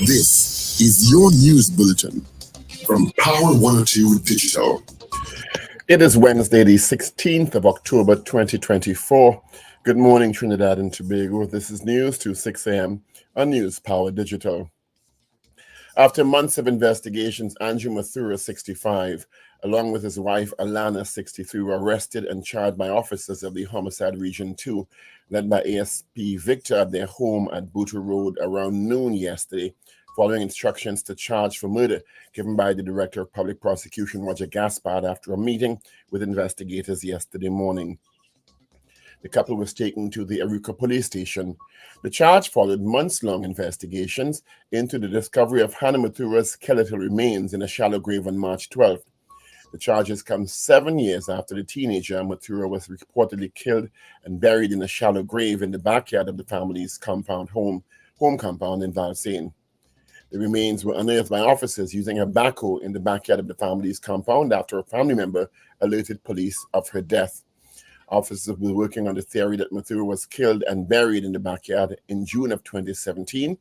This is your news bulletin from Power 102 Digital. It is Wednesday, the 16th of October, 2024. Good morning, Trinidad and Tobago. This is news to 6 a.m. on News Power Digital. After months of investigations, Andrew Mathura, 65, along with his wife Alana, 63, were arrested and charged by officers of the Homicide Region 2, led by ASP Victor at their home at Booter Road around noon yesterday, following instructions to charge for murder given by the Director of Public Prosecution, Roger Gaspard, after a meeting with investigators yesterday morning. The couple was taken to the Maruga police station. The charge followed months-long investigations into the discovery of Hannah Mathura's skeletal remains in a shallow grave on March 12th. The charges come 7 years after the teenager Mathura was reportedly killed and buried in a shallow grave in the backyard of the family's home compound in Valsain. The remains were unearthed by officers using a backhoe in the backyard of the family's compound after a family member alerted police of her death. Officers were working on the theory that Mathura was killed and buried in the backyard in June of 2017.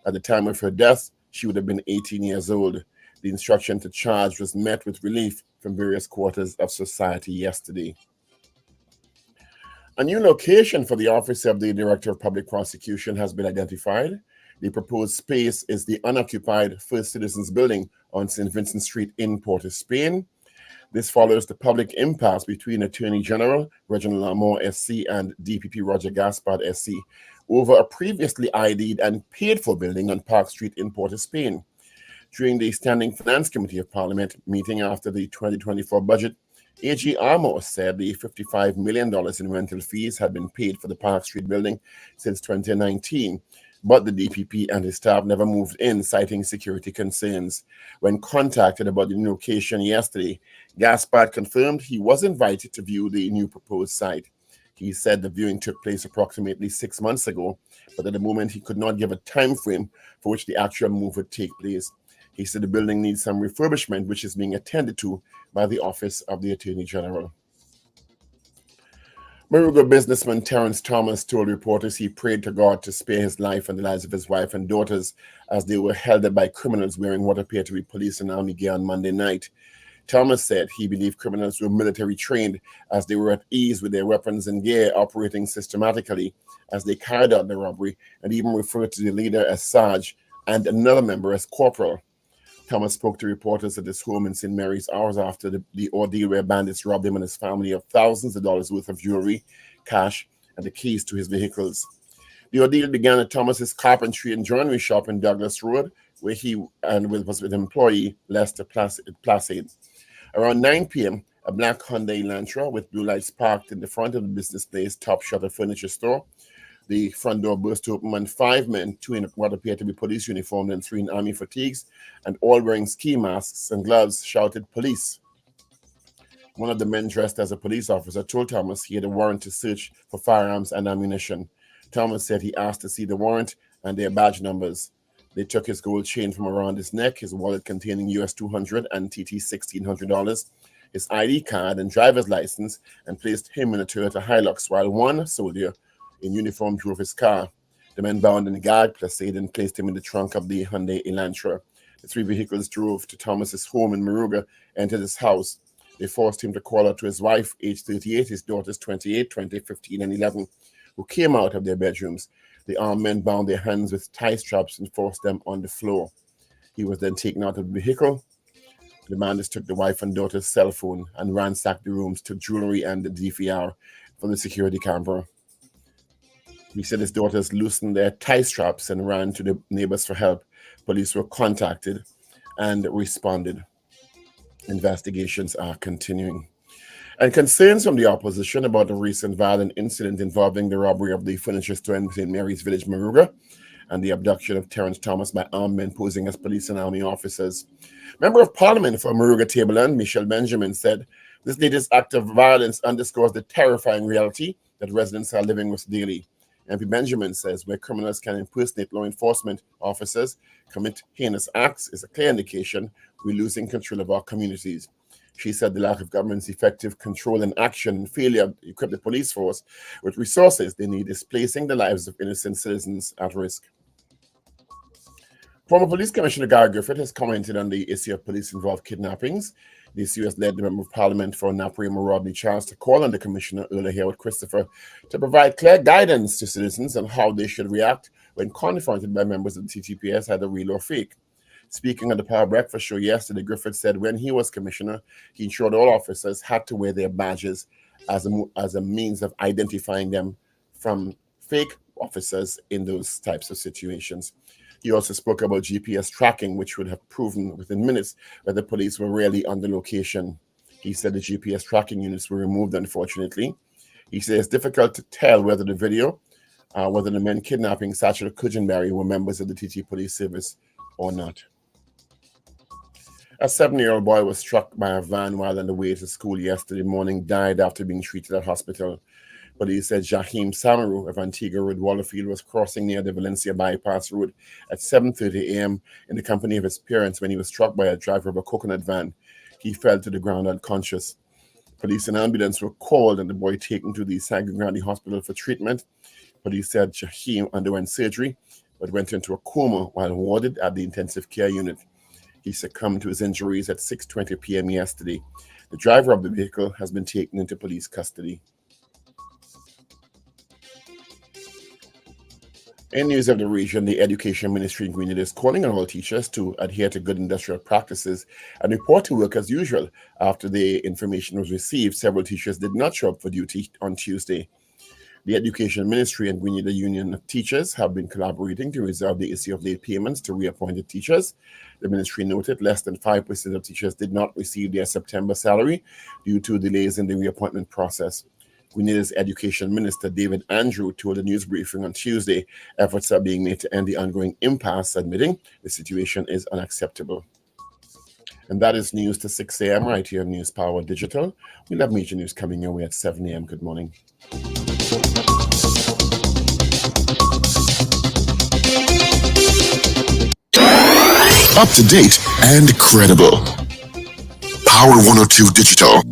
At the time of her death, she would have been 18 years old. The instruction to charge was met with relief from various quarters of society yesterday. A new location for the Office of the Director of Public Prosecution has been identified. The proposed space is the unoccupied First Citizens Building on St. Vincent Street in Port of Spain. This follows the public impasse between Attorney General Reginald Lamour SC and DPP Roger Gaspard SC over a previously ID'd and paid-for building on Park Street in Port of Spain. During the Standing Finance Committee of Parliament meeting after the 2024 budget, AG Armour said the $55 million in rental fees had been paid for the Park Street building since 2019, but the DPP and his staff never moved in, citing security concerns. When contacted about the new location yesterday, Gaspard confirmed he was invited to view the new proposed site. He said the viewing took place approximately 6 months ago, but at the moment he could not give a time frame for which the actual move would take place. He said the building needs some refurbishment, which is being attended to by the Office of the Attorney General. Maruga businessman Terence Thomas told reporters he prayed to God to spare his life and the lives of his wife and daughters as they were held up by criminals wearing what appeared to be police and army gear on Monday night. Thomas said he believed criminals were military trained as they were at ease with their weapons and gear, operating systematically as they carried out the robbery, and even referred to the leader as Sarge and another member as Corporal. Thomas spoke to reporters at his home in St. Mary's hours after the ordeal where bandits robbed him and his family of thousands of dollars worth of jewelry, cash, and the keys to his vehicles. The ordeal began at Thomas's carpentry and joinery shop in Douglas Road, where he was with employee Lester Placid. Around 9 p.m., a black Hyundai Elantra with blue lights parked in the front of the business place Top Shutter Furniture Store. The front door burst open and 5 men, 2 in what appeared to be police uniforms and 3 in army fatigues, and all wearing ski masks and gloves, shouted police. One of the men dressed as a police officer told Thomas he had a warrant to search for firearms and ammunition. Thomas said he asked to see the warrant and their badge numbers. They took his gold chain from around his neck, his wallet containing US $200 and TT $1,600, his ID card and driver's license, and placed him in a Toyota Hilux while one soldier in uniform drove his car. The men bound and gagged Placid and placed him in the trunk of the Hyundai Elantra. The 3 vehicles drove to Thomas's home in Maruga, entered his house. They forced him to call out to his wife, age 38, his daughters 28, 20, 15, and 11, who came out of their bedrooms. The armed men bound their hands with tie straps and forced them on the floor. He was then taken out of the vehicle. The bandits took the wife and daughter's cell phone and ransacked the rooms, took jewelry and the DVR from the security camera. He said his daughters loosened their tie straps and ran to the neighbors for help. Police were contacted and responded. Investigations are continuing. And concerns from the opposition about the recent violent incident involving the robbery of the furniture store in St. Mary's Village, Maruga, and the abduction of Terence Thomas by armed men posing as police and army officers. Member of Parliament for Maruga Tableland, Michelle Benjamin, said this latest act of violence underscores the terrifying reality that residents are living with daily. MP Benjamin says where criminals can impersonate law enforcement officers, commit heinous acts, is a clear indication we're losing control of our communities. She said the lack of government's effective control and action and failure to equip the police force with resources they need is placing the lives of innocent citizens at risk. Former Police Commissioner Gary Griffith has commented on the issue of police-involved kidnappings. The issue has led the Member of Parliament for Naparima Rodney Charles to call on the Commissioner earlier here with Christopher to provide clear guidance to citizens on how they should react when confronted by members of the TTPS, either real or fake. Speaking on the Power Breakfast show yesterday, Griffith said when he was commissioner, he ensured all officers had to wear their badges as a means of identifying them from fake officers in those types of situations. He also spoke about GPS tracking, which would have proven within minutes that the police were really on the location. He said the GPS tracking units were removed, unfortunately. He said it's difficult to tell whether the video, whether the men kidnapping Satchel Kujanberry were members of the TT Police Service or not. A 7-year-old boy was struck by a van while on the way to school yesterday morning, died after being treated at hospital. Police said Jaheim Samaru of Antigua Road, Wallerfield, was crossing near the Valencia Bypass Road at 7:30 a.m. in the company of his parents when he was struck by a driver of a coconut van. He fell to the ground unconscious. Police and ambulance were called and the boy taken to the Sangre Grande Hospital for treatment. Police said Jaheim underwent surgery but went into a coma while warded at the intensive care unit. He succumbed to his injuries at 6:20 p.m. yesterday. The driver of the vehicle has been taken into police custody. In news of the region, the Education Ministry in Grenada is calling on all teachers to adhere to good industrial practices and report to work as usual. After the information was received, several teachers did not show up for duty on Tuesday. The Education Ministry and Grenada Union of Teachers have been collaborating to resolve the issue of late payments to reappointed teachers. The ministry noted less than 5% of teachers did not receive their September salary due to delays in the reappointment process. Grenada's Education Minister David Andrew told a news briefing on Tuesday efforts are being made to end the ongoing impasse, admitting the situation is unacceptable. And that is news to 6 a.m. right here on News Power Digital. We'll have major news coming your way at 7 a.m. Good morning. Up to date and credible. Power 102 Digital.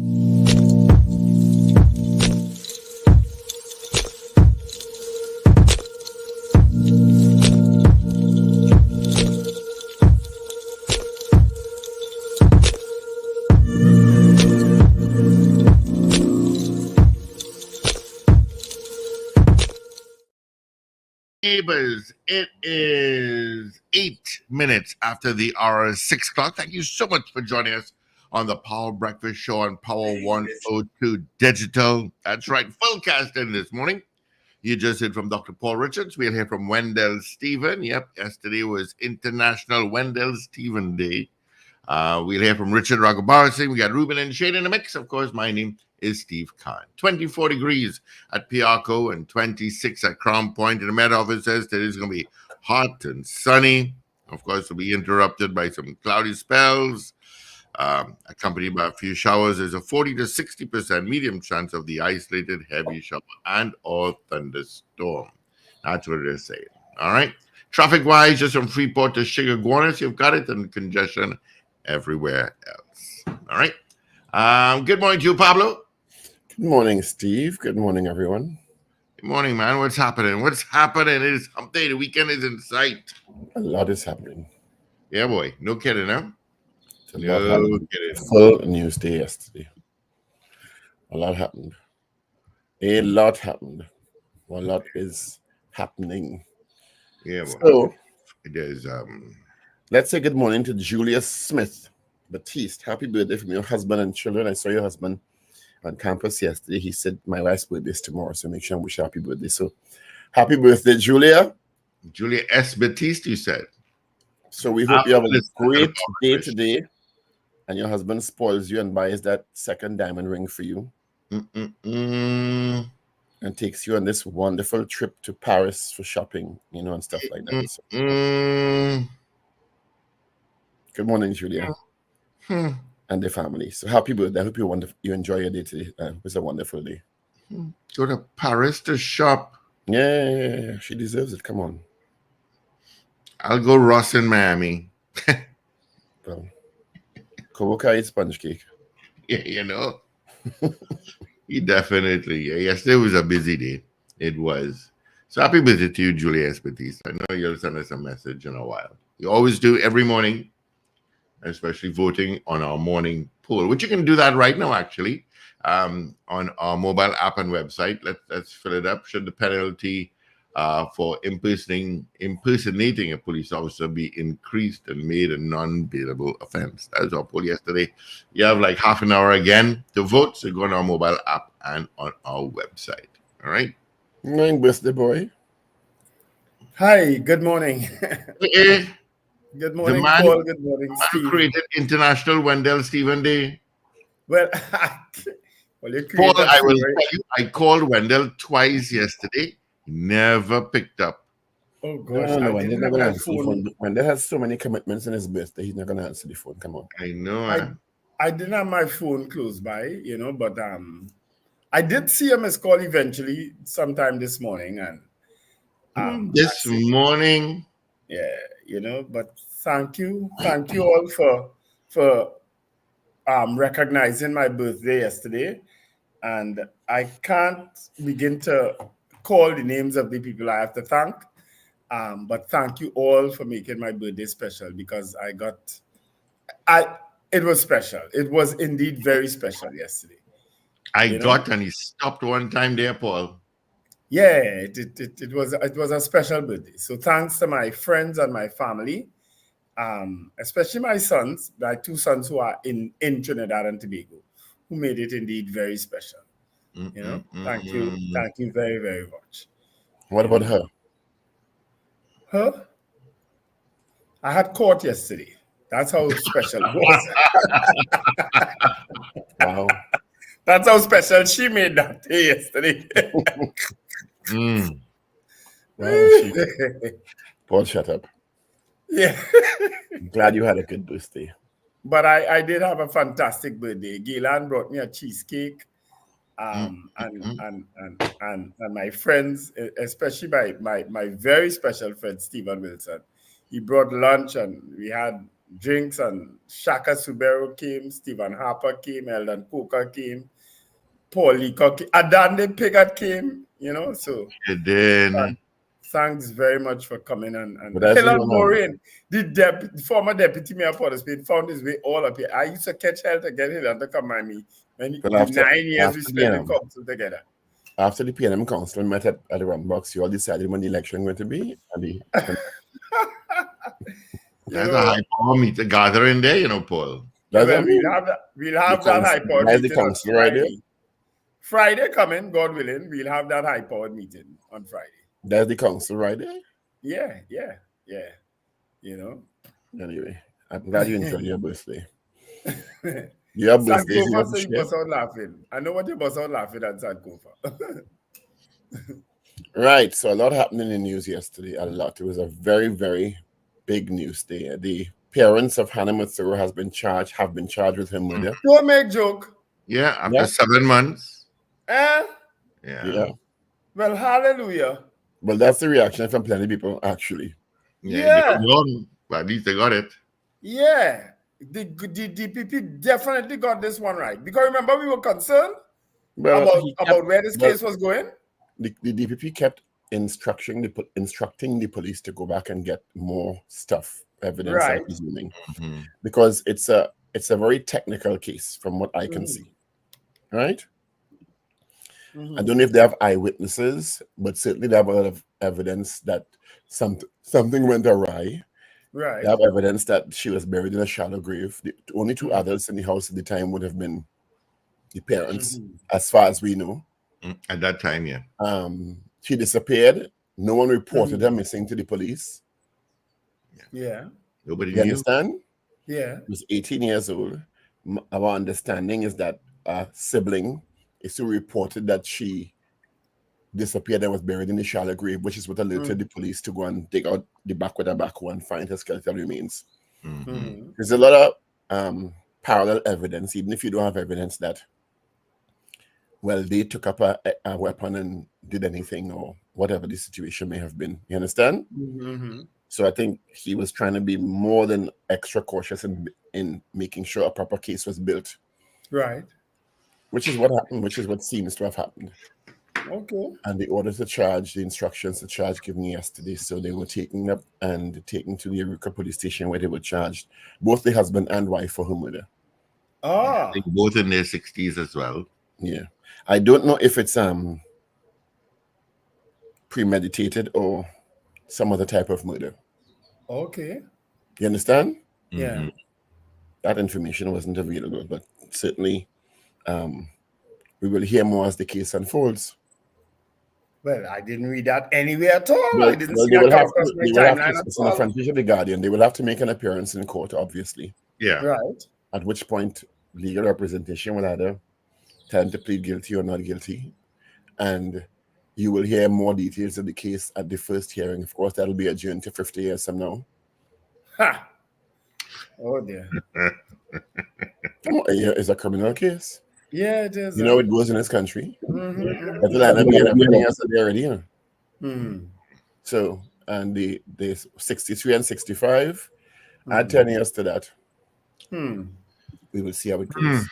Neighbors, it is 8 minutes after the hour 6 o'clock. Thank you so much for joining us on the Power Breakfast Show on Power 102 Digital. That's right, full cast in this morning. You just heard from Dr. Paul Richards. We'll hear from Wendell Stephen. Yep, yesterday was International Wendell Stephen Day. We'll hear from Richard Ragoobarsingh. We got Ruben and Shane in the mix. Of course, my name is Steve Khan. 24 degrees at Piarco and 26 at Crown Point. And the Met Office says that it's going to be hot and sunny. Of course, it'll be interrupted by some cloudy spells, accompanied by a few showers. There's a 40 to 60% medium chance of the isolated heavy shower and or thunderstorm. That's what they're saying. All right. Traffic-wise, just from Freeport to Chicagowanus, you've got it, and congestion everywhere else. All right. Good morning to you, Pablo. Good morning, Steve. Good morning, everyone. Good morning, man. What's happening? What's happening? It is hump day. The weekend is in sight. A lot is happening. Yeah, boy. No kidding, huh? No kidding. Full news day yesterday. A lot happened. A lot happened. A lot is happening. Yeah, boy. So, there's let's say good morning to Julius Smith Batiste. Happy birthday from your husband and children. I saw your husband on campus yesterday. He said my wife's birthday is tomorrow, so make sure I wish her happy birthday. So happy birthday, Julia. Julia S. Batiste, you said. So we hope you have a great day today, and your husband spoils you and buys that second diamond ring for you. And takes you on this wonderful trip to Paris for shopping, and stuff like that. So. Good morning, Julia. And the family. So happy birthday. I hope you enjoy your day today. It was a wonderful day. Go to Paris to shop. Yeah, she deserves it. Come on. I'll go Ross in Miami. Well, Koboka eat sponge cake. Yeah, He definitely. Yeah, yesterday was a busy day. It was. So happy birthday to you, Julia S. Batiste. I know you'll send us a message in a while. You always do every morning, especially voting on our morning poll, which you can do that right now, actually, on our mobile app and website. Let's fill it up. Should the penalty for impersonating a police officer be increased and made a non-bailable offense? That was our poll yesterday. You have like half an hour again to vote, so go on our mobile app and on our website. All right. Morning, birthday boy. Hi, good morning. Hey, Good the morning, man Paul. Good morning, who Steve. created International Wendell Stephen Day. Well, well, you Paul, created I will two, right? tell you, I called Wendell twice yesterday. He never picked up. Oh No, gosh, no, no. I When they're didn't not have gonna my answer the phone. phone. When they has so many commitments in his birthday, he's not gonna answer the phone. Come on. I know. I didn't have my phone close by, but I did see a missed call eventually sometime this morning, and This morning. yeah, but thank you all for recognizing my birthday yesterday. And I can't begin to call the names of the people I have to thank. But thank you all for making my birthday special, because it was special. It was indeed very special yesterday. And he stopped one time there, Paul. Yeah, it was a special birthday. So thanks to my friends and my family, especially my two sons who are in Trinidad and Tobago, who made it indeed very special. Thank you very, very much. What about her? Her? I had court yesterday. That's how special it was. Wow. That's how special she made that day yesterday. Well, Paul, shut up. Yeah. I'm glad you had a good birthday. But I did have a fantastic birthday. Gaylan brought me a cheesecake. And my friends, especially my very special friend Stephen Wilson, he brought lunch and we had drinks, and Shaka Subero came, Stephen Harper came, Eldon Coker came, Paul Leacock came, Adande Piggott came, so thanks very much for coming. And Helen Moraine, the former deputy mayor of Port of Spain, found his way all up here. I used to catch hell to get Helen to come by me. And the 9 years we spent in council together. After the PNM council met at the Rum Box, you all decided when the election going to be. There's a high power meet gathering there, Paul. We'll have that high powered meeting on Friday. Friday coming, God willing, we'll have that high powered meeting on Friday. That's the council right there? Yeah. Anyway, I'm glad you enjoyed your birthday. Your birthday. Sankofa, you bust out laughing. I know what you bust out laughing at Sankofa. Right. So a lot happened in the news yesterday. A lot. It was a very, very big news day. The parents of Hannah Mathura have been charged with her murder. Don't make joke. Yeah, after 7 months. Yeah. Well, hallelujah. Well, that's the reaction from plenty of people, actually. Yeah. But at least they got it. Yeah. The DPP definitely got this one right. Because remember, we were concerned about where this case was going. The DPP kept instructing the police to go back and get more stuff, evidence, right. I'm presuming, because it's a very technical case from what I can see, right? I don't know if they have eyewitnesses, but certainly they have a lot of evidence that something went awry. Right. They have evidence that she was buried in a shallow grave. The only two adults in the house at the time would have been the parents, as far as we know. At that time, yeah. She disappeared. No one reported her missing to the police. Yeah. Nobody You knew. understand? Yeah. She was 18 years old. Our understanding is that a sibling is who reported that she disappeared and was buried in the shallow grave, which is what alerted the police to go and dig out the back with a backhoe and find her skeletal remains. There's a lot of parallel evidence, even if you don't have evidence that, well, they took up a weapon and did anything or whatever the situation may have been. You understand? So I think he was trying to be more than extra cautious in making sure a proper case was built. Right. Which is what happened, which is what seems to have happened. Okay. And the order to charge, the instructions to charge given yesterday. So they were taken up and taken to the Maruga police station where they were charged, both the husband and wife, for her murder. I Ah, think both in their 60s as well. Yeah. I don't know if it's premeditated or some other type of murder. okay. You understand? Yeah. Mhm. That information wasn't available, but certainly we will hear more as the case unfolds. Well, I didn't read that anywhere at all. Well, I didn't well, see they that will come have across to. my They will have to. timeline at It's on the all. front page of the Guardian. They will have to make an appearance in court, obviously. Yeah. Right. At which point, legal representation will either tell them to plead guilty or not guilty, and you will hear more details of the case at the first hearing. Of course, that'll be adjourned to 50 years from now. Ha. Oh dear. Come on, it's a criminal case. Yeah, it is. You know it goes in this country. Mm-hmm. That'll end up being everything else that they already know. Mm-hmm. So, and the 63 and 65, add 10 years to that. Hmm. We will see how it goes.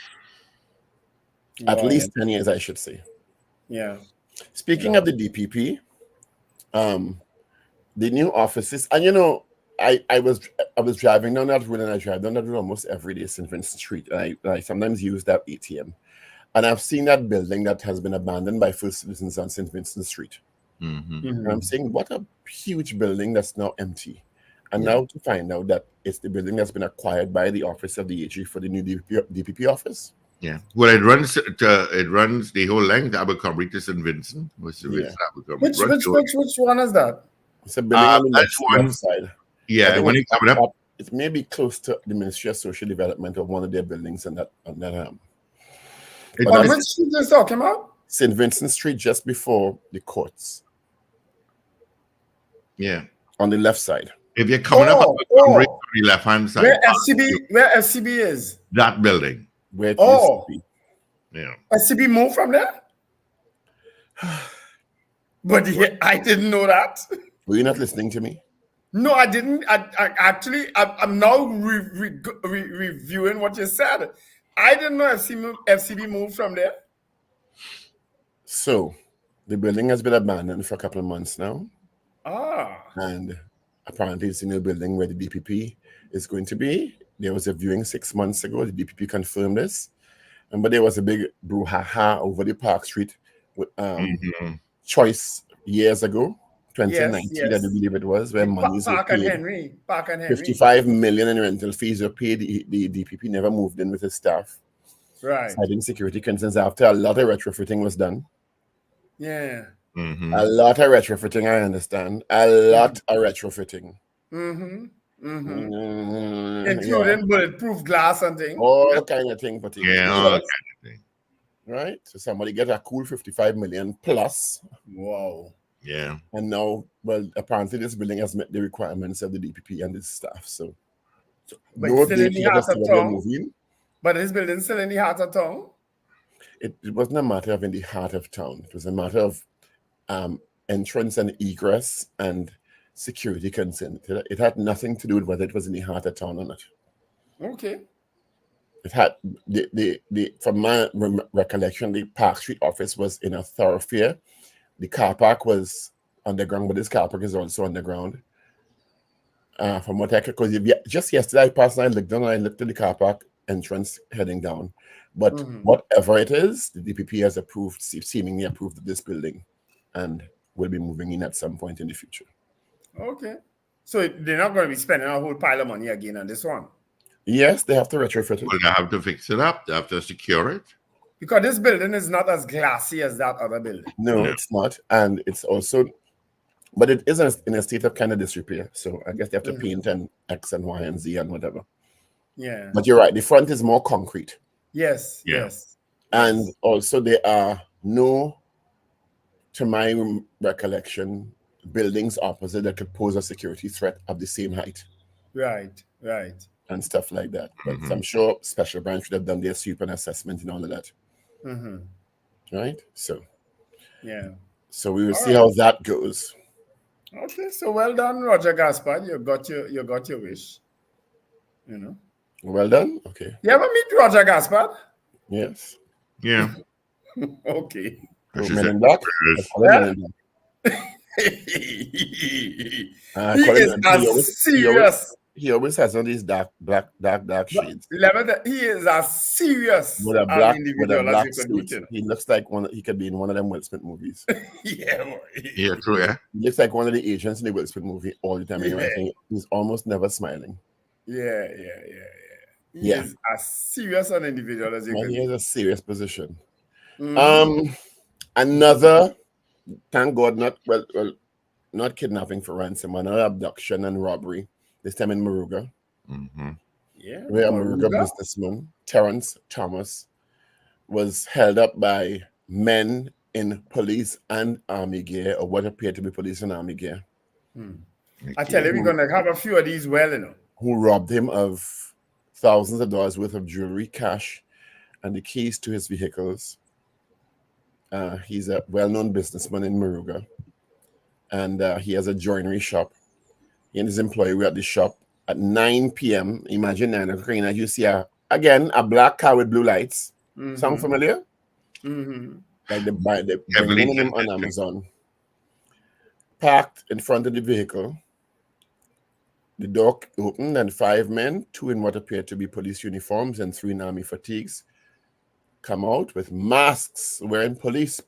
Hmm. At Wow. least 10 years, I should say. Yeah. Speaking of the DPP, the new offices, and you know, I was driving down that road, and I drive down that road almost every day, St. Vincent Street. And I sometimes use that ATM. And I've seen that building that has been abandoned by First Citizens on St. Vincent Street. Mhm. And I'm saying, what a huge building that's now empty. And Yeah. now to find out that it's the building that's been acquired by the office of the AG for the new DPP office. Yeah. Well, it runs the whole length of Abercrombie to St. Vincent. Yeah. Which one is that? It's a building on the that's left one- side. I Yeah, think when it's it's coming up. it may be close to the Ministry of Social Development of one of their buildings on that It- But On that's- which street is talking about? St. Vincent Street, just before the courts, yeah. on the left side. If you're coming up Oh, Abercrombie oh. on the left-hand side, Where FCB is? that building. Where it Oh. used to be. Yeah. FCB moved from there? But I didn't know that. Were you not listening to me? No, I didn't. I'm now reviewing what you said. I didn't know FCB moved from there. So, the building has been abandoned for a couple of months now. Ah. And apparently it's a new building where the DPP is going to be. There was a viewing 6 months ago. The DPP confirmed this. But there was a big brouhaha over the Park Street with, Mhm. choice years ago, 2019, Yes. I do believe it was, where monies were Park and paid. Henry. 55 million in rental fees were paid. The DPP never moved in with his staff, Right. citing security concerns after a lot of retrofitting was done. Yeah. Mhm. A lot of retrofitting, I understand. A lot of retrofitting. Mm-hmm. Mm-hmm. Yeah. Including bulletproof glass and things. All kind of thing, but Yeah, all that kind of thing. right? So somebody get a cool 55 million plus, Wow. Yeah. and now, well, apparently this building has met the requirements of the DPP and its staff. So But no still in the date yet heart as to of when they're town. moving. But this building's still in the heart of town. It wasn't a matter of in the heart of town. It was a matter of entrance and egress and security concern. It had nothing to do with whether it was in the heart of town or not. Okay. It had from my recollection, the Park Street office was in a thoroughfare. The car park was underground, but this car park is also underground. From what I could, because just yesterday I passed and I looked down and I looked at the car park entrance heading down. But whatever it is, the DPP has seemingly approved of this building, and will be moving in at some point in the future. Okay. So they're not going to be spending a whole pile of money again on this one. Yes, they have to retrofit it. Well, they have to fix it up. They have to secure it. Because this building is not as glassy as that other building. No, it's not. And it's also, but it is in a state of kind of disrepair. So I guess they have to paint and X and Y and Z and whatever. Yeah. But you're right. The front is more concrete. Yes. Yeah. Yes. And also there are no, to my recollection, buildings opposite that could pose a security threat of the same height. Right. Right. And stuff like that. But I'm sure Special Branch would have done their sweep and assessment and all of that. Mm-hmm. Right? So Yeah. we will see how that goes. Okay. So well done, Roger Gaspard. You got your wish. You know. Well done. Okay. You ever meet Roger Gaspard? Yes. Yeah. Okay. She Men said, in Black? "Yes." I call him Men in Black. He I call him is a serious. he always has all these dark shades. He is as serious With a individual as black you could meet. suit. He looks like he could be in one of them Will Smith movies. Yeah, boy. Yeah, true, yeah. He looks like one of the agents in the Will Smith movie all the time. Yeah. Anyway, he's almost never smiling. Yeah. He is as serious an individual as you Man, could he meet. has a serious position. Mhm. Another, thank God, not kidnapping for ransom, another abduction and robbery. This time in Maruga, Mm-hmm. Yeah, where a Maruga Maruga. businessman, Terrence Thomas, was held up by men in police and army gear, or what appeared to be police and army gear, I tell you, we're gonna have a few of these who robbed him of thousands of dollars worth of jewelry, cash, and the keys to his vehicles. He's a well-known businessman in Maruga, and he has a joinery shop. He and his employee were at the shop at 9 p.m. Imagine 9 o'clock. You see a black car with blue lights. Sound familiar? Like they bring them on Amazon. Parked in front of the vehicle. The door opened and 5 men, 2 in what appeared to be police uniforms and 3 in army fatigues, come out with masks wearing police.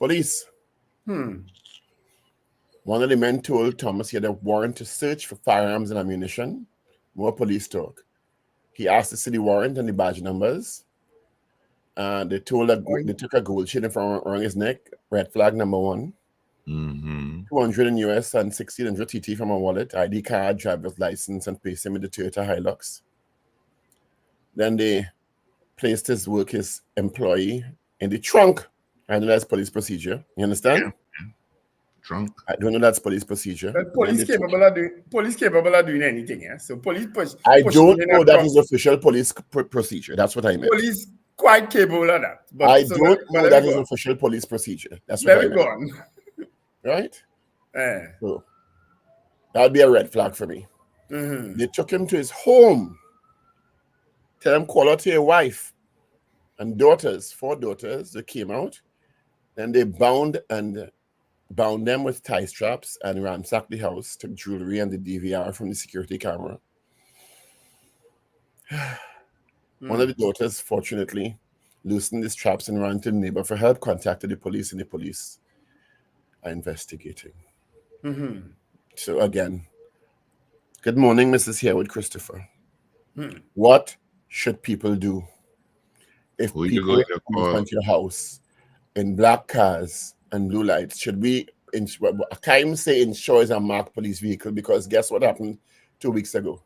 One of the men told Thomas he had a warrant to search for firearms and ammunition. More police talk. He asked to see the warrant and the badge numbers. They took a gold chain from around his neck, red flag number 1. 200 in US and 1600 TT from a wallet, ID card, driver's license, and placed him in the Toyota Hilux. Then they placed his employee in the trunk. I know that's police procedure. You understand? Yeah. Trunk. I don't know that's police procedure. But police capable of doing anything, yeah. So police push. I push don't in know a that trunk. is official police procedure. That's what I meant. Police quite capable of that. But I so don't know let that me is go. official police procedure. That's what Let I me go meant. on. Right? Eh. So that would be a red flag for me. Mhm. They took him to his home. Tell him call out to your wife and daughters, 4 daughters. They came out. Then they bound them with tie straps and ransacked the house, took jewelry and the DVR from the security camera. One of the daughters, fortunately, loosened the straps and ran to the neighbor for help, contacted the police, and the police are investigating. So again, good morning, Mrs. Harewood Christopher. What should people do if people come into your house in black cars and blue lights? Should we, I can't say insure is a marked police vehicle, because guess what happened 2 weeks ago?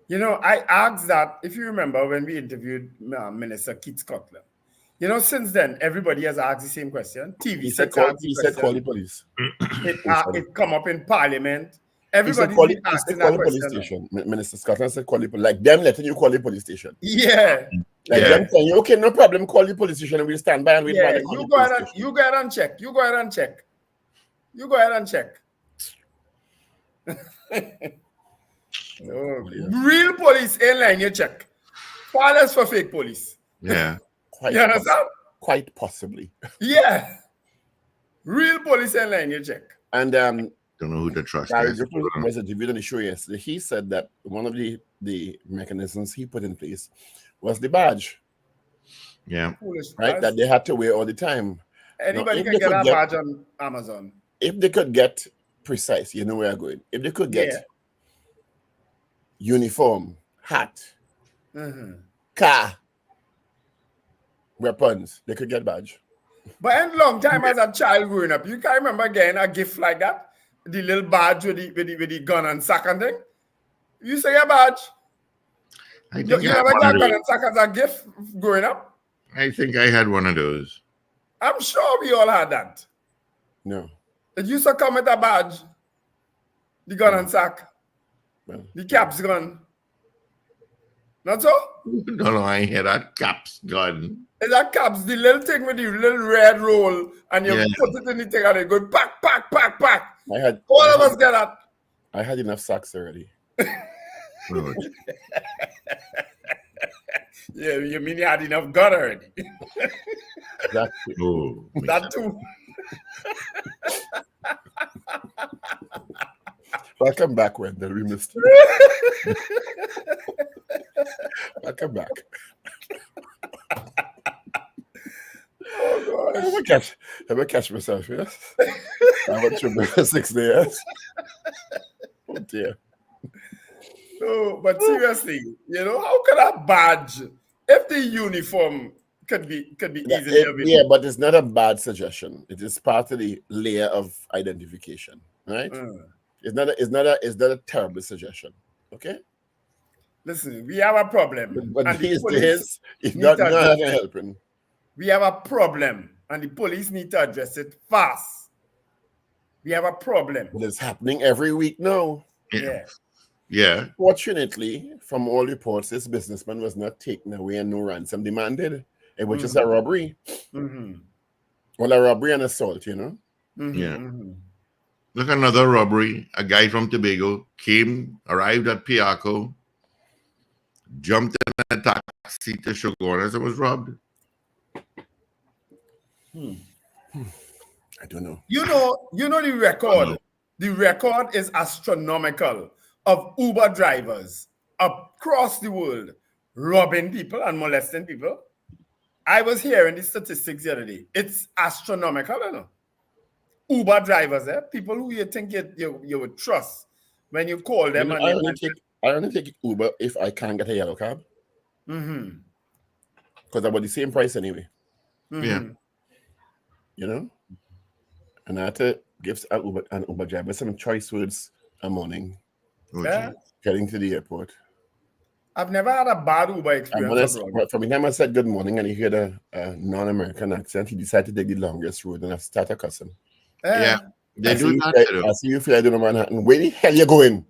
You know, I asked that, if you remember when we interviewed Minister Keith Cutler. You know, since then, everybody has asked the same question. He said call the police. It come up in Parliament. Everybody's been asking call that the police question. station. Minister Scotland said call the police. Like them letting you call the police station. Yeah. Like them saying, okay, no problem, call the police station and we'll stand by and wait while they call You the go police ahead station. you go ahead and check. You go ahead and check. You go ahead and check. Real police ain't letting you check. Far less for fake police. Yeah. You understand? Quite possibly. Yeah. Real police ain't letting you check. And don't know who to trust. Barry was interviewed on the show yesterday. He said that one of the mechanisms he put in place was the badge. Yeah. Right? That they had to wear all the time. Anybody can get a badge on Amazon. If they could get precise, you know where I'm going. If they could get uniform, hat, car, weapons, they could get badge. But in long time as a child growing up, you can't remember getting a gift like that? The little badge with the gun and sack and thing? You say a badge? You never got gun and sack as a gift growing up? I think I had one of those. I'm sure we all had that. No. It used to come with a badge. The gun and sack. Well, the caps gun. Not so? No, I hear that caps gun. It's a caps, the little thing with the little red roll, and you put it in the thing and it goes pack, pack, pack, pack. All of us get that. I had enough sacks already. Yeah, you mean you had enough gun already? That Oh, That too. welcome back, Wendell. We missed you. Welcome back. Oh gosh. Have I catch myself, yes? I went through 6 days. Oh dear. No, but seriously, how could a badge, if the uniform could be easily available? Yeah, but it's not a bad suggestion. It is part of the layer of identification, right? It's not a terrible suggestion. Okay? Listen, we have a problem. But and the these police days, it's need not to address it. helping. We have a problem, and the police need to address it fast. We have a problem. But it's happening every week now. Yeah. Fortunately, from all reports, this businessman was not taken away and no ransom demanded. It was just a robbery. Well, a robbery and assault, Yeah. Look, another robbery. A guy from Tobago arrived at Piaco, jumped in a taxi to Shogunas and was robbed. I don't know. You know the record. The record is astronomical of Uber drivers across the world robbing people and molesting people. I was hearing the statistics the other day. It's astronomical, you know. Uber drivers, people who you think you would trust when you call them. I only take Uber if I can't get a yellow cab. Because about the same price anyway. Yeah. You know? And I had to give an Uber driver some choice words a morning. Getting to the airport. I've never had a bad Uber experience. From the time I said good morning and he heard a non-American accent, he decided to take the longest road and I started cussing. Yeah. They do that. I see you fly down to Manhattan. Where the hell you going?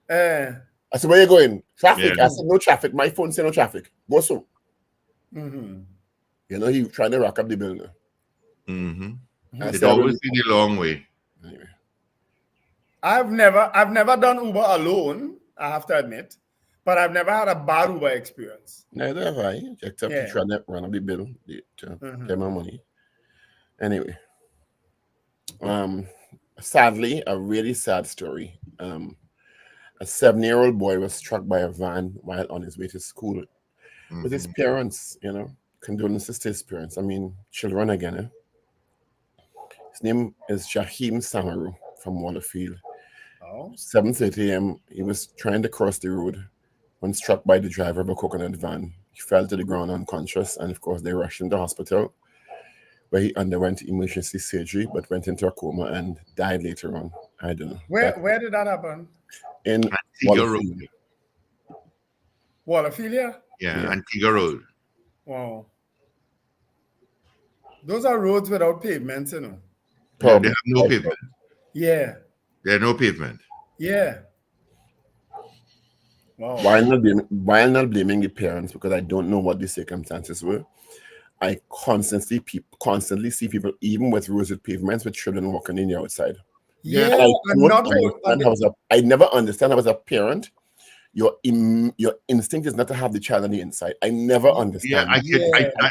I said, where you going? Traffic. Yeah. I said, no traffic. My phone said no traffic. Go so. You know, he trying to rack up the bill now. It always be the long way. Anyway. I've never done Uber alone, I have to admit, but I've never had a bad Uber experience. Neither have I. Except to try to run up the bill to get my money. Anyway. Sadly, a really sad story. A 7-year-old boy was struck by a van while on his way to school with his parents, you know. Condolences to his parents. I mean, children again. His name is Jaheem Samaru from Waterfield. 7:30 a.m. He was trying to cross the road when struck by the driver of a coconut van. He fell to the ground unconscious, and of course, they rushed him to hospital, where he underwent emergency surgery, but went into a coma and died later on. I don't know. Where did that happen? In Antigua Road. Waterfield? Yeah, Antigua Road. Wow. Those are roads without pavements, you know. Yeah, they have no pavement. Yeah. There are no pavement. Yeah. Wow. While not blaming the parents, because I don't know what the circumstances were, I constantly see people, even with roads with pavements, with children walking in the outside. Yeah, I never understand how as a parent, your instinct is not to have the child on the inside. I never understand. I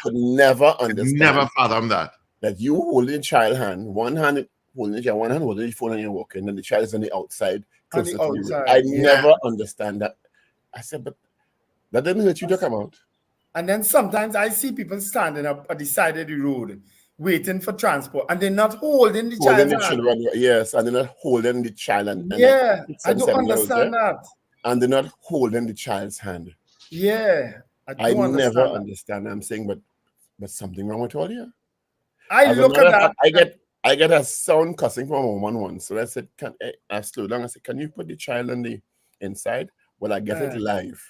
could never understand. Never fathom that. That you holding the child hand, one hand holding the phone and you're walking, and the child is on the outside. I never understand that. I said, but that didn't hurt you to come out. And then sometimes I see people standing up at the side of the road waiting for transport, and they're not holding the child. Yes, and they're not holding the child. I don't understand that. And they're not holding the child's hand. Yeah, I never understand. I'm saying, but something wrong with all here. I get a sound cussing from a woman once. So I said, I slowed down. I said, can you put the child on the inside? Well, I get it live.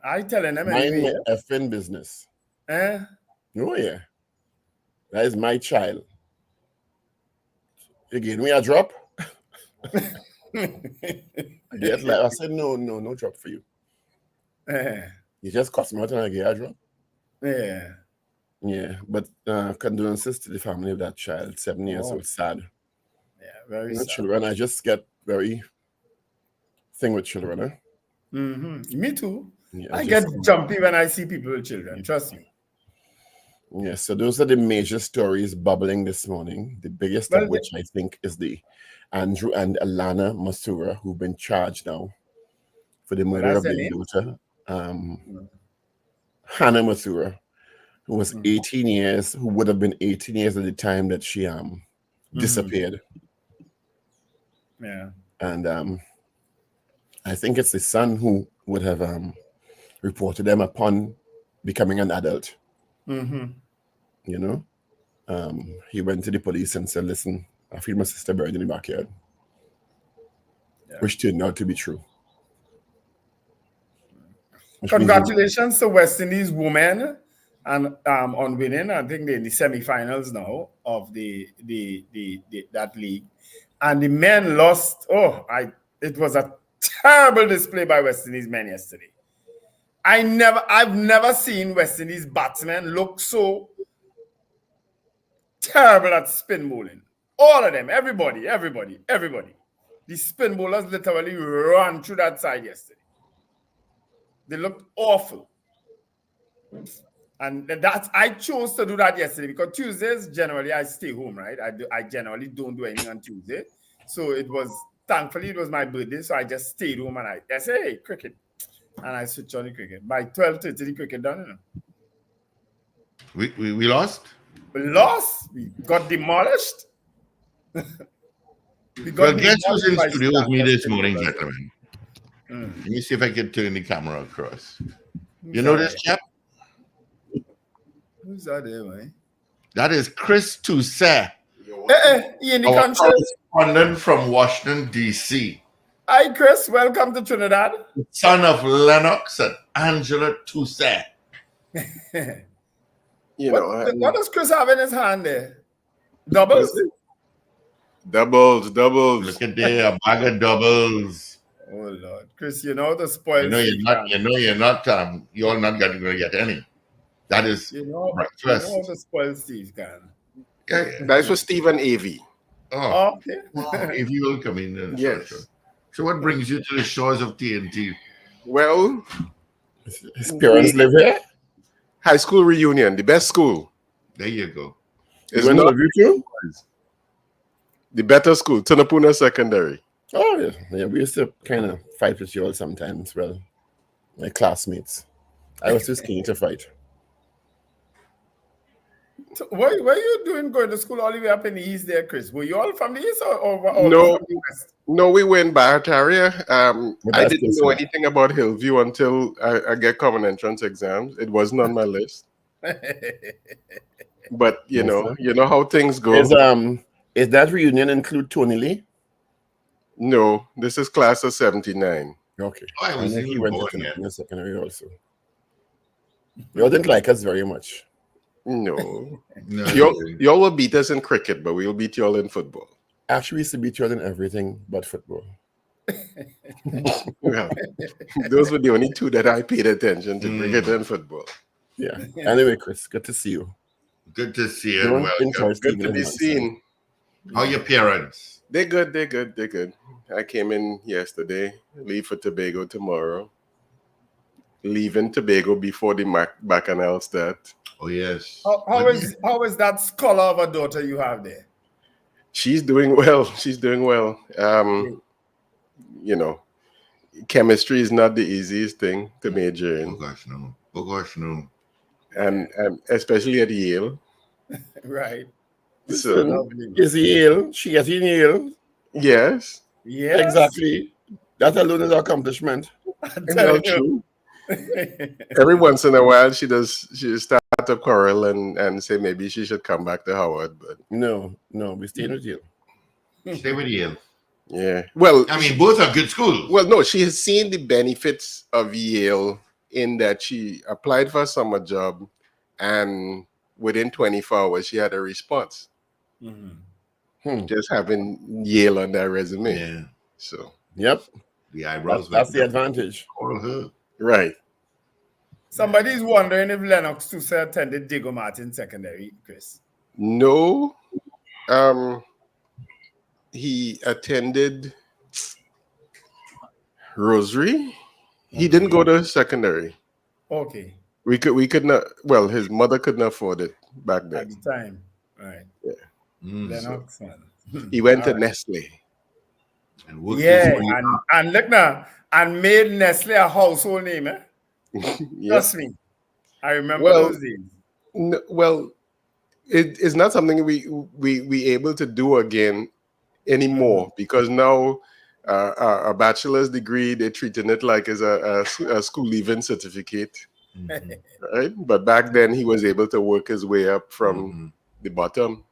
I telling them mind my effing business. Oh yeah, that is my child. You give me a drop. I said no drop for you. You just cost me out and I get a drop. Yeah, but condolences to the family of that child. 7 years old, sad. Yeah, very sad. Children, I just get very thing with children. Me too. Yeah, I just get jumpy when I see people with children. Trust me. yeah. So those are the major stories bubbling this morning. The biggest Well, of which I think is the Andrew and Alana Mathura, who've been charged now for the murder that's of their their name. daughter, Hannah Mathura, who was 18 years, who would have been 18 years at the time that she disappeared. Yeah. And I think it's the son who would have reported them upon becoming an adult. Mm-hmm. You know, he went to the police and said, "Listen, I feel my sister buried in the backyard," which turned out to be true. Which means Congratulations to West Indies women and on winning. I think they're in the semifinals now of that league. And the men lost. It was a terrible display by West Indies men yesterday. I've never seen West Indies batsmen look so terrible at spin bowling. All of them, everybody. The spin bowlers literally ran through that side yesterday. They looked awful. And I chose to do that yesterday because Tuesdays generally I stay home, right? I generally don't do anything on Tuesday. So thankfully it was my birthday, so I just stayed home and I said, hey, cricket. And I switched on the cricket. By 12:30, the cricket done. We lost? We lost. We got demolished. Well, guess who's in studio with me this morning, gentlemen? Let me see if I can turn the camera across. You know this chap? Who's that there, man? That is Chris Toussaint. He in the our country. Correspondent from Washington, D.C. Hi, Chris. Welcome to Trinidad. Son of Lennox and Angela Toussaint. What does Chris have in his hand there? Doubles? Doubles. Look at there, a bag of doubles. Oh Lord, Chris, you know the spoiled. You're not going to get any. That is breakfast. You know the spoiled Steve can. Yeah. That's for Stephen Avey. Oh, okay. Wow. If you will come in. Yes. So what brings you to the shores of TNT? Well, his parents live here. High school reunion, the best school. There you go. It's not the better school, Tunapuna Secondary. Oh yeah, we used to kind of fight with you all sometimes. Well, my classmates. I was too skinny to fight. So what are you doing going to school all the way up in the east there, Chris? Were you all from the east or No, from the west? No, we were in Barataria. I didn't know anything about Hillview until I get common entrance exams. It wasn't on my list. But you know how things go. Is that reunion include Tony Lee? No, this is class of 79. Okay. I was he even went born to yet. the secondary also. You didn't like us very much. No. No. Y'all will beat us in cricket, but we'll beat y'all in football. Actually, we used to beat you in everything but football. Well, those were the only two that I paid attention to, cricket and football. Yeah. Anyway, Chris, good to see you. Good to see you. Good to be seen. How are your parents? They're good. I came in yesterday, leave for Tobago tomorrow. Leaving Tobago before the bacchanal start. Oh, yes. How is that scholar of a daughter you have there? She's doing well. Chemistry is not the easiest thing to major in. Oh gosh, no. And especially at Yale. Right. So is Yale? She is in Yale. Yes. Yes. Exactly. That alone is an accomplishment. Well, true. Every once in a while she start to quarrel and say maybe she should come back to Howard, but no, we stay with Yale. Stay with Yale. Yeah. Well, I mean, both are good schools. Well, no, she has seen the benefits of Yale in that she applied for a summer job and within 24 hours she had a response. Just having Yale on that resume. Yeah. So yep. The eyebrows. That's the advantage. Right. Somebody's wondering if Lennox Toussaint attended Diego Martin Secondary, Chris. No. He attended Rosary. He didn't go to secondary. Okay. We could not. Well, his mother couldn't afford it back At then. the time. Right. Yeah. Lennox, man. He went to All right. Nestle. And worked his Yeah, way up. and look now, and made Nestle a household name, eh? Yep. Trust me. I remember Well, those days. Well, it is not something we able to do again anymore because now a bachelor's degree, they're treating it like as a school leaving certificate, right? But back then he was able to work his way up from the bottom.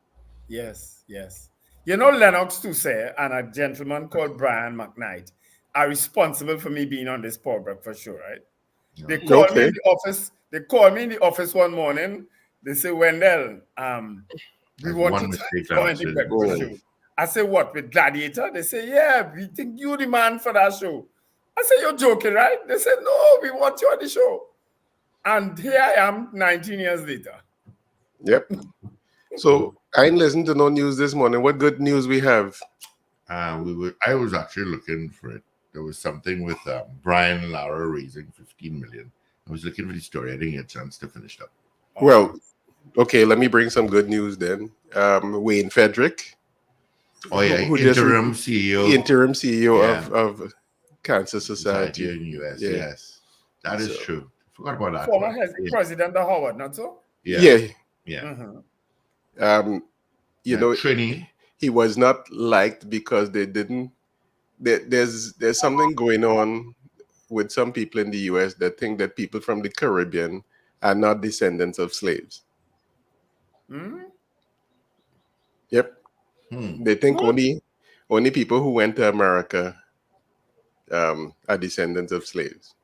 Yes, yes. You know, Lennox too, say, and a gentleman called Brian McKnight are responsible for me being on this Power Breakfast show, right? They called me in the office. They called me in the office one morning. They say, Wendell, we want you to come in the breakfast show. I say, what, with Gladiator? They say, yeah, we think you the man for that show. I say, you're joking, right? They said, no, we want you on the show. And here I am 19 years later. Yep. So I ain't listened to no news this morning. What good news we have? I was actually looking for it. There was something with Brian and Laura raising 15 million. I was looking for the story. I didn't get a chance to finish it up. Well, okay, let me bring some good news then. Wayne Frederick. Oh yeah, interim CEO of Cancer Society in the US. Yeah. Yes, that is true. Forgot about that. Former President of Howard, not so? Yeah. You know, Trini. He was not liked because they didn't. There's something going on with some people in the US that think that people from the Caribbean are not descendants of slaves. Yep. They think only people who went to America are descendants of slaves.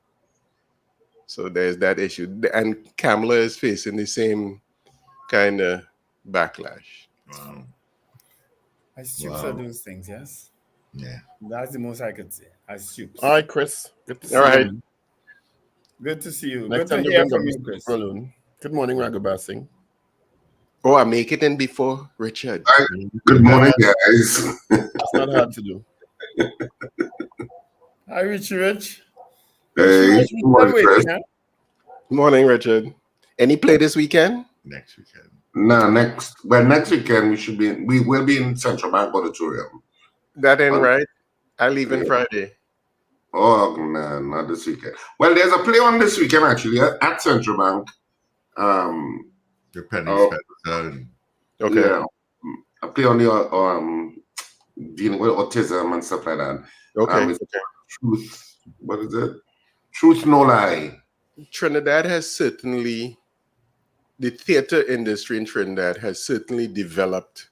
So there's that issue. And Kamala is facing the same kind of backlash. Wow. I stoops at those things, yes? Yeah. That's the most I could say. I stoops. All right, Chris. Good to see you. Good to see you. Next Good to hear from you, Chris. Good morning, Ragoobarsingh. Oh, I make it in before Richard. Good morning, guys. It's not hard to do. Hi, Rich. Hey, good morning, Richard. Any play this weekend? Next weekend. No, next weekend we will be in Central Bank Auditorium. That ain't right. I leave on Friday. Oh no, not this weekend. Well, there's a play on this weekend actually at Central Bank. Your pennies. Okay. Yeah, I play on the dealing with autism and stuff like that. Okay. Truth. What is it? Truth, no lie. Trinidad has certainly. The theater industry in Trinidad has certainly developed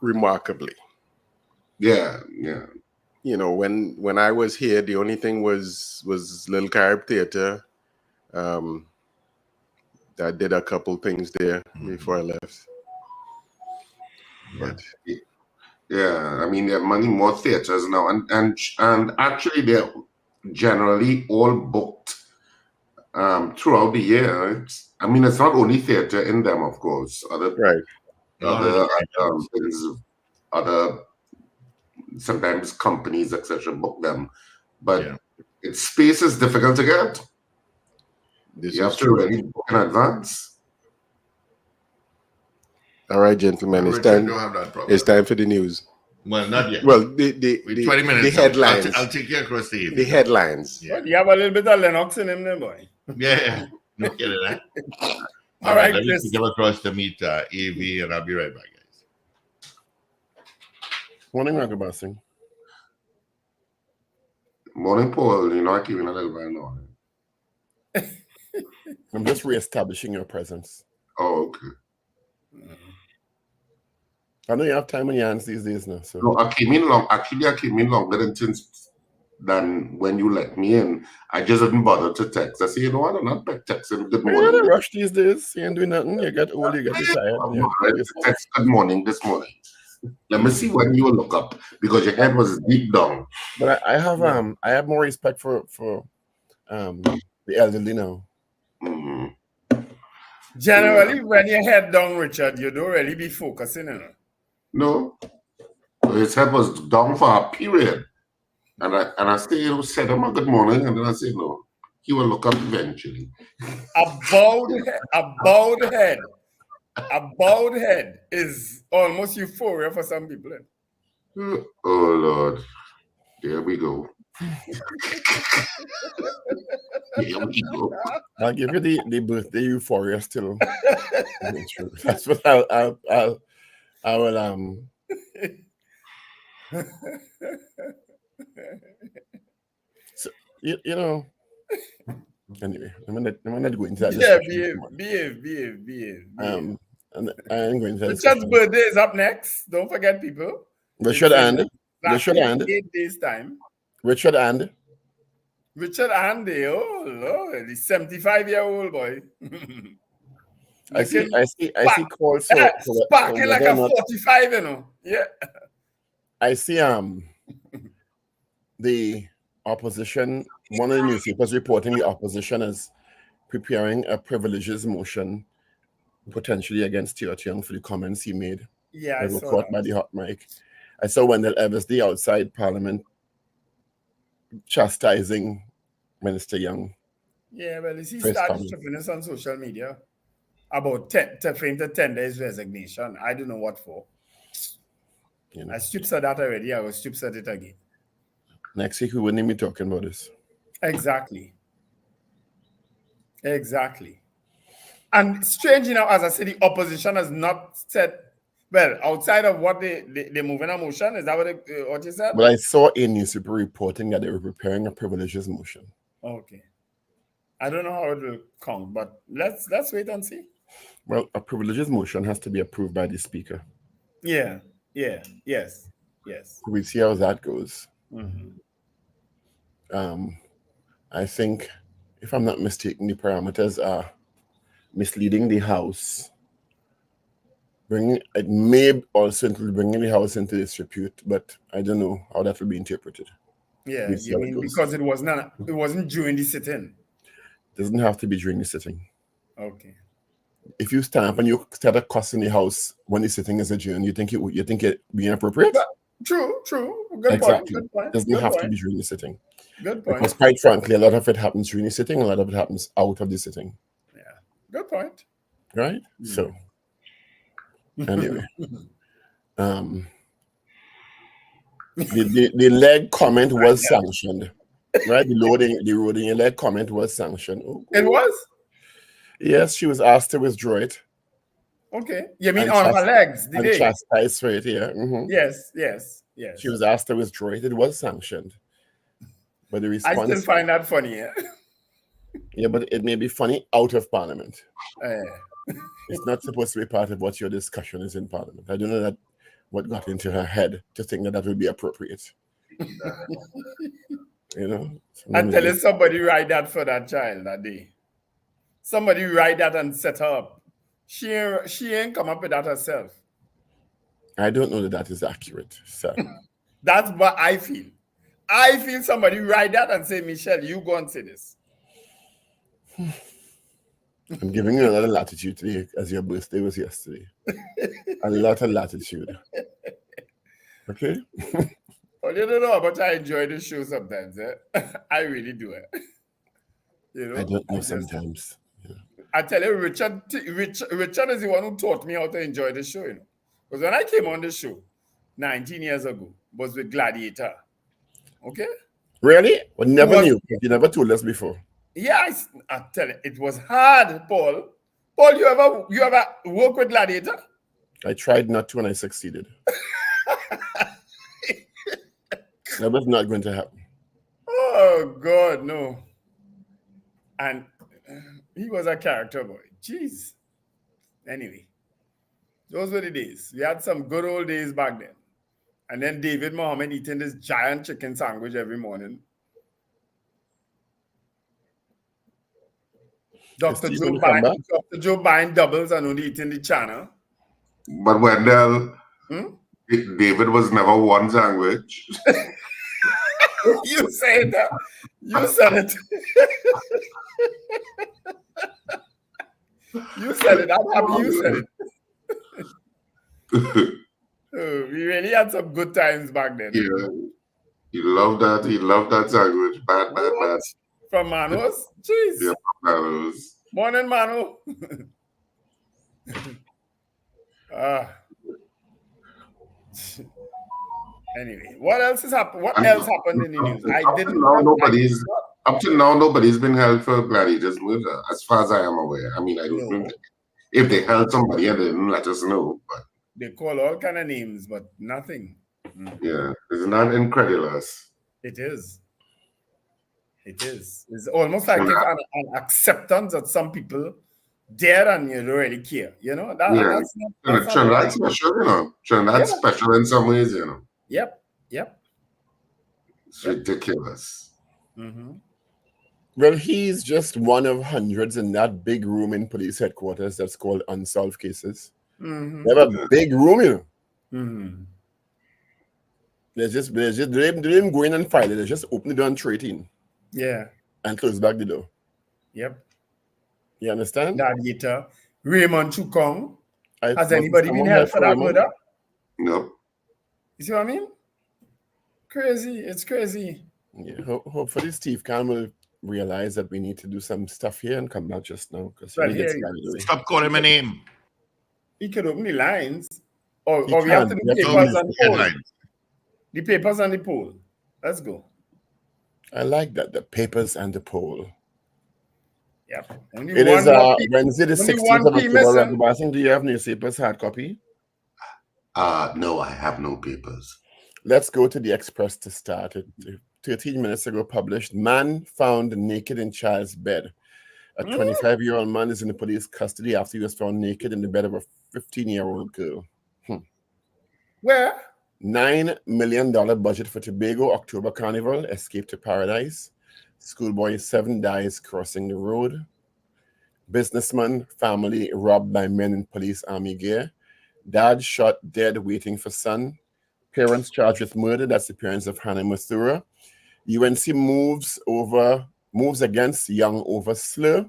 remarkably. Yeah. You know, when I was here, the only thing was Little Carib Theater. I did a couple things there before I left. But yeah, I mean there are many more theaters now, and actually they're generally all booked throughout the year. I mean, it's not only theater in them, of course. Other sometimes companies, etc., book them, but space is difficult to get. You have to really book in advance. All right, gentlemen, it's time for the news. Well, not yet. Well, the 20 minutes. The headlines. I'll take you across the evening. The headlines. Yeah. You have a little bit of Lennox in him there, boy. Yeah. No kidding, huh? All right, let Chris. me come across to meet AV, and I'll be right back, guys. Morning, Ragoobarsingh. Morning, Paul. You know, I keep in a little bit now. I'm just reestablishing your presence. Oh, okay. I know you have time on your hands these days now. So no, I came in long. Actually, I came in longer than when you let me in. I just didn't bother to text. I say, you know what? I'm not texting. Good morning. You're in a rush these days. You ain't doing nothing. You get old. You get tired. Text good morning this morning. Let me see when you will look up because your head was deep down. But I have more respect for the elderly now. Mm-hmm. Generally, when you head down, Richard, you don't really be focusing on it. No. His head was down for a period. And I say, said him a good morning, and then I say, no, he will look up eventually. A bowed head is almost euphoria for some people. Oh Lord, there we go. There we go. I'll give you the birthday euphoria still. True. That's what I will So you know. Anyway, I'm not going into that discussion. Behave. And I am going to. Richard's birthday is up next. Don't forget, people. Richard and 8 days time. Richard and. Oh Lord, he's 75-year-old boy. I see calls sparking like a 45, you know. Yeah. I see the opposition, one of the newspapers reporting the opposition is preparing a privileges motion potentially against Stuart Young for the comments he made. Yeah, I saw caught by the hot mic. I saw Wendell Eversley outside Parliament chastising Minister Young. Yeah, well, he started tripping us on social media about for him to tender his resignation. I don't know what for. You know. I stripped that already. I will strip it again. Next week we wouldn't be talking about this. Exactly. And strange enough, as I said, the opposition has not said, well, outside of what they're moving a motion. Is that what you said? But I saw a newspaper reporting that they were preparing a privileges motion. Okay. I don't know how it will come, but let's wait and see. Well, a privileges motion has to be approved by the speaker. Yes. We'll see how that goes. Mm-hmm. I think, if I'm not mistaken, the parameters are misleading the House. It may also include bringing the House into disrepute, but I don't know how that will be interpreted. Yeah, you mean because it wasn't during the sit-in? It doesn't have to be during the sitting. Okay. If you stand up and you start a cuss in the House when the sitting is adjourned, you think it be inappropriate? True. Good point. It doesn't have to be during the sitting. Good point. Because quite frankly, a lot of it happens during the sitting, a lot of it happens out of the sitting. Yeah. Good point. Right? Mm. So anyway. The leg comment was sanctioned. Right? The loading your leg comment was sanctioned. Oh, it was? Yes, she was asked to withdraw it. Okay. You mean on her legs? And chastised for it, yeah. Mm-hmm. Yes. She was asked to withdraw it. It was sanctioned. But the response... I still find that funny, yeah? Yeah, but it may be funny out of Parliament. It's not supposed to be part of what your discussion is in Parliament. I don't know what got into her head to think that would be appropriate. You know? I'm telling somebody write that for that child that day. Somebody write that and set her up. She ain't come up with that herself. I don't know that is accurate, sir. That's what I feel. I feel somebody write that and say, Michelle, you go and say this. I'm giving you a lot of latitude today, as your birthday was yesterday. A lot of latitude. Okay? Well, you don't know, but I enjoy the show sometimes. I really do it. You know? I don't know sometimes. Yeah. I tell you, Richard is the one who taught me how to enjoy the show. You know? Because when I came on the show 19 years ago, was with Gladiator. Okay? Really? Well, never knew. You never told us before. Yeah, I tell you, it was hard, Paul. Paul, you ever work with Gladiator? I tried not to and I succeeded. That was not going to happen. Oh, God, no. And he was a character boy. Jeez. Anyway, those were the days. We had some good old days back then. And then David Mohammed eating this giant chicken sandwich every morning. Dr. Joe buying doubles and only eating the channel. But Wendell, David was never one sandwich. You said that. You said it. You said it. I'm happy you said it. We really had some good times back then. Yeah. He loved that. He loved that language. Bad. From Manos? Jeez. Yeah, Manos. Morning, Manu. Anyway, what else is happening? What else happened in the news? Up to now, nobody's been held for Gladiator's murder, as far as I am aware. I mean, I don't know if they held somebody and they didn't let us know, but they call all kind of names, but nothing. Yeah, isn't that incredulous? It is. It is. It's almost like an acceptance that some people dare and you don't really care. You know? That's Trinidad's special, you know. Trinidad's special in some ways, you know. Yep. It's ridiculous. Mm-hmm. Well, he's just one of hundreds in that big room in police headquarters that's called unsolved cases. Mm-hmm. They have a big room, you know. Mm-hmm. They didn't go in and file it. They just open the door and trade in. Yeah. And close back the door. Yep. You understand? Gladiator. Raymond Chukong. Has anybody been held for that murder? No. You see what I mean? Crazy. It's crazy. Yeah. Hopefully Steve Khan will realize that we need to do some stuff here and come back just now. Because stop calling my name. He could open the lines. Or we have to do papers and poll. The papers and the poll. Let's go. I like that. The papers and the poll. Yep. It is Wednesday the 16th of October. Ragoobarsingh, do you have newspapers, hard copy? No, I have no papers. Let's go to the Express to start. 13 minutes ago published, man found naked in child's bed. A 25-year-old man is in the police custody after he was found naked in the bed of a 15-year-old girl. Where? $9 million budget for Tobago October Carnival, escape to paradise. Schoolboy 7 dies crossing the road. Businessman, family robbed by men in police army gear. Dad shot dead waiting for son. Parents charged with murder. That's the parents of Hannah Mathura. UNC moves against young over slur.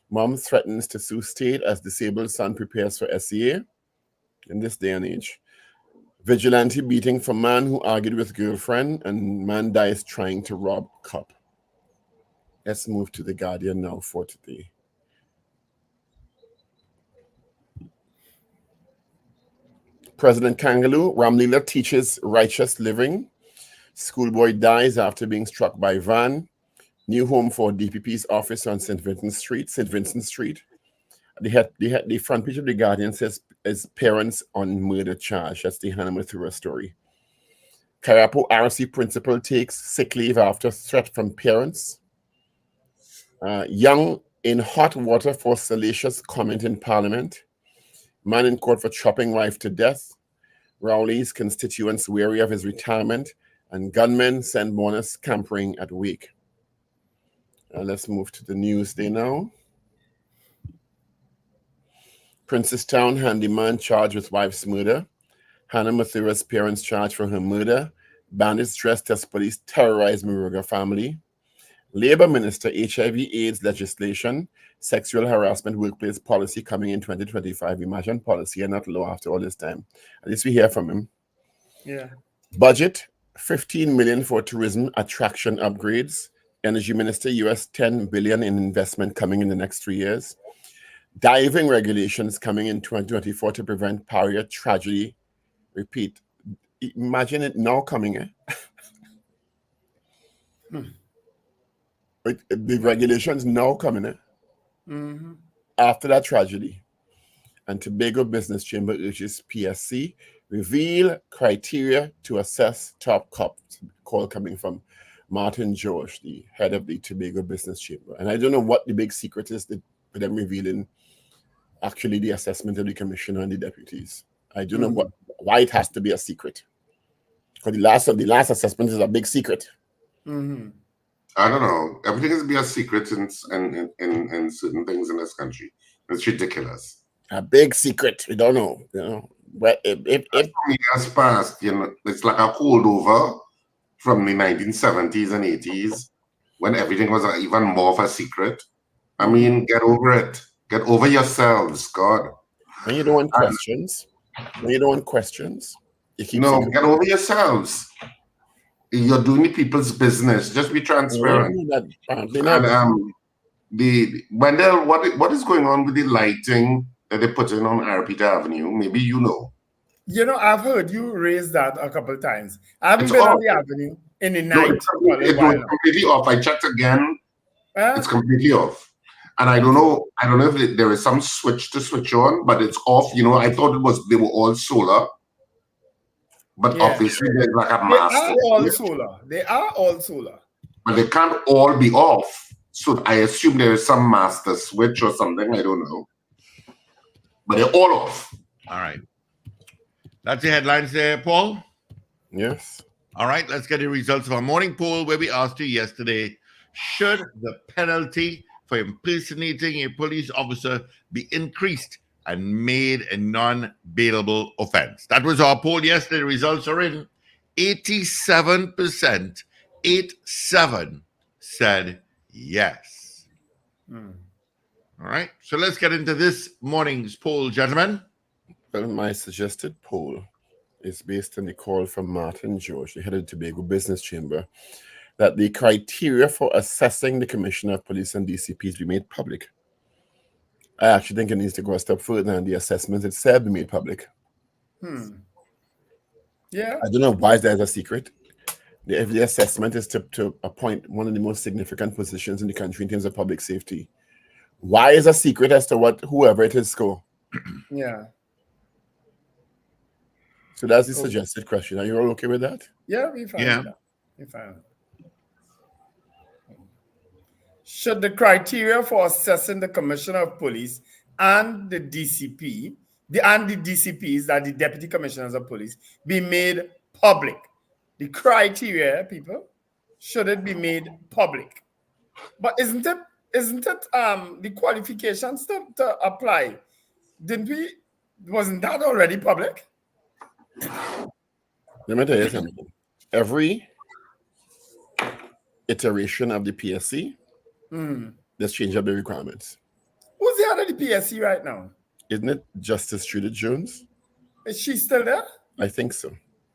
Mom threatens to sue state as disabled son prepares for SEA in this day and age. Vigilante beating for man who argued with girlfriend, and man dies trying to rob cop. Let's move to the Guardian now for today. President Kangaloo, Ramlila teaches righteous living. Schoolboy dies after being struck by van. New home for DPP's office on St. Vincent Street. The front page of the Guardian says is parents on murder charge. That's the Hannah Mathura story. Karapo RC principal takes sick leave after threat from parents. Young in hot water for salacious comment in Parliament. Man in court for chopping wife to death. Rowley's constituents wary of his retirement. And gunmen send bonus scampering at wake. Let's move to the Newsday now. Princestown handyman charged with wife's murder. Hannah Mathura's parents charged for her murder. Bandits dressed as police terrorize Maruga family. Labour Minister HIV/AIDS legislation. Sexual harassment workplace policy coming in 2025. Imagine policy and not law after all this time. At least we hear from him. Yeah. Budget, $15 million for tourism attraction upgrades. Energy Minister, US $10 billion in investment coming in the next 3 years. Diving regulations coming in 2024 to prevent Paria tragedy. Repeat. Imagine it now coming, The regulations now coming, after that tragedy. And Tobago Business Chamber urges PSC reveal criteria to assess top cops. Call coming from Martin George, the head of the Tobago Business Chamber. And I don't know what the big secret is for them revealing actually the assessment of the commissioner and the deputies. I don't know why it has to be a secret. Because the last assessment is a big secret. I don't know. Everything has to be a secret in certain things in this country. It's ridiculous. A big secret. We don't know. You know, if years past, you know, it's like a holdover from the 1970s and 80s when everything was even more of a secret. I mean, get over it. Get over yourselves, God. When you don't want questions. You keep get over yourselves. you're doing the people's business. Just be transparent. Apparently And not. the Wendell, what is going on with the lighting that they put in on Arpita Avenue? Maybe you know. You know, I've heard you raise that a couple of times. I haven't It's been off. on the avenue in the No, night for a little while now. completely off. I checked again. Huh? It's completely off. And I don't know if there is some switch to switch on, but it's off. You know, I thought they were all solar. But Yeah. obviously there's like a They master are all switch. solar. They are all solar. But they can't all be off. So I assume there is some master switch or something. I don't know. But they're all off. All right. That's the headlines there, Paul. Yes. All right, let's get the results of our morning poll where we asked you yesterday, should the penalty for impersonating a police officer be increased and made a non-bailable offense? That was our poll yesterday. The results are in. 87%, 87 said yes. All right, so let's get into this morning's poll, gentlemen. Well, my suggested poll is based on the call from Martin George, the head of the Tobago Business Chamber, that the criteria for assessing the Commissioner of Police and DCPs be made public. I actually think it needs to go a step further and the assessment itself be made public. Yeah. I don't know why there's a secret. If the assessment is to appoint one of the most significant positions in the country in terms of public safety, why is a secret as to what whoever it is score? Yeah. So that's the suggested question. Are you all okay with that? Yeah, we found Yeah. that. We found it. Should the criteria for assessing the Commissioner of Police and the DCP, the DCPs, that the Deputy Commissioners of Police, be made public? The criteria, people, should it be made public? But isn't it the qualifications to apply? Wasn't that already public? Let me tell you something. Every iteration of the PSC, let's change up the requirements. Who's the head of the PSC right now? Isn't it Justice Judith Jones? Is she still there? I think so.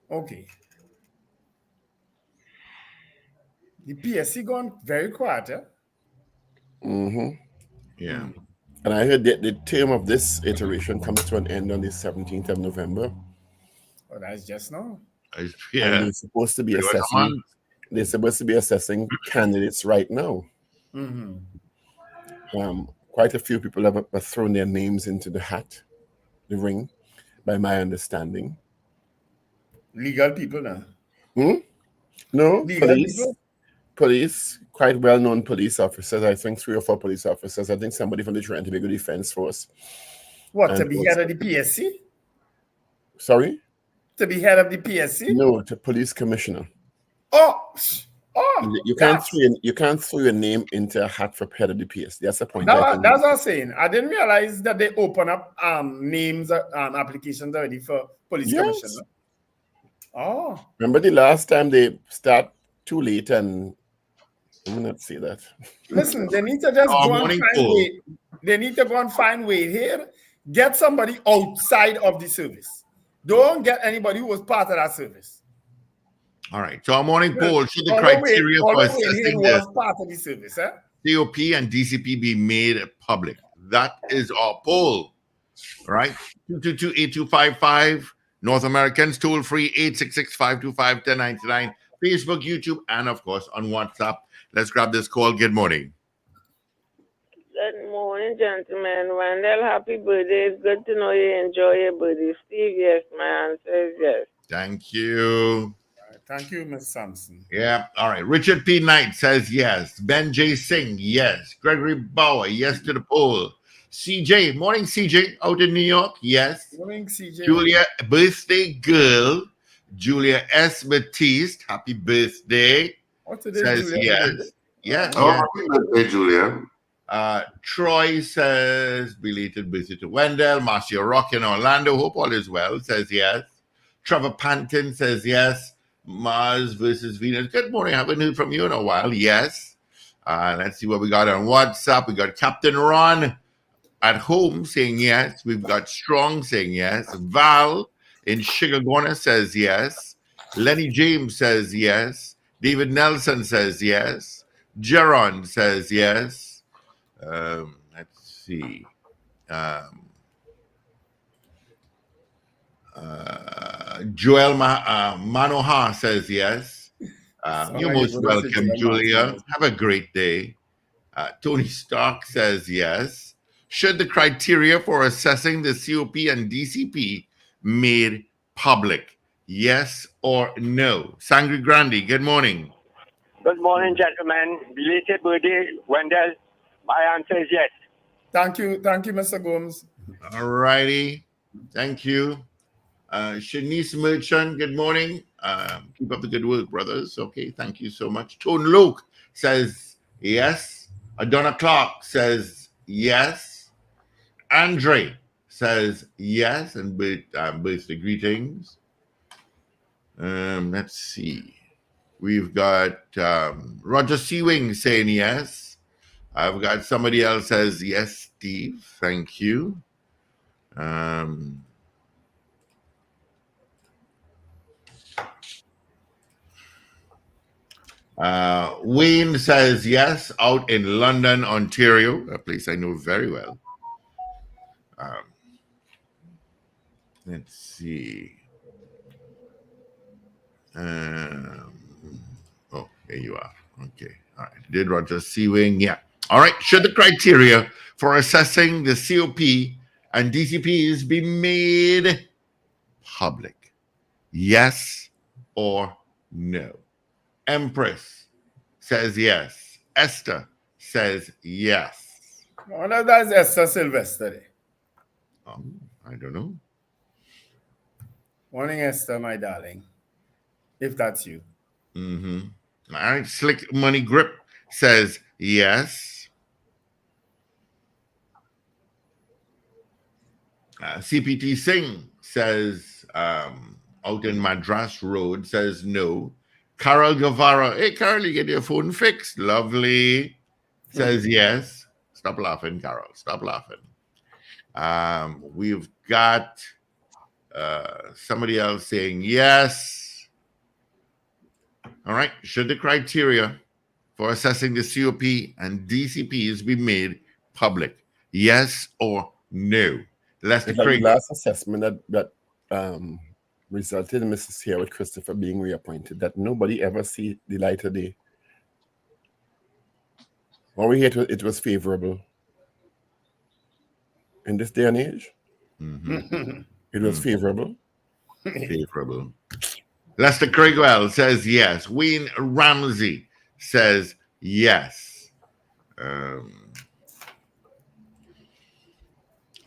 Okay. The PSC gone very quiet, yeah? Yeah. And I heard that the term of this iteration comes to an end on the 17th of November. Oh, that's just now. Yeah. And they're supposed to be assessing. They're supposed to be assessing candidates right now. Quite a few people have thrown their names into the hat, the ring, by my understanding. Legal people now. No, Legal people? Police, quite well-known police officers. I think 3 or 4 police officers. I think somebody from the Trinidad and Tobago Defense Force. What, to be head of the PSC? Sorry? To be head of the PSC? No, to police commissioner. Oh, You can't throw your name into a hat for head of the PSC. That's the point. That's what I'm saying. I didn't realize that they open up names, applications already for police commissioner. Oh. Remember the last time they start too late and I'm not say that. Listen, they need to just go and find Wade. They need to go and find Wade here. Get somebody outside of the service. Don't get anybody who was part of that service. All right. So our morning poll, should the criteria for assessing was part of the service, COP and DCP be made public? That is our poll. All right. 222-8255. North Americans, toll free 866-525-1099. Facebook, YouTube, and of course on WhatsApp. Let's grab this call. Good morning. Good morning, gentlemen. Wendell, happy birthday. It's good to know you enjoy your birthday. Steve, yes, my answer is yes. Thank you. Thank you, Ms. Sampson. Yeah. All right. Richard P. Knight says yes. Ben J. Singh, yes. Gregory Bauer, yes to the poll. CJ, morning, CJ, out in New York, yes. Morning, CJ. Julia, birthday girl. Julia S. Batiste, happy birthday. What today, says Julia? yes. Yeah. Oh, happy birthday, Julia. Troy says belated birthday to Wendell. Marcia Rock in Orlando, hope all is well, says yes. Trevor Panton says yes. Mars versus Venus. Good morning. Haven't heard from you in a while. Yes. Let's see what we got on WhatsApp. We got Captain Ron at home saying yes. We've got Strong saying yes. Val in Sugargorna says yes. Lenny James says yes. David Nelson says yes. Jeron says yes. Let's see. Joel Manoha says yes. You're most welcome, Julia. Have a great day. Tony Stark says yes. Should the criteria for assessing the COP and DCP made public? Yes or no? Sangri Grandi, good morning. Good morning, gentlemen. Belated birthday, Wendell. My answer is yes. Thank you, Mr. Gomes. All righty. Thank you. Shanice Merchant, good morning. Keep up the good work, brothers. Okay, thank you so much. Tone Luke says yes. Adonna Clark says yes. Andre says yes, and birthday greetings. Let's see. We've got Roger Seawing saying yes. I've got somebody else says yes, Steve. Thank you. Wayne says yes, out in London, Ontario, a place I know very well. Let's see. Oh, here you are. Okay. All right. Did Roger Seawing? Yeah. All right. Should the criteria for assessing the COP and DCPs be made public? Yes or no? Empress says yes. Esther says yes. Oh, that's Esther Sylvester. I don't know. Morning, Esther, my darling. If that's you. Mm-hmm. All right. Slick Money Grip says yes. CPT Singh says out in Madras Road says no. Carol Guevara, hey Carol, you get your phone fixed. Lovely. Says yes. Stop laughing, Carol. Stop laughing. We've got somebody else saying yes. All right. Should the criteria for assessing the COP and DCPs be made public? Yes or no? Lester Craig. The last assessment that resulted in Mrs. Here with Christopher being reappointed, that nobody ever see the light of day. When we hear it was favorable. In this day and age, it was favorable. Favorable. Lester Craigwell says yes. Wayne Ramsey says yes.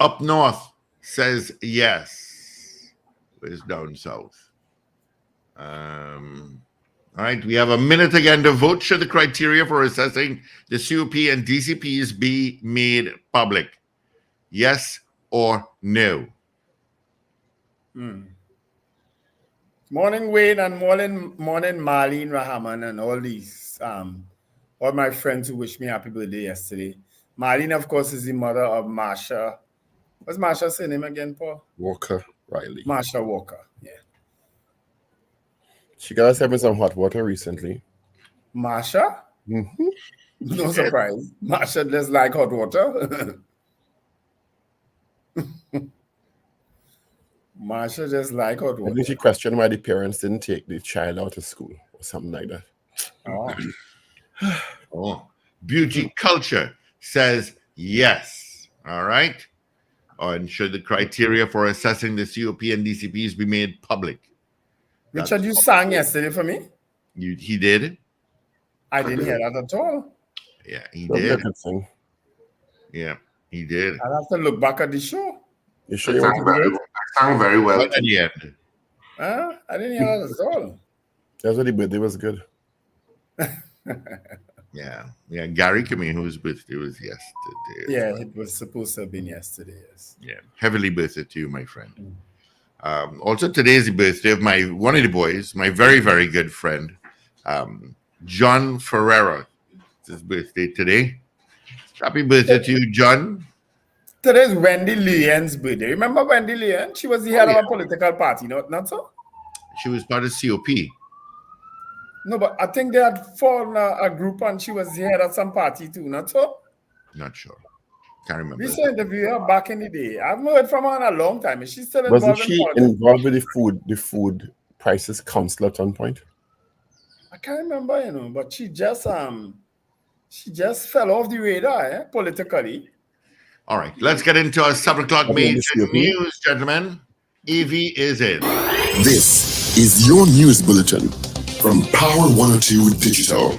Up north says yes. Where's down south? All right, we have a minute again to vote. Should the criteria for assessing the COP and DCPs be made public? Yes or no? Morning, Wayne, and morning, Marlene Rahman, and all these, all my friends who wished me happy birthday yesterday. Marlene, of course, is the mother of Marsha. What's Marsha's name again, Paul? Walker Riley. Marsha Walker, yeah. She got herself in some hot water recently. Marsha? No surprise. Marsha just like hot water. Marsha just like hot water. I think she questioned why the parents didn't take the child out of school or something like that. Oh. Beauty Culture says yes. All right. And should the criteria for assessing the COP and DCPs be made public? Richard, you sang yesterday for me? He did? I didn't hear that at all. Yeah, he did. Yeah, he did. I'll have to look back at the show. You sure you want to do it? I sang very well. At the end. I didn't hear that at all. That's what he did. It was good. Yeah. Gary Kimmy, whose birthday was yesterday. Yeah, it was supposed to have been yesterday, yes. Yeah. Heavily birthday to you, my friend. Also, today is the birthday of one of the boys, my very, very good friend, John Ferreira. It's his birthday today. Happy birthday to you, John. Today's Wendy Leon's birthday. Remember Wendy Leon? She was the head of a political party, not so? She was part of COP. No, but I think they had formed a group and she was here at some party too, not so? Not sure. Can't remember. We saw interview her back in the day. I've not heard from her in a long time. Is she still Wasn't involved she in politics? involved with the food prices council at one point? I can't remember, but she just fell off the radar, politically. All right, let's get into our 7 o'clock major COP? news, gentlemen. Evie is in. This is your news bulletin from Power 102 Digital.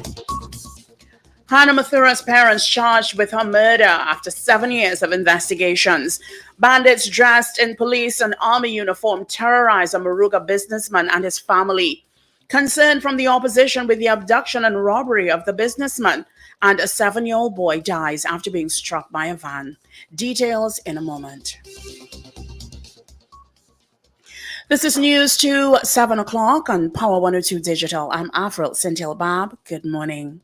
Hannah Mathura's parents charged with her murder after 7 years of investigations. Bandits dressed in police and army uniform terrorized a Maruga businessman and his family. Concern from the opposition with the abduction and robbery of the businessman, and a 7-year-old boy dies after being struck by a van. Details in a moment. This is news to 7 o'clock on Power 102 Digital. I'm Avril Cintil Bab. Good morning.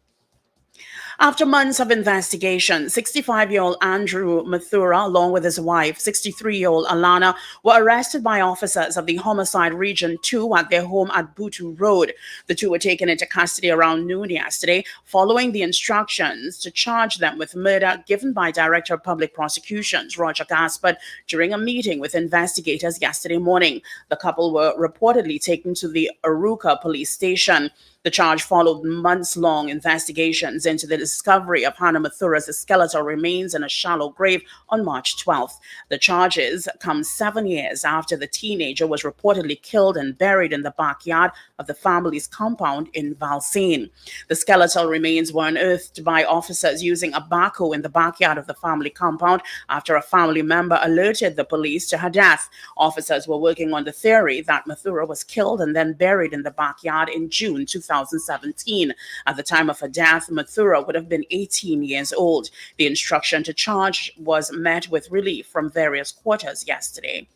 After months of investigation, 65-year-old Andrew Mathura, along with his wife, 63-year-old Alana, were arrested by officers of the Homicide Region 2 at their home at Butu Road. The two were taken into custody around noon yesterday, following the instructions to charge them with murder given by Director of Public Prosecutions, Roger Gaspard, during a meeting with investigators yesterday morning. The couple were reportedly taken to the Aruka police station. The charge followed months-long investigations into the discovery of Hannah Mathura's skeletal remains in a shallow grave on March 12th. The charges come 7 years after the teenager was reportedly killed and buried in the backyard of the family's compound in Valsane. The skeletal remains were unearthed by officers using a backhoe in the backyard of the family compound after a family member alerted the police to her death. Officers were working on the theory that Mathura was killed and then buried in the backyard in June 2017. At the time of her death, Mathura would have been 18 years old. The instruction to charge was met with relief from various quarters yesterday.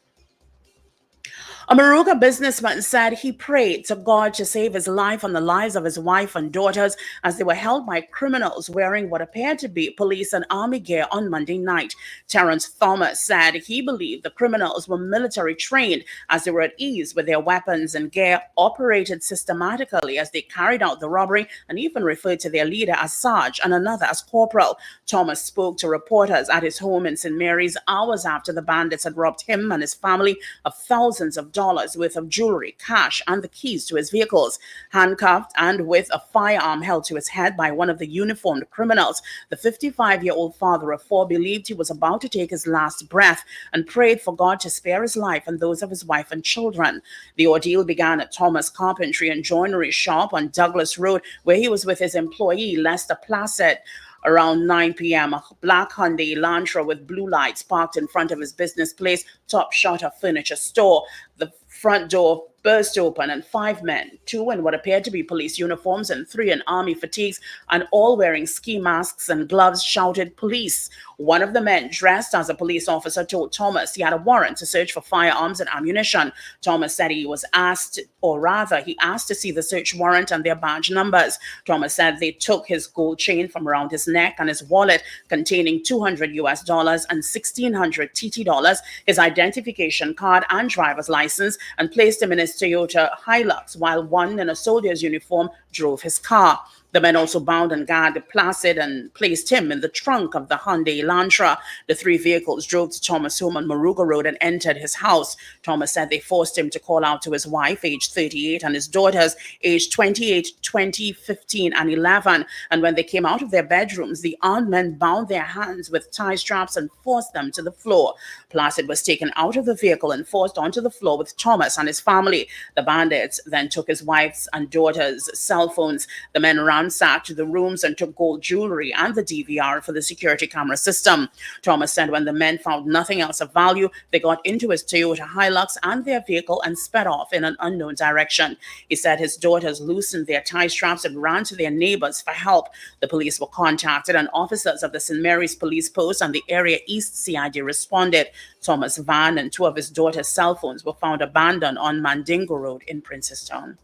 A Maruga businessman said he prayed to God to save his life and the lives of his wife and daughters as they were held by criminals wearing what appeared to be police and army gear on Monday night. Terrence Thomas said he believed the criminals were military trained as they were at ease with their weapons and gear, operated systematically as they carried out the robbery, and even referred to their leader as Sarge and another as Corporal. Thomas spoke to reporters at his home in St. Mary's hours after the bandits had robbed him and his family of thousands of dollars worth of jewelry, cash, and the keys to his vehicles. Handcuffed and with a firearm held to his head by one of the uniformed criminals, the 55-year-old father of four believed he was about to take his last breath and prayed for God to spare his life and those of his wife and children. The ordeal began at Thomas Carpentry and Joinery Shop on Douglas Road, where he was with his employee, Lester Placid. Around 9 p.m., a black Hyundai Elantra with blue lights parked in front of his business place, Top Shutter Furniture Store. The front door burst open and 5 men, 2 in what appeared to be police uniforms and 3 in army fatigues, and all wearing ski masks and gloves, shouted police. One of the men, dressed as a police officer, told Thomas he had a warrant to search for firearms and ammunition. Thomas said he asked to see the search warrant and their badge numbers. Thomas said they took his gold chain from around his neck and his wallet containing $200 and 1,600 TT dollars, his identification card and driver's license, and placed him in his Toyota Hilux while one in a soldier's uniform drove his car. The men also bound and gagged Placid and placed him in the trunk of the Hyundai Elantra. The 3 vehicles drove to Thomas' home on Maruga Road and entered his house. Thomas said they forced him to call out to his wife, aged 38, and his daughters, aged 28, 20, 15, and 11. And when they came out of their bedrooms, the armed men bound their hands with tie straps and forced them to the floor. Placid was taken out of the vehicle and forced onto the floor with Thomas and his family. The bandits then took his wife's and daughter's cell phones. The men ransacked the rooms and took gold jewelry and the DVR for the security camera system. Thomas said when the men found nothing else of value, they got into his Toyota Hilux and their vehicle and sped off in an unknown direction. He said his daughters loosened their tie straps and ran to their neighbors for help. The police were contacted and officers of the St. Mary's Police Post and the Area East CID responded. Thomas' van and 2 of his daughter's cell phones were found abandoned on Mandingo Road in Princestown.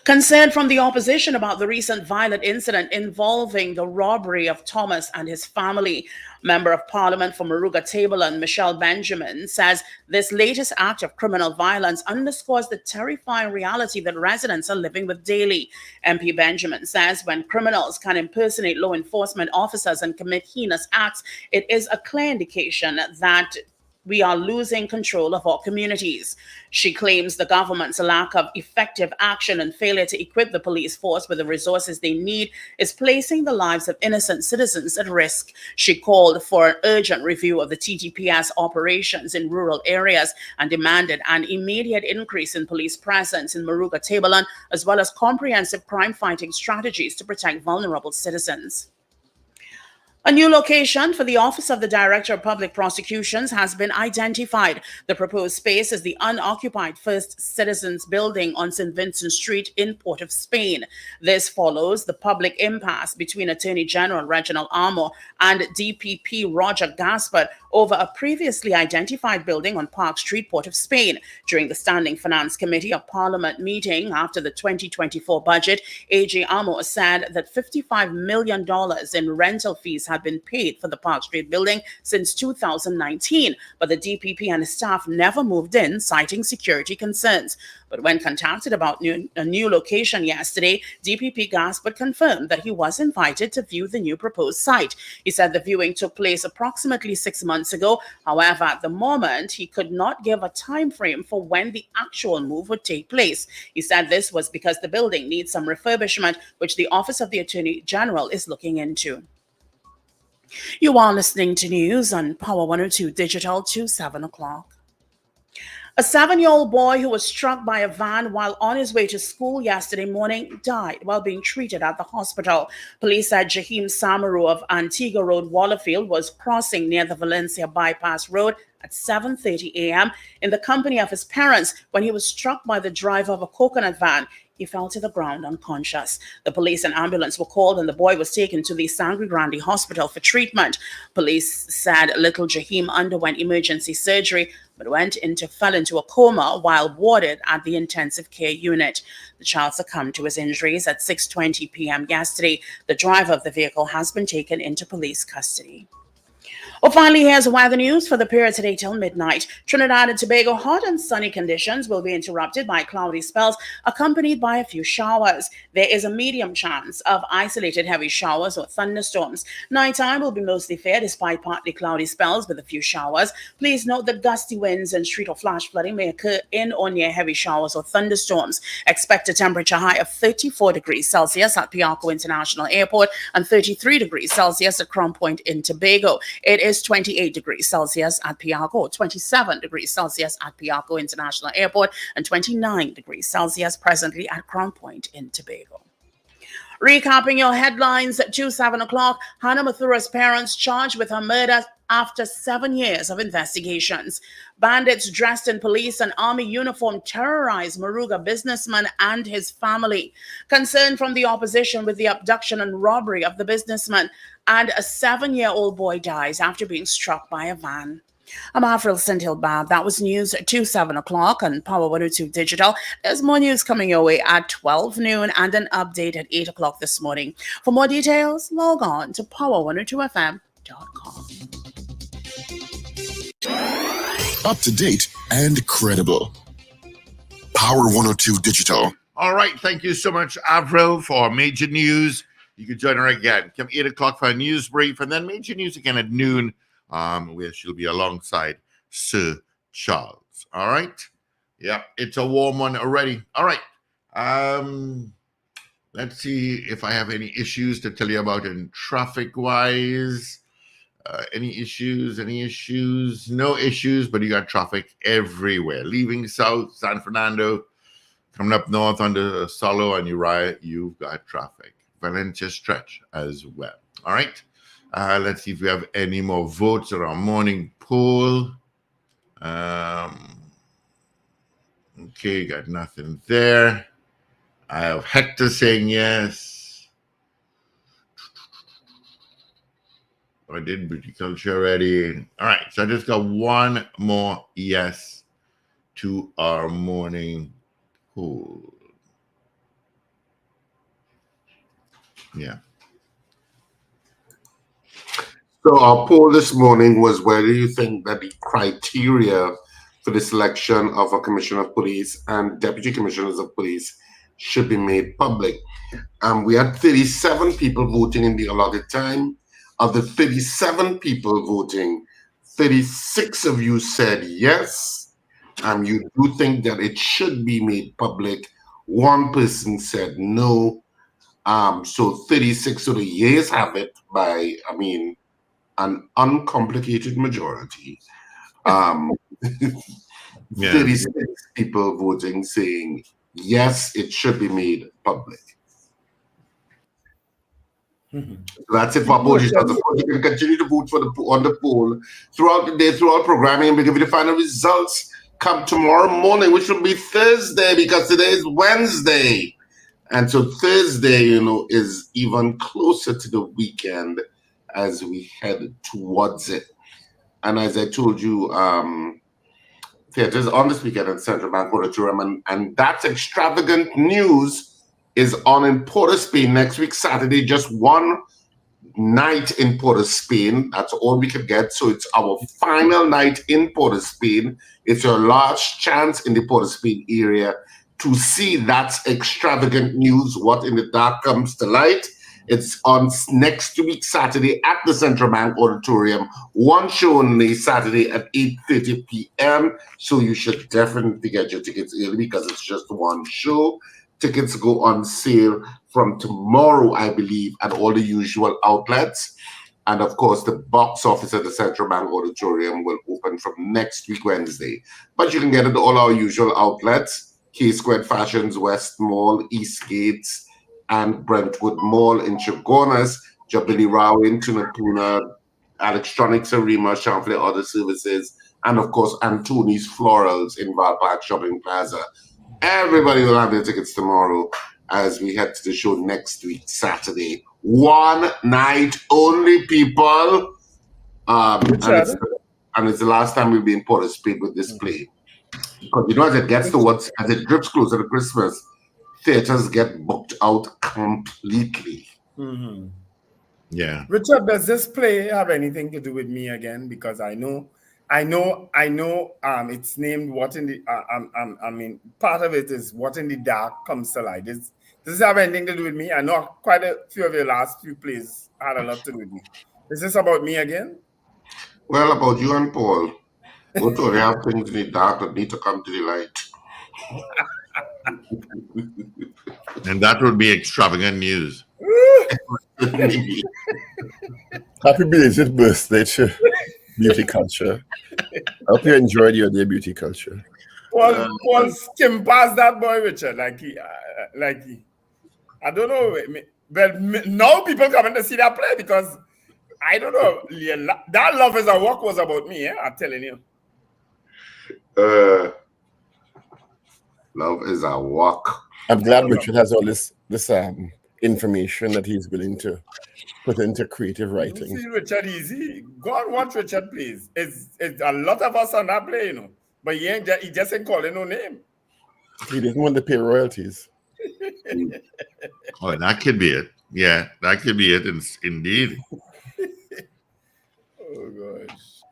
Concern from the opposition about the recent violent incident involving the robbery of Thomas and his family. Member of Parliament for Maruga Tableland, Michelle Benjamin, says this latest act of criminal violence underscores the terrifying reality that residents are living with daily. MP Benjamin says when criminals can impersonate law enforcement officers and commit heinous acts, it is a clear indication that we are losing control of our communities. She claims the government's lack of effective action and failure to equip the police force with the resources they need is placing the lives of innocent citizens at risk. She called for an urgent review of the TTPS operations in rural areas and demanded an immediate increase in police presence in Maruga Tableland, as well as comprehensive crime-fighting strategies to protect vulnerable citizens. A new location for the Office of the Director of Public Prosecutions has been identified. The proposed space is the unoccupied First Citizens Building on St. Vincent Street in Port of Spain. This follows the public impasse between Attorney General Reginald Armour and DPP Roger Gaspard over a previously identified building on Park Street, Port of Spain. During the Standing Finance Committee of Parliament meeting after the 2024 budget, AG Armour said that $55 million in rental fees had been paid for the Park Street building since 2019, but the DPP and staff never moved in, citing security concerns. But when contacted about a new location yesterday, DPP Gaspard confirmed that he was invited to view the new proposed site. He said the viewing took place approximately 6 months ago. However, at the moment, he could not give a time frame for when the actual move would take place. He said this was because the building needs some refurbishment, which the Office of the Attorney General is looking into. You are listening to news on Power 102 Digital to 7 o'clock. A 7-year-old boy who was struck by a van while on his way to school yesterday morning died while being treated at the hospital. Police said Jaheim Samaru of Antigua Road, Wallerfield, was crossing near the Valencia Bypass Road at 7:30 a.m. in the company of his parents when he was struck by the driver of a coconut van. He fell to the ground unconscious. The police and ambulance were called and the boy was taken to the Sangre Grande Hospital for treatment. Police said little Jaheim underwent emergency surgery but fell into a coma while warded at the intensive care unit. The child succumbed to his injuries at 6:20 p.m. yesterday. The driver of the vehicle has been taken into police custody. Well, finally, here's weather news for the period today till midnight. Trinidad and Tobago hot and sunny conditions will be interrupted by cloudy spells accompanied by a few showers. There is a medium chance of isolated heavy showers or thunderstorms. Nighttime will be mostly fair despite partly cloudy spells with a few showers. Please note that gusty winds and street or flash flooding may occur in or near heavy showers or thunderstorms. Expect a temperature high of 34 degrees Celsius at Piarco International Airport and 33 degrees Celsius at Crown Point in Tobago. It is 28 degrees Celsius at Piarco, 27 degrees Celsius at Piarco International Airport, and 29 degrees Celsius presently at Crown Point in Tobago. Recapping your headlines at 7 o'clock, Hannah Mathura's parents charged with her murder after 7 years of investigations. Bandits dressed in police and army uniform terrorized Maruga businessman and his family. Concern from the opposition with the abduction and robbery of the businessman, and a 7-year-old boy dies after being struck by a van. I'm Avril Sentil-Bab. That was news at 7 o'clock on Power 102 Digital. There's more news coming your way at 12 noon and an update at 8 o'clock this morning. For more details, log on to power102fm.com. Up to date and credible. Power 102 Digital. All right. Thank you so much, Avril, for major news. You can join her again. Come 8 o'clock for a news brief, and then major news again at noon, where she'll be alongside Sir Charles. All right? Yeah, it's a warm one already. All right. Let's see if I have any issues to tell you about in traffic-wise. Any issues? No issues, but you got traffic everywhere. Leaving south, San Fernando, coming up north under Solo and Uriah, you've got traffic. Valencia stretch as well. All right. Let's see if we have any more votes on our morning poll. Okay, got nothing there. I have Hector saying yes. I did Bruticulture already. All right, so I just got one more yes to our morning poll. Yeah. So our poll this morning was whether you think that the criteria for the selection of a commissioner of police and deputy commissioners of police should be made public. We had 37 people voting in the allotted time. Of the 37 people voting, 36 of you said yes. You do think that it should be made public. One person said no. So 36 of the yeas have it by, an uncomplicated majority. 36 people voting saying yes, it should be made public. So that's it for poll. Of course, you can continue to vote on the poll throughout the day, throughout programming, and we'll give you the final results come tomorrow morning, which will be Thursday, because today is Wednesday. And so Thursday, is even closer to the weekend as we head towards it. And as I told you, theaters on this weekend at Central Bank Auditorium, and that's extravagant news is on in Port of Spain next week, Saturday, just one night in Port of Spain. That's all we could get. So it's our final night in Port of Spain. It's your last chance in the Port of Spain area to see that's extravagant news, what in the dark comes to light. It's on next week, Saturday, at the Central Bank Auditorium. One show only, Saturday at 8:30 p.m. So you should definitely get your tickets early because it's just one show. Tickets go on sale from tomorrow, I believe, at all the usual outlets. And of course, the box office at the Central Bank Auditorium will open from next week, Wednesday. But you can get it at all our usual outlets: K-Squared Fashions, West Mall, Eastgates, and Brentwood Mall in Chagonas, Jubilee Rao in Tunapuna, Electronics Arima, Champlain Other Services, and of course, Antoni's Florals in Val Park Shopping Plaza. Everybody will have their tickets tomorrow as we head to the show next week, Saturday. One night only, people. And it's the last time we'll be in Port of Spain with this play. Because as it gets towards, as it drifts closer to Christmas, theaters get booked out completely. Mm-hmm. Yeah. Richard, does this play have anything to do with me again? Because I know. It's named What in the. Part of it is What in the Dark Comes to Light. Does this have anything to do with me? I know quite a few of your last few plays had a lot to do with me. Is this about me again? Well, about you and Paul. Both of you have things in the dark that need to come to the light. And that would be extravagant news. Happy belated birthday to Beauty Culture. I hope you enjoyed your day, Beauty Culture. Paul skimmed past that boy, Richard. I don't know. But now people coming to see that play because I don't know. That Love Is a Walk was about me. I'm telling you. Love Is a Walk. I'm glad Richard has all this information that he's willing to put into creative writing. You see Richard easy. Go and watch Richard, please. It's a lot of us on that play, But he just ain't calling no name. He didn't want to pay royalties. Oh, that could be it. Yeah, that could be it. Indeed. Oh gosh.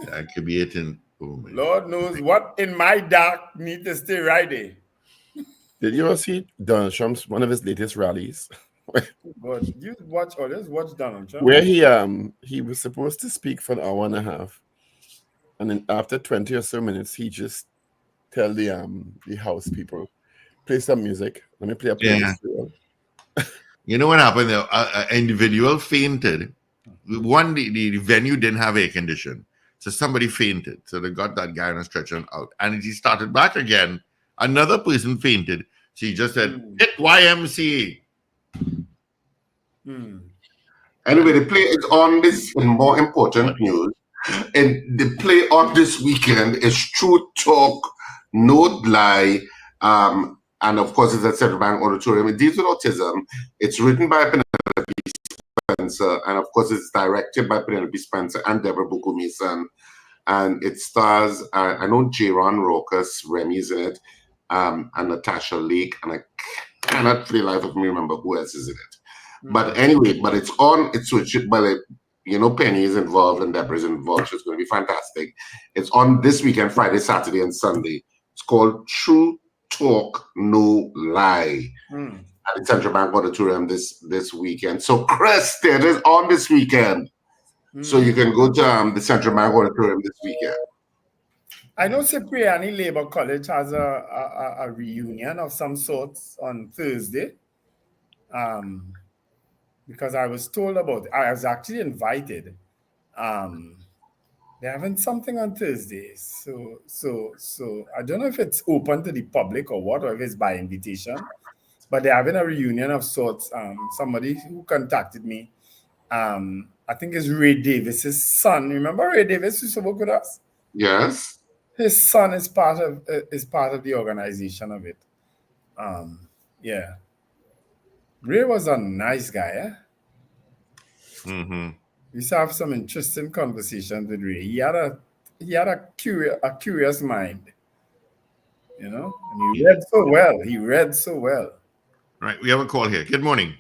That could be it. Lord knows what in my dark need to stay right there. Did you ever see Donald Trump's one of his latest rallies? But you watch Donald Trump. Where he was supposed to speak for an hour and a half. And then after 20 or so minutes, he just tell the house people, play some music. Let me play a piano. Yeah. You know what happened? An individual fainted. The venue didn't have air condition. So somebody fainted. So they got that guy on a stretcher and out. And he started back again. Another person fainted. So he just said, hit YMCA. Anyway, the play is on this in more important news. And the play on this weekend is True Talk, No Lie. And of course, it's at Central Bank Auditorium. It deals with autism. It's written by Penelope Spencer. And of course, it's directed by Penelope Spencer and Deborah Buku Mason. And it stars, I know J-Ron Raucus, Remy's in it, and Natasha Lake. And I cannot for the life of me remember who else is in it. But anyway, but it's on. It's switched. But you know, Penny is involved and Deborah is involved. So it's going to be fantastic. It's on this weekend, Friday, Saturday, and Sunday. It's called True Talk, No Lie at the Central Bank Auditorium this weekend. So, Chris, it is on this weekend. So you can go to the Central Bank Auditorium this weekend. I know Cipriani Labour College has a reunion of some sorts on Thursday. Because I was told about it. I was actually invited. They're having something on Thursdays. So I don't know if it's open to the public or what, or if it's by invitation. But they're having a reunion of sorts. Somebody who contacted me, I think it's Ray Davis's son. Remember Ray Davis used to work with us? Yes. His son is part of the organization of it. Yeah. Ray was a nice guy, eh? We used to have some interesting conversations with Ray. He had a curious mind, you know. And he read so well. Right, we have a call here. Good morning.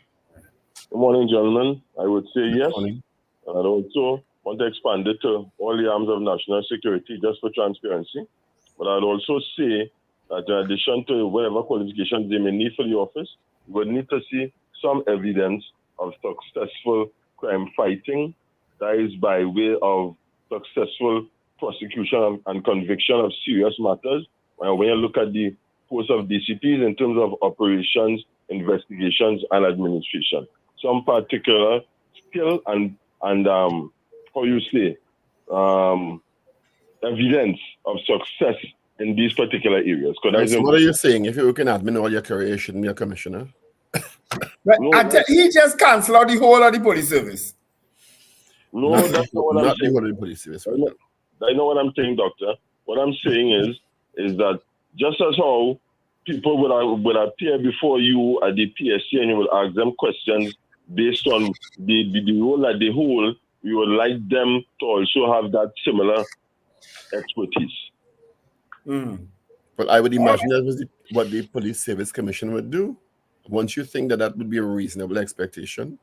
Good morning, gentlemen. I would say yes. morning. And I'd also want to expand it to all the arms of national security just for transparency. But I'd also say that in addition to whatever qualifications they may need for the office, we would need to see some evidence of successful crime fighting, that is by way of successful prosecution and conviction of serious matters. And when you look at the post of DCPs in terms of operations, investigations, and administration, some particular skill and how you say, evidence of success in these particular areas. So what are you saying? If you're looking at me, all your career, you shouldn't be a commissioner. But he just cancelled out the whole of the police service. No, that's not what I'm saying. Not the police service. I know what I'm saying, Doctor. What I'm saying is that just as how people would appear before you at the PSC and you will ask them questions based on the role that they hold, you would like them to also have that similar expertise. But I would imagine that was what the Police Service Commission would do. Once you think that would be a reasonable expectation.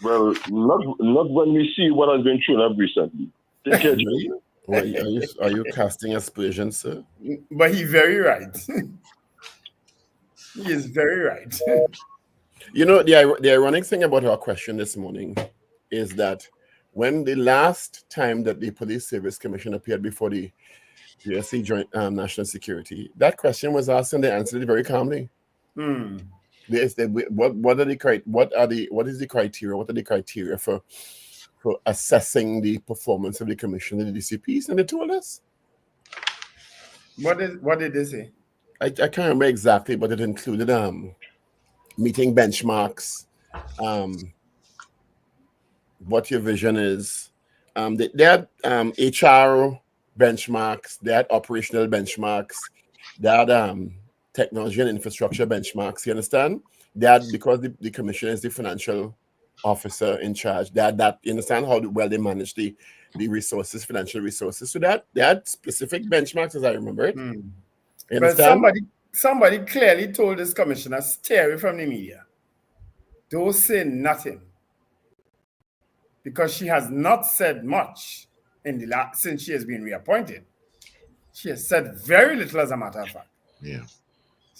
Well, not when we see what has been thrown up recently. Take care, Well, are you casting aspersions, sir? But he's very right. He is very right. You know, the ironic thing about our question this morning is that when the last time that the Police Service Commission appeared before the GSC Joint National Security, that question was asked and they answered it very calmly. What is the criteria for assessing the performance of the commission and the DCPs? And they told us. What did they say? I can't remember exactly, but it included meeting benchmarks, what your vision is. They had HR benchmarks, they had operational benchmarks, they had technology and infrastructure benchmarks. You understand? They had, because the commissioner is the financial officer in charge, they had that. You understand how well they manage the resources, financial resources. So that they had specific benchmarks, as I remember it. But somebody clearly told this commissioner, stay away from the media. Don't say nothing. Because she has not said much since she has been reappointed. She has said very little, as a matter of fact. Yeah.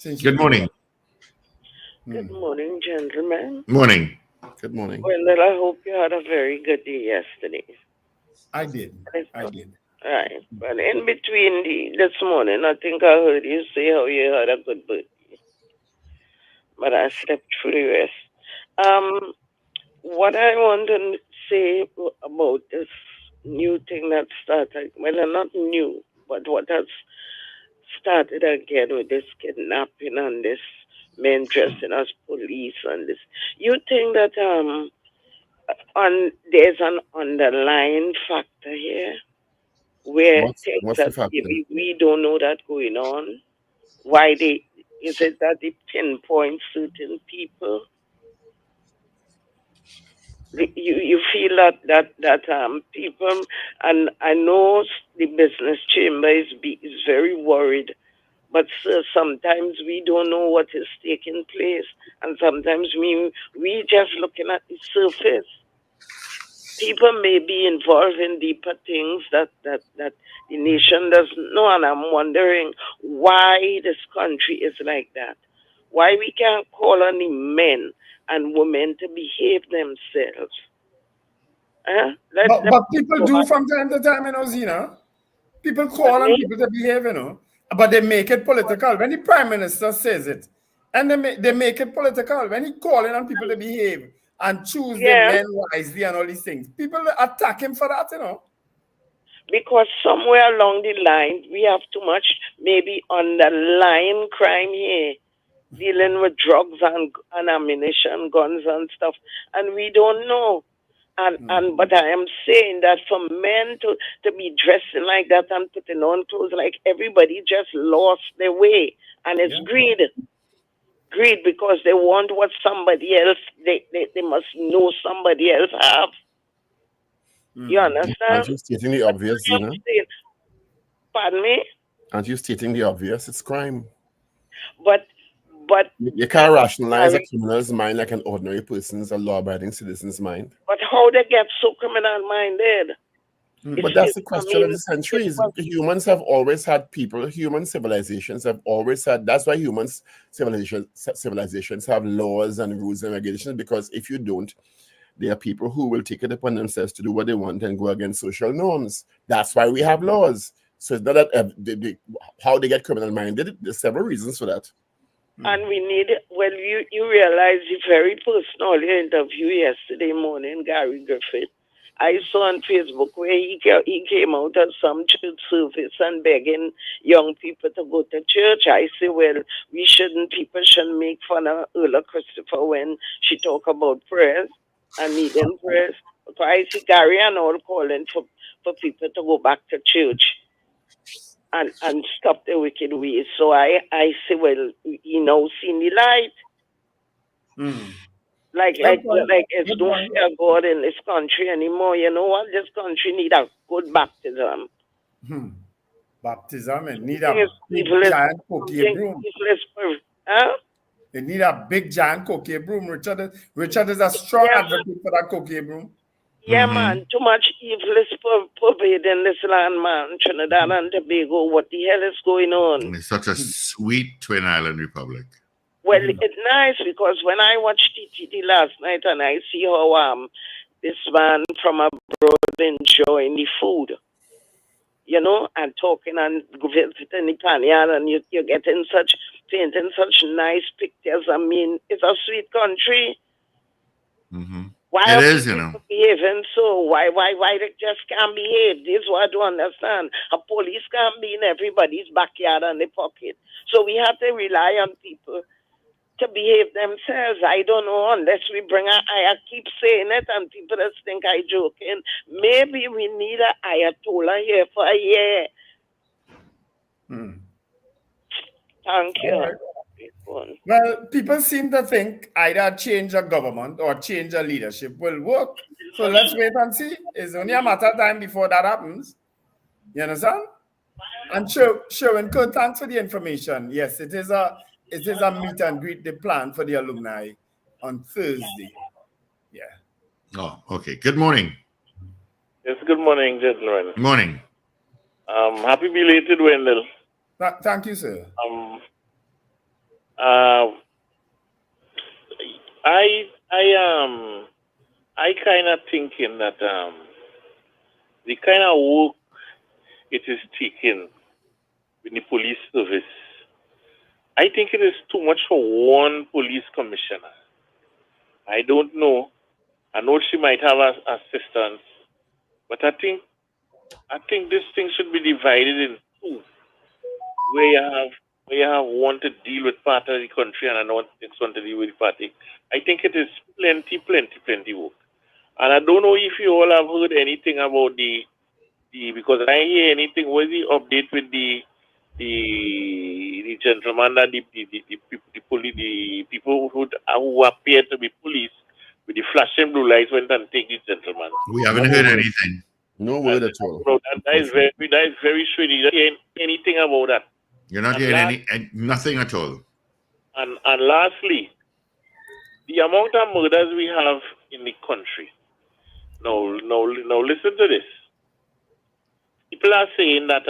Good morning. Good morning, gentlemen. Morning. Good morning. Wendell, I hope you had a very good day yesterday. I did. Right. But in between this morning, I think I heard you say how you had a good birthday. But I slept through the rest. What I want to say about this new thing that started, well, not new, but what has started again with this kidnapping and this men dressing as police and this. You think that there's an underlying factor here where things that maybe we don't know that going on? Why is it that they pinpoint certain people? You feel that people, and I know the business chamber is very worried But sometimes we don't know what is taking place, and sometimes we just looking at the surface. People may be involved in deeper things that the nation doesn't know, and I'm wondering why this country is like that. Why we can't call on the men and women to behave themselves. But people do from time to time, Zina. People call on people to behave, but they make it political. When the Prime Minister says it, and they make it political. When he calling on people to behave and choose their men wisely and all these things, people attack him for that, Because somewhere along the line, we have too much maybe underlying crime here, dealing with drugs and ammunition, guns and stuff, and we don't know. But I am saying that for men to be dressing like that and putting on clothes like everybody just lost their way, and it's greed because they want what somebody else they must know somebody else have. You understand? Aren't you stating the obvious, Zina? Pardon me? Aren't you stating the obvious? It's crime. But you can't rationalize a criminal's mind like an ordinary person's or law-abiding citizen's mind. But how they get so criminal-minded? But that's the question of the centuries. Humans have always had people. Human civilizations have always had. That's why civilizations have laws and rules and regulations. Because if you don't, there are people who will take it upon themselves to do what they want and go against social norms. That's why we have laws. So it's not that how they get criminal-minded. There's several reasons for that. And we need, you realize the very personal interview yesterday morning, Gary Griffith. I saw on Facebook where he came out of some church service and begging young people to go to church. I say, well, people shouldn't make fun of Ulla Christopher when she talk about prayers and needing prayers. So I see Gary and all calling for people to go back to church and stop the wicked ways. So I say, well, now seen the light. Like it's no fear God in this country anymore. You know what? This country need a good baptism. Baptism and need a big giant cocaine broom. They need a big giant cocaine broom. Richard is a strong advocate for that cocaine broom. Yeah, man. Too much evil is pervading this land, man. Trinidad and Tobago. What the hell is going on? It's such a sweet twin island republic. Well, it's nice because when I watched TTT last night and I see how this man from abroad enjoying the food, and talking and visiting the panyard, and you're getting painting such nice pictures. I mean, it's a sweet country. Why it are is, people behaving so? Why they just can't behave? This is what I don't understand. A police can't be in everybody's backyard and their pocket. So we have to rely on people to behave themselves. I don't know, unless we bring I keep saying it and people just think I joking. Maybe we need an Ayatollah here for a year. Thank you. Right. Well, people seem to think either change a government or change a leadership will work. So let's wait and see. It's only a matter of time before that happens. You understand? And Sherwin Kerr, thanks for the information. Yes, it is a meet and greet the plan for the alumni on Thursday. Yeah. Oh, okay. Good morning. Yes, good morning, gentlemen. Good morning. Happy belated Wendell. Thank you, sir. I kind of thinking that the kind of work it is taking with the police service, I think it is too much for one police commissioner. I don't know. I know she might have assistants, but I think this thing should be divided in two, where you have one to deal with part of the country and another one to deal with the party. I think it is plenty work. And I don't know if you all have heard anything about the because I hear anything. What's the update with the gentleman that the people who appear to be police with the flashing blue lights went and take the gentleman? We haven't heard anything. No word at all. That is very strange. You don't hear anything about that. You're not And hearing nothing at all. And lastly, the amount of murders we have in the country. Now listen to this. People are saying that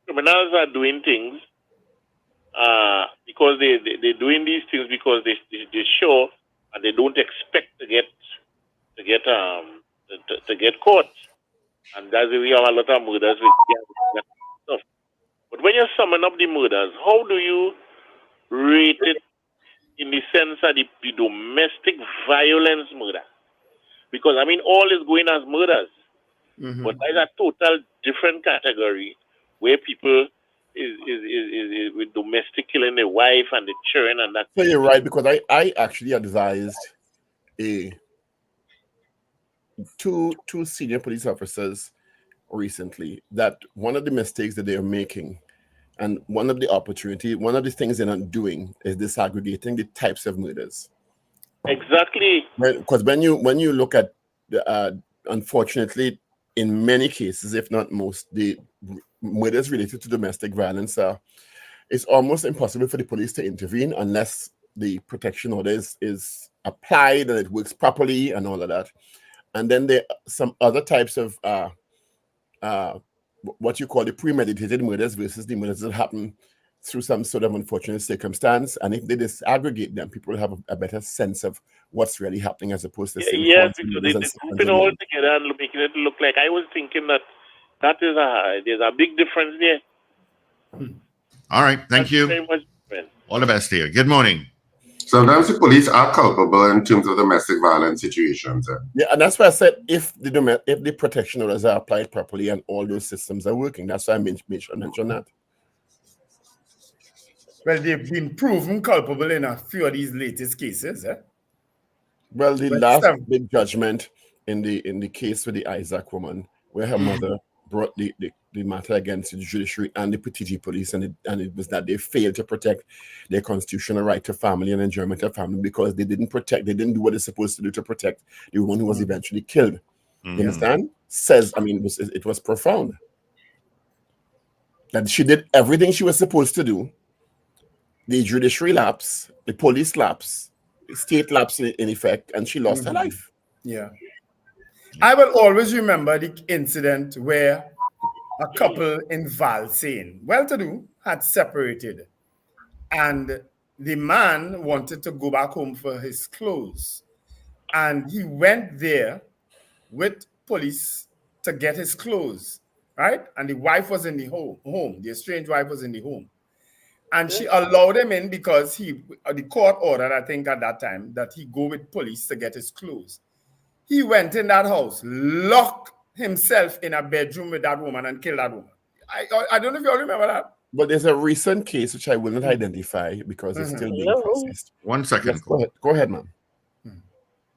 criminals are doing things because they're doing these things because they're sure and they don't expect to get caught. And that's why we have a lot of murders with that stuff. But when you summon up the murders, how do you rate it in the sense of the domestic violence murder? Because I mean, all is going as murders, but there's a total different category where people is with domestic killing the wife and the children and that. So you're right, because I actually advised two senior police officers recently that one of the mistakes that they are making, and one of the things they're not doing is disaggregating the types of murders. Exactly. Because when you look at the, unfortunately, in many cases, if not most, the murders related to domestic violence it's almost impossible for the police to intervene unless the protection order is applied and it works properly and all of that. And then there are some other types of what you call the premeditated murders versus the murders that happen through some sort of unfortunate circumstance. And if they disaggregate them, people have a better sense of what's really happening as opposed to saying, yes, because they group it all together and making it look like. I was thinking that is there's a big difference there. All right, thank you. Very much, friend. All the best here. Good morning. Sometimes the police are culpable in terms of domestic violence situations. Yeah, and that's why I said if the protection orders are applied properly and all those systems are working, that's why I mentioned that. Well, they've been proven culpable in a few of these latest cases. Well, the last big judgment in the case with the Isaac woman, where her mother brought the matter against the judiciary and the Petiti police, and it was that they failed to protect their constitutional right to family and enjoyment of family because they didn't do what they're supposed to do to protect the woman who was eventually killed. You understand? It was profound. That she did everything she was supposed to do. The judiciary lapse, the police lapse, the state lapse in effect, and she lost her life. Yeah. I will always remember the incident where a couple in Valsain, well-to-do, had separated. And the man wanted to go back home for his clothes. And he went there with police to get his clothes, right? And the wife was in the home. The estranged wife was in the home. And she allowed him in because the court ordered, I think at that time, that he go with police to get his clothes. He went in that house, locked himself in a bedroom with that woman and killed that woman. I don't know if you all remember that. But there's a recent case which I will not identify because it's still being processed. 1 second. Yes, go ahead, ma'am.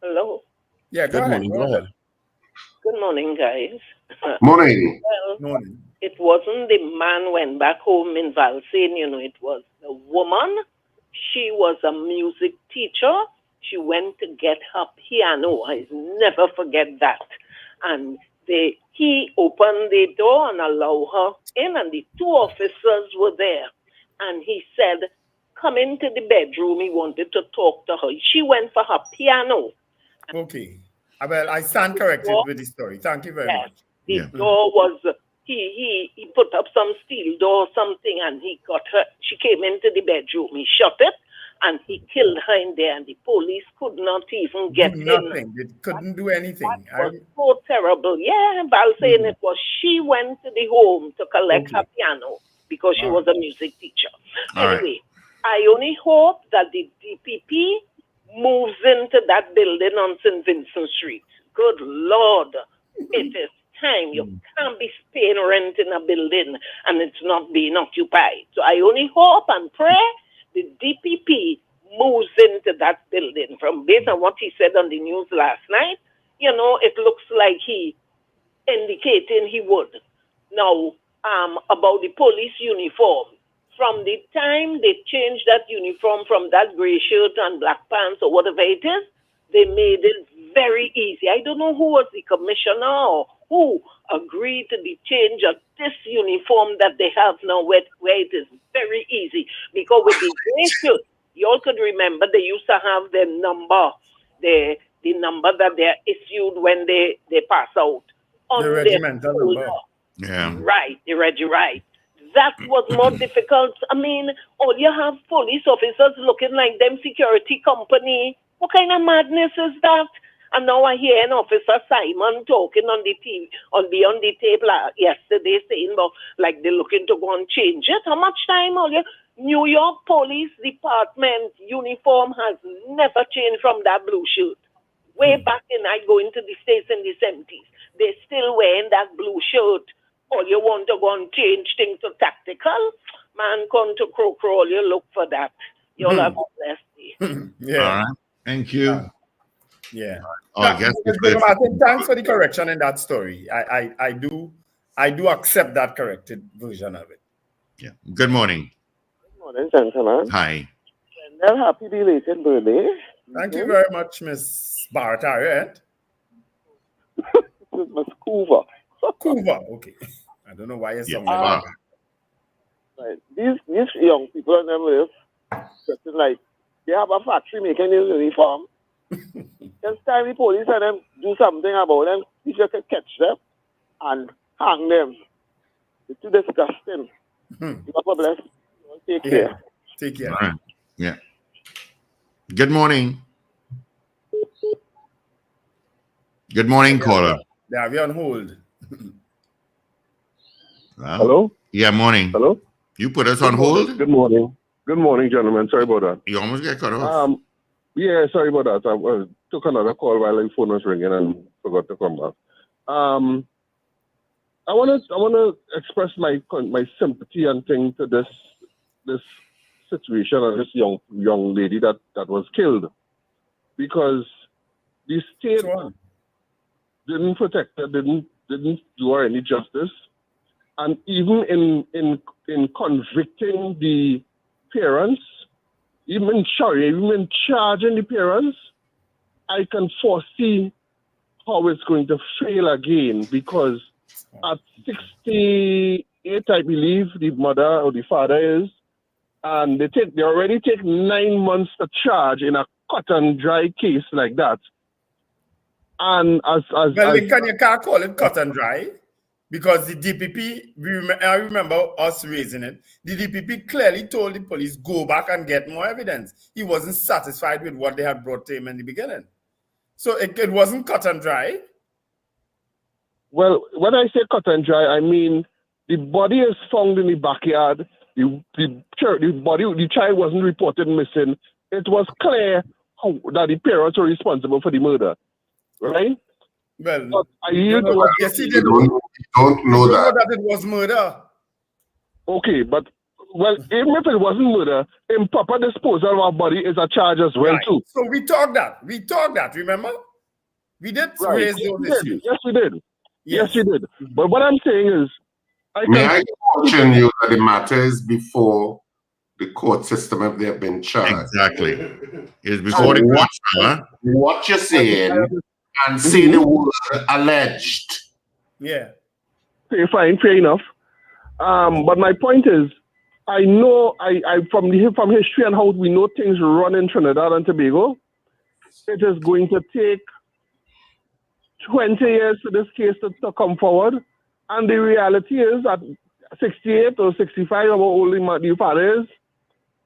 Hello. Yeah, Good morning. Go ahead. Good morning, guys. Morning. Well, it wasn't the man went back home in Valsain, it was the woman. She was a music teacher. She went to get her piano. I never forget that. And he opened the door and allowed her in, and the two officers were there. And he said, come into the bedroom. He wanted to talk to her. She went for her piano. Okay. Well, I stand corrected with the story. Thank you very much. The door was, he put up some steel door or something, and he got her. She came into the bedroom. He shut it, and he killed her in there, and the police could not even get in. Nothing. They couldn't do anything. That was so terrible. Yeah, Val saying it was, she went to the home to collect her piano because she was a music teacher. Anyway, I only hope that the DPP moves into that building on St. Vincent Street. Good Lord, it is time. You can't be paying rent in a building and it's not being occupied. So I only hope and pray the DPP moves into that building. From based on what he said on the news last night, it looks like he indicating he would. Now, about the police uniform. From the time they changed that uniform from that gray shirt and black pants or whatever it is, they made it very easy. I don't know who was the commissioner or who agreed to the change of this uniform that they have now, where it is very easy. Because with the gray shirt, you all could remember they used to have the number, the number that they're issued when they pass out. On The regimental number. Yeah. Right, right. That was more difficult. I mean, all you have police officers looking like them security company. What kind of madness is that? And now I hear an officer Simon talking on the TV, on the table yesterday saying about like they're looking to go and change it. How much time all you? New York Police Department uniform has never changed from that blue shirt. Way back in, I go into the States in the 70s. They're still wearing that blue shirt. Or you want to go and change things to tactical, man, come to Crow, you look for that. You'll have a blessed day. Yeah. All right. Thank you. Yeah. Oh, I guess Thanks for the correction in that story. I do accept that corrected version of it. Yeah. Good morning. Good morning, gentlemen. Hi. Wendell, happy belated birthday. Thank you very much, Miss Barrett Harriet. This is Miss Coover. Coover, okay. I don't know why you're so Wow. Right. These young people on them live, like they have a factory making this uniform. Just time the police and them do something about them, you just can catch them and hang them. It's too disgusting. God bless. Take care. Take care. All right. Yeah. Good morning. Good morning, caller. Yeah, we're on hold. Well, Hello? yeah, morning. Hello? You put us on hold? Good morning. Good morning, gentlemen. Sorry about that. You almost get cut off. Yeah, sorry about that. I took another call while the phone was ringing and forgot to come back. I want to express my sympathy and thing to this situation of this young lady that was killed, because the state didn't protect her, didn't do her any justice, and even in convicting the parents, even charging the parents, I can foresee how it's going to fail again, because at 68, I believe the mother or the father is, and they already take 9 months to charge in a cut and dry case like that. And Lincoln, you can't call it cut and dry, because the DPP, I remember us raising it, the DPP clearly told the police, go back and get more evidence. He wasn't satisfied with what they had brought to him in the beginning. So it wasn't cut and dry. Well, when I say cut and dry, I mean the body is found in the backyard. The child wasn't reported missing. It was clear that the parents were responsible for the murder, right? Well, but you don't know that it was murder. Okay, but well, even if it wasn't murder, improper disposal of a body is a charge as well too. So we talked that. Remember, we did raise those issues. Yes, we did. Yes, we did. But what I'm saying is, may I caution you that the matter is before the court system if they have been charged. Exactly. It's before the court system. What you're saying and say the word alleged. Yeah. Okay, fine, fair enough. But my point is, I know from history and how we know things run in Trinidad and Tobago, it is going to take 20 years for this case to come forward. And the reality is that 68 or 65, how old the father is,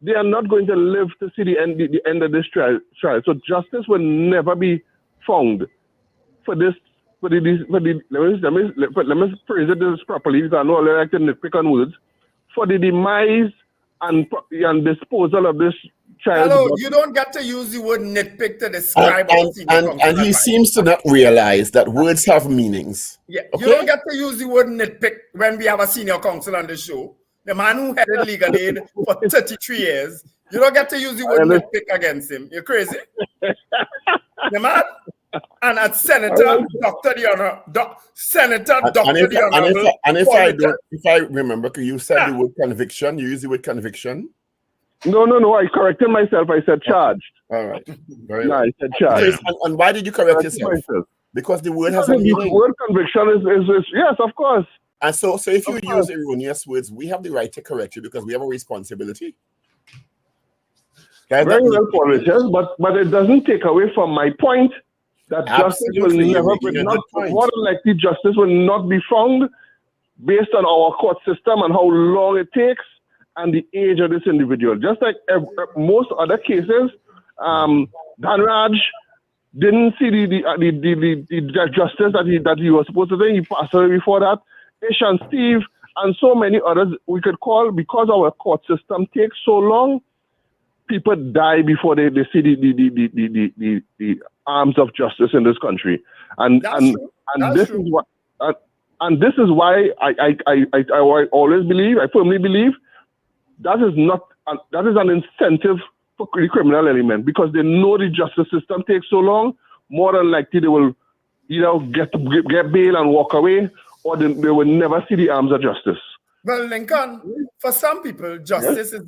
they are not going to live to see the end of this trial. So justice will never be found for this. Let me phrase it properly, because I know I like to nitpick on words. For the demise and disposal of this child. Hello, you don't get to use the word nitpick to describe and he seems to not realize that words have meanings. Yeah, okay? You don't get to use the word nitpick when we have a senior counsel on the show. The man who headed legal aid for 33 years. You don't get to use the word nitpick against him. You're crazy. The man. And at Senator, Dr. the Honorable, Senator, Dr. the Honorable. If I remember, you said the word conviction. You use the word conviction. No. I corrected myself. I said charged. All right. Very No, well. I said charged. And why did you correct Corrected yourself? myself. Because the word has Because a the meaning. word conviction is yes, of course. And so if you Of use erroneous words, we have the right to correct you because we have a responsibility. Guys, Very well, Paul Richards, but it doesn't take away from my point that justice will Absolutely, you're never, making a not, good point. more than likely, justice will not be found based on our court system and how long it takes and the age of this individual. Just like most other cases, Dhanraj didn't see the justice that he was supposed to do. He passed away before that. Ish and Steve and so many others we could call, because our court system takes so long. People die before they see the arms of justice in this country, and this is what this is why I always believe, I firmly believe, that is an incentive for the criminal element, because they know the justice system takes so long. More than likely they will get bail and walk away, or they will never see the arms of justice. Well, Lincoln, for some people, justice is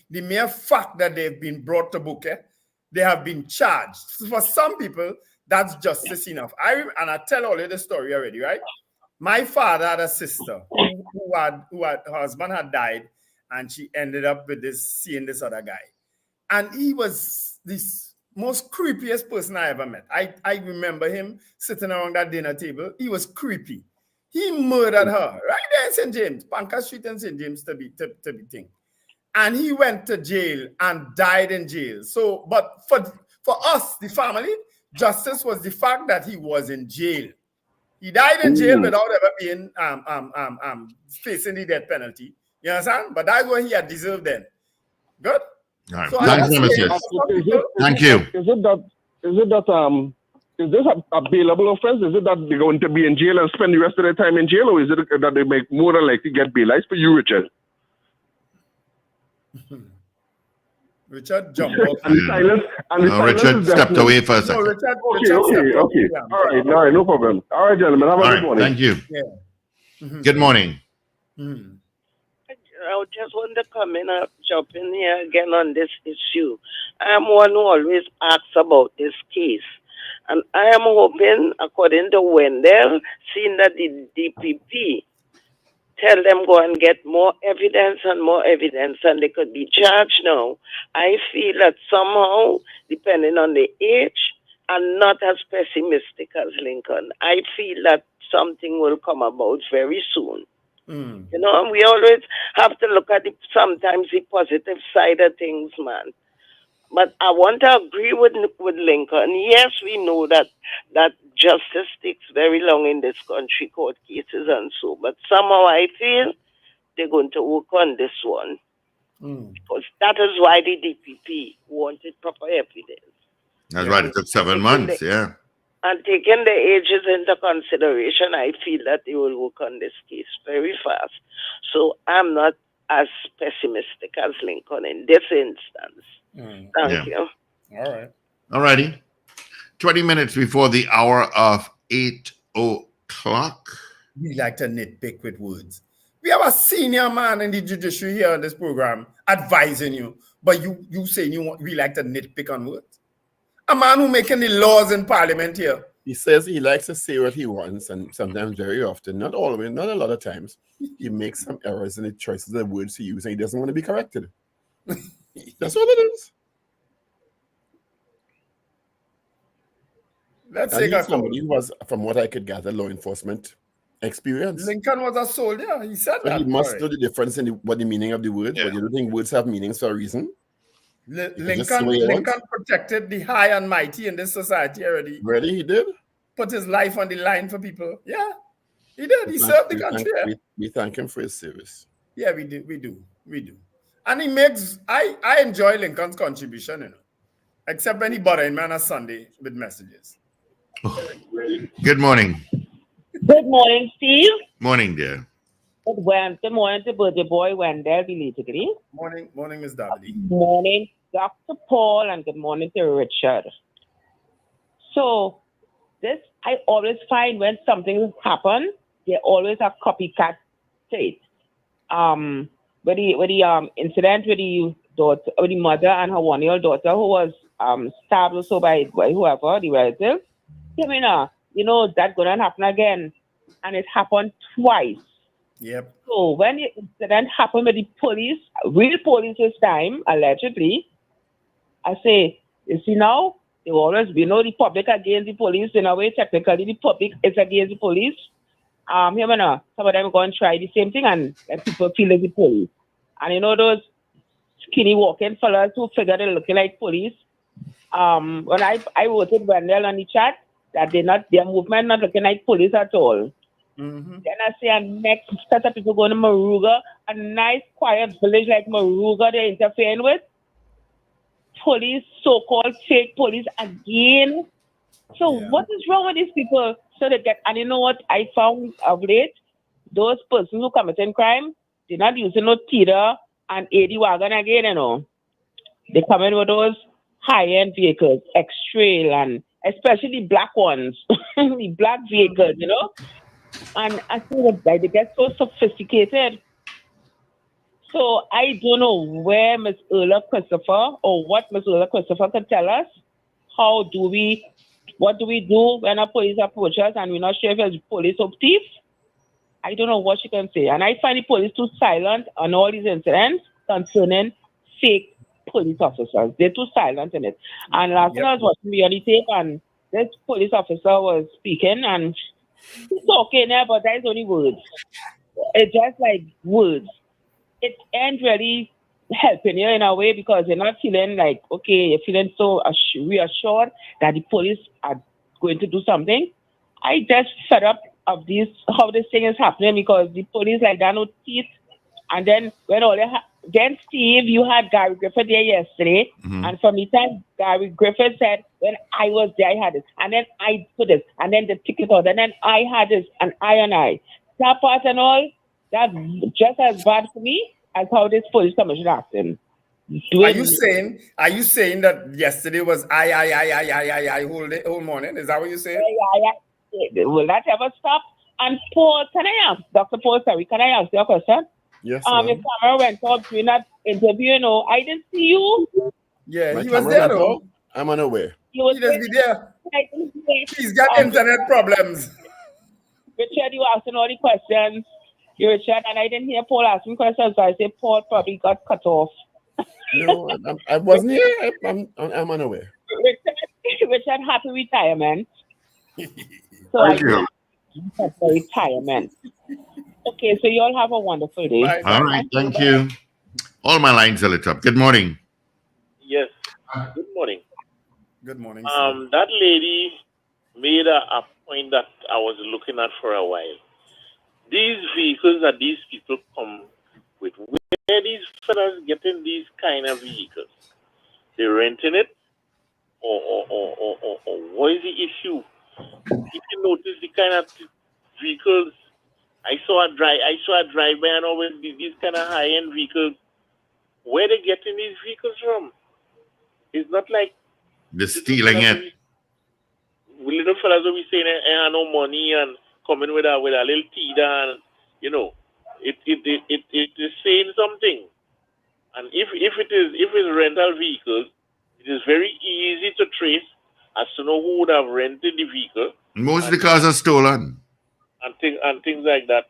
the mere fact that they've been brought to book. They have been charged. So for some people, that's justice enough. I tell all you the story already, right? My father had a sister who her husband had died, and she ended up seeing this other guy. And he was this most creepiest person I ever met. I remember him sitting around that dinner table. He was creepy. He murdered her right there in St. James, Panka Street and St. James to be thing. And he went to jail and died in jail. So, but for us, the family, justice was the fact that he was in jail. He died in jail without ever being facing the death penalty. You understand? But that's what he had deserved then. Good? All right. So Thank you. Is this a bailable offense? Is it that they're going to be in jail and spend the rest of their time in jail, or is it that they make more than likely get bail? It's for you, Richard. Richard jumped off. Richard stepped away for a second. No, Richard okay. All right, no problem. All right, gentlemen, have a good morning. Thank you. Yeah. Good morning. I just want to come in and jump in here again on this issue. I am one who always asks about this case. And I am hoping, according to Wendell, seeing that the DPP tell them go and get more evidence, and they could be charged now. I feel that somehow, depending on the age, I'm not as pessimistic as Lincoln. I feel that something will come about very soon. You know, we always have to look at sometimes the positive side of things, man. But I want to agree with Lincoln. Yes, we know that justice takes very long in this country, court cases and so. But somehow I feel they're going to work on this one. Because that is why the DPP wanted proper evidence. That's right. It took 7 months, yeah. And taking the ages into consideration, I feel that they will work on this case very fast. So I'm not as pessimistic as Lincoln in this instance. Thank you. All right. All righty. 20 minutes before the hour of 8 o'clock. We like to nitpick with words. We have a senior man in the judiciary here on this program advising you, but you saying we like to nitpick on words? A man who making the laws in parliament here. He says he likes to say what he wants, and sometimes, very often, not always, not a lot of times, he makes some errors in the choices of words he uses, and he doesn't want to be corrected. That's all it is. Let's and take he's somebody who was, from what I could gather, law enforcement experience. Lincoln was a soldier. He said so that. He must know the difference in what the meaning of the words. But you don't think words have meanings for a reason? Lincoln protected the high and mighty in this society already. Really, he did? Put his life on the line for people. Yeah, he did. He served the country. We thank him for his service. Yeah, we do. And he makes, I enjoy Lincoln's contribution, you know, except when he bothering me on a Sunday with messages. Good morning. Good morning, Steve. Morning, dear. Good morning to birthday boy Wendell belatedly. Morning, Ms. Davidi. Good morning, Dr. Paul, and good morning to Richard. So, this I always find when something happens, there always a copycat state. With the incident with the daughter, or the mother and her 1-year-old daughter who was stabbed also by whoever, the relative. You know that's gonna happen again. And it happened twice. Yep. So when the incident happened with the police, real police this time, allegedly, I say, you see now, they always, the public against the police. In a way, technically, the public is against the police. Some of them go and try the same thing, and people feel it's the police. And those skinny walking fellas who figure they're looking like police. When I wrote it Wendell on the chat that their movement not looking like police at all. Mm-hmm. Then I say, and next set of people going to Maruga, a nice quiet village like Maruga, they're interfering with. Police, so-called fake police again. So what is wrong with these people? So they get, and you know what I found of late? Those persons who committing crime, they're not using no theater and 80 wagon again, They come in with those high-end vehicles, X-Trail, and especially black ones, the black vehicles, And I think that they get so sophisticated. So I don't know where Miss Erla Christopher or what Miss Erla Christopher can tell us. What do we do when a police approach us and we're not sure if it's police or thief? I don't know what she can say. And I find the police too silent on all these incidents concerning fake police officers. They're too silent in it. And last night I was watching the on the tape and this police officer was speaking and he's talking there, but that's only words. It's just like words. It ain't really helping you in a way because you're not feeling like, okay, you're feeling so reassured that the police are going to do something. I just fed up of how this thing is happening because the police like that no teeth. And then when then Steve, you had Gary Griffith there yesterday, and from the time Gary Griffith said, when I was there, I had this, and then I put this, and then the ticket out, and then I had this, and I. That part and all, that's just as bad for me as how this police commission acting. Are you saying that yesterday was I whole morning? Is that what you're saying? Will that ever stop? And Paul, can I ask, Dr. Paul, sorry, can I ask you a question? Yes. Your camera went off during that interview, I didn't see you. Yeah, he was there though. I'm unaware. He just be there. He's got internet problems. Richard, you asking all the questions. Richard, and I didn't hear Paul asking questions, so I say Paul probably got cut off. No, I wasn't here. I'm unaware. Richard, happy retirement. Thank you. Retirement. Okay, so you all have a wonderful day. Bye. All right, thank you. All my lines are lit up. Good morning. Yes. Good morning. Good morning. That lady made a point that I was looking at for a while. These vehicles that these people come with, where these fellas getting these kind of vehicles? They're renting it, or what is the issue? If you notice the kind of vehicles, I saw a drive-by and always these kind of high-end vehicles. Where they getting these vehicles from? It's not like they're stealing it. Little fellas will be saying I have no money and coming with a little tida and it is saying something. And if it's rental vehicles, it is very easy to trace as to know who would have rented the vehicle. Most of the cars are stolen. And things like that.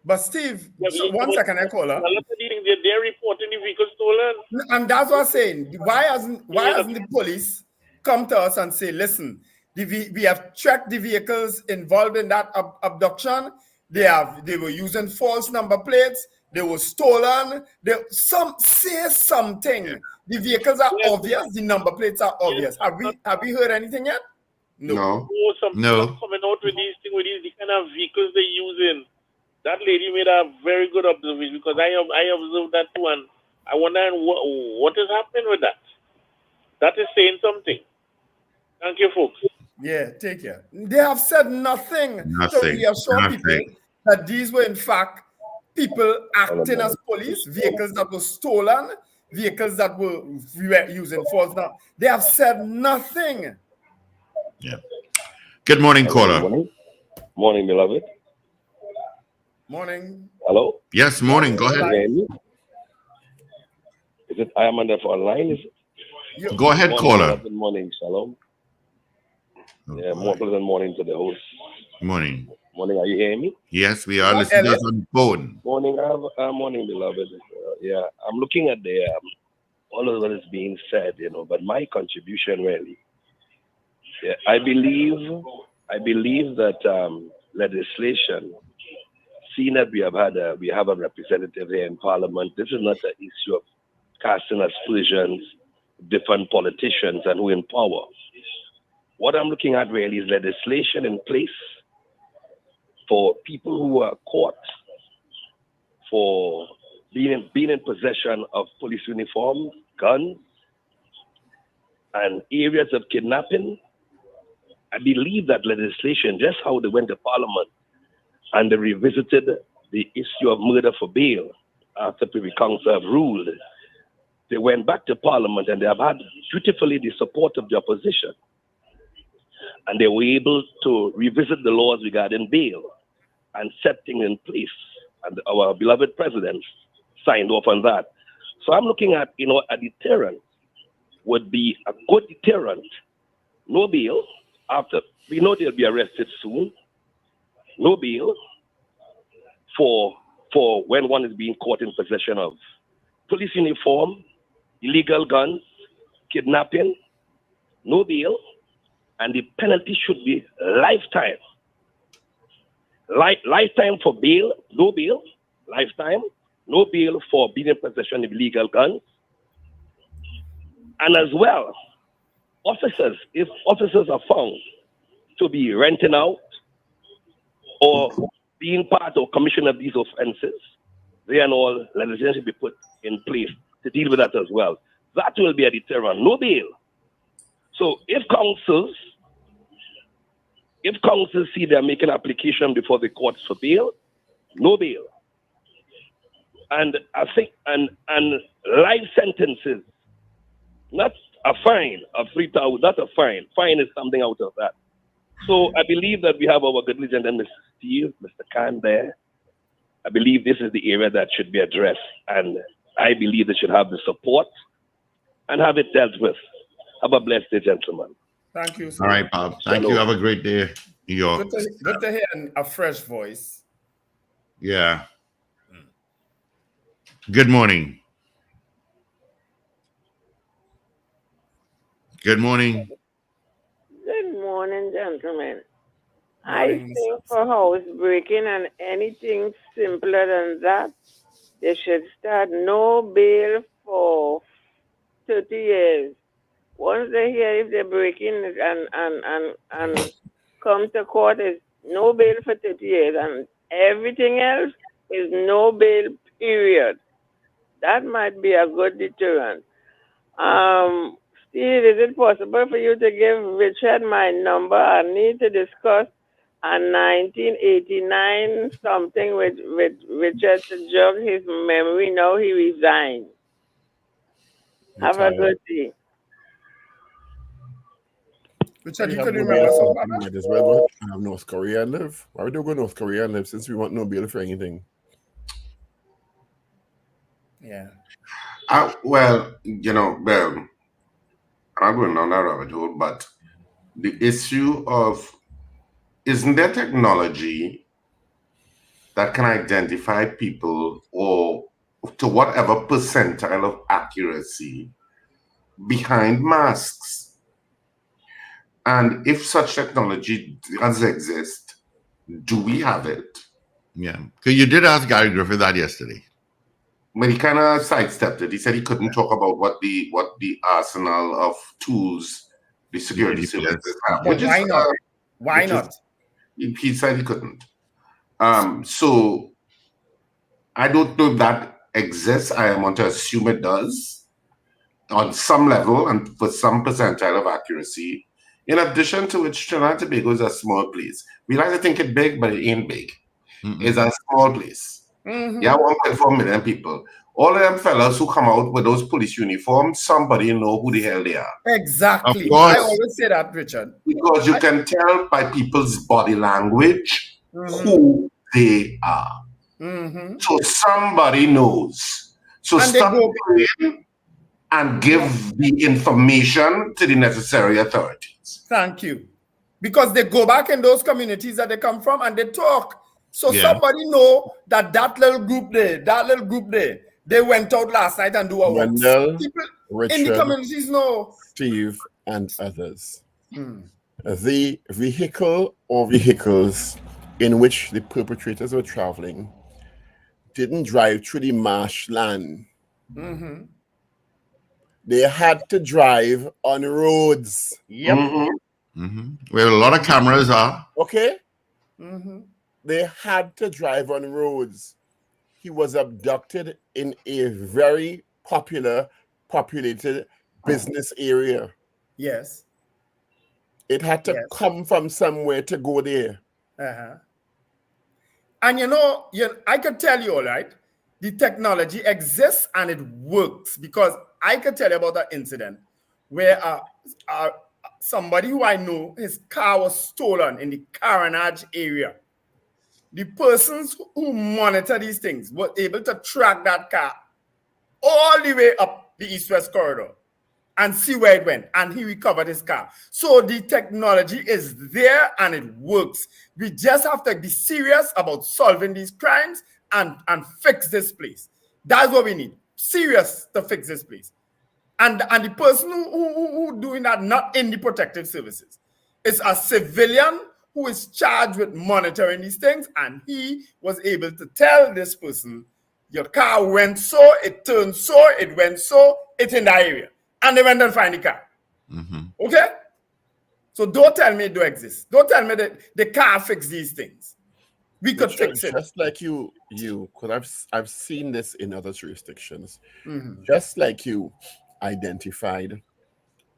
But Steve, one second, I call her. They're reporting the vehicle stolen. And that's what I'm saying. Why hasn't the police come to us and say, listen, we have tracked the vehicles involved in that abduction. They were using false number plates. They were stolen. Say something. The vehicles are obvious. The number plates are obvious. Have we heard anything yet? No. No. Coming out with the kind of vehicles they're using. That lady made a very good observation because I observed that too, and I wonder what is happening with that. That is saying something. Thank you, folks. Yeah, take care. They have said nothing to reassure people that these were in fact people acting as police, vehicles that were stolen, vehicles that were using false numbers. They have said nothing. Yeah. Good morning, caller. Morning, beloved. Morning. Hello? Yes, morning. Go ahead. Is it I am on the phone line? Is it? Go ahead, Morning, caller. Good morning, Shalom. Oh, Yeah, more pleasant morning to the host. Morning. Morning, are you hearing me? Yes, we are listening to us on phone. Morning, morning, beloved. Yeah, I'm looking at the all of what is being said, but my contribution really, yeah, I believe that legislation, seeing that we have a representative here in Parliament, this is not an issue of casting aspersions, different politicians and who in power. What I'm looking at really is legislation in place for people who are caught for being in possession of police uniforms, guns, and areas of kidnapping. I believe that legislation, just how they went to Parliament and they revisited the issue of murder for bail after Privy Council have ruled, they went back to Parliament and they have had dutifully the support of the opposition. And they were able to revisit the laws regarding bail and set things in place. And our beloved president signed off on that. So I'm looking at, a deterrent would be a good deterrent. No bail after, we know they'll be arrested soon. No bail for when one is being caught in possession of police uniform, illegal guns, kidnapping. No bail. And the penalty should be lifetime. Lifetime for bail, no bail, lifetime, no bail for being in possession of illegal guns. And as well, if officers are found to be renting out or being part or commission of these offenses, they and all legislation should be put in place to deal with that as well. That will be a deterrent, no bail. So if councils see they're making application before the courts for bail, no bail. And I think and life sentences, not a fine of 3,000, not a fine. Fine is something out of that. So I believe that we have our good legend and Mr. Steve, Mr. Khan there. I believe this is the area that should be addressed. And I believe they should have the support and have it dealt with. Have a blessed day, gentlemen. Thank you, sir. All right, Bob. Thank you. Have a great day, New York. Good to hear a fresh voice. Yeah. Good morning. Good morning. Good morning, gentlemen. I think for housebreaking and anything simpler than that, they should start no bail for 30 years. Once they hear if they break in and come to court, is no bail for 30 years, and everything else is no bail, period. That might be a good deterrent. Steve, is it possible for you to give Richard my number? I need to discuss a 1989 something with Richard to jog his memory. Now he resigned. Have a good day. Richard, you can remember something. Might as well go have North Korea and live. Why would you go North Korea and live since we want no bail for anything? Yeah. Well, I'm going down that rabbit hole, but the issue of, isn't there technology that can identify people or to whatever percentile of accuracy behind masks? And if such technology does exist, do we have it? Yeah. Because you did ask Gary Griffith that yesterday. But he kind of sidestepped it. He said he couldn't talk about what the arsenal of tools the security services have. But why not? Why not? He said he couldn't. So I don't know if that exists. I am going to assume it does on some level and for some percentile of accuracy. In addition to which, Trinidad and Tobago is a small place. We like to think it's big, but it ain't big. It's a small place. Yeah, 1.4 million people. All of them fellas who come out with those police uniforms, somebody know who the hell they are. Exactly. Of course. I always say that, Richard. Because you can tell by people's body language who they are. So somebody knows. So stop and give the information to the necessary authorities. Thank you. Because they go back in those communities that they come from and they talk. So somebody know that little group there, they went out last night and do a walk. Wendell, People Richard, in the communities know. Steve, and others. The vehicle or vehicles in which the perpetrators were traveling didn't drive through the marshland. They had to drive on roads. Yep. Where a lot of cameras are. Okay? They had to drive on roads. He was abducted in a very populated business area. Yes. It had to come from somewhere to go there. And I could tell you, all right, the technology exists and it works, because I could tell you about that incident where somebody who I know, his car was stolen in the Caranage area. The persons who monitor these things were able to track that car all the way up the east-west corridor and see where it went, and he recovered his car. So the technology is there and it works. We just have to be serious about solving these crimes and fix this place. That's what we need. Serious to fix this place. And the person who doing that, not in the protective services, is a civilian who is charged with monitoring these things, and he was able to tell this person, your car went so, it turned so, it went so, it's in that area. And they went and find the car. Okay? So don't tell me it don't exist. Don't tell me that they can't fix these things. We could fix it. Just like you because I've seen this in other jurisdictions. Just like you identified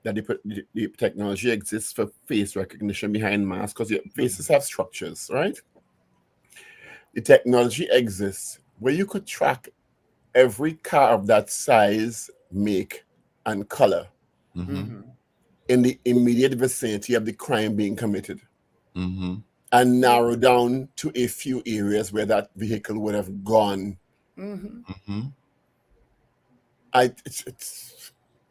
that the technology exists for face recognition behind masks, because your faces have structures, right? The technology exists where you could track every car of that size, make, and color in the immediate vicinity of the crime being committed, and narrow down to a few areas where that vehicle would have gone.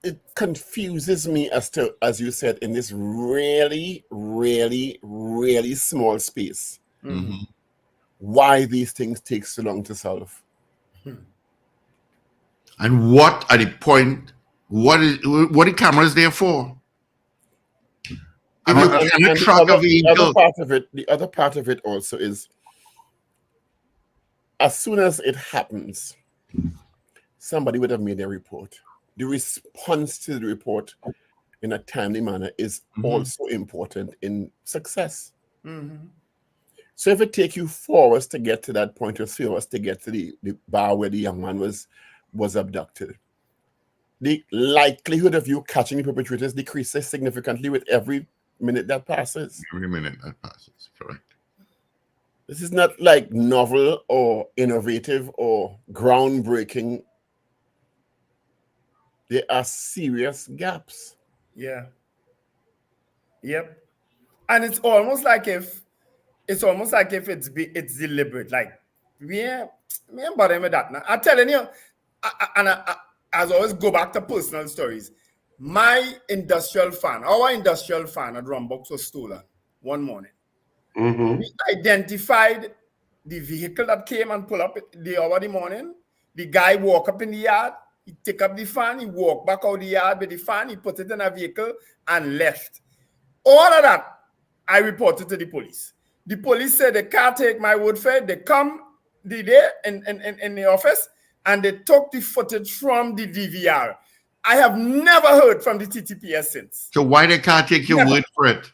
It confuses me as to, as you said, in this really, really, really small space, why these things take so long to solve. And what at the point, what are cameras there for? The other part of it also is, as soon as it happens, somebody would have made a report. The response to the report in a timely manner is also important in success. So if it takes you 4 hours to get to that point, or 3 hours to get to the bar where the young man was abducted, the likelihood of you catching the perpetrators decreases significantly with every minute that passes. Every minute that passes, correct. This is not like novel or innovative or groundbreaking. There are serious gaps. Yeah. Yep. And it's almost like if it's deliberate. Like, me ain't bothering with that. Now, I'm telling you, I as always go back to personal stories. My industrial fan, our industrial fan at Rumbox was stolen one morning. We identified the vehicle that came and pulled up the hour of the morning. The guy walk up in the yard, he take up the fan, he walk back out the yard with the fan, he put it in a vehicle and left. All of that, I reported to the police. The police said they can't take my word for it. They come the day in the office and they took the footage from the DVR. I have never heard from the TTPS since. So why they can't take your word for it?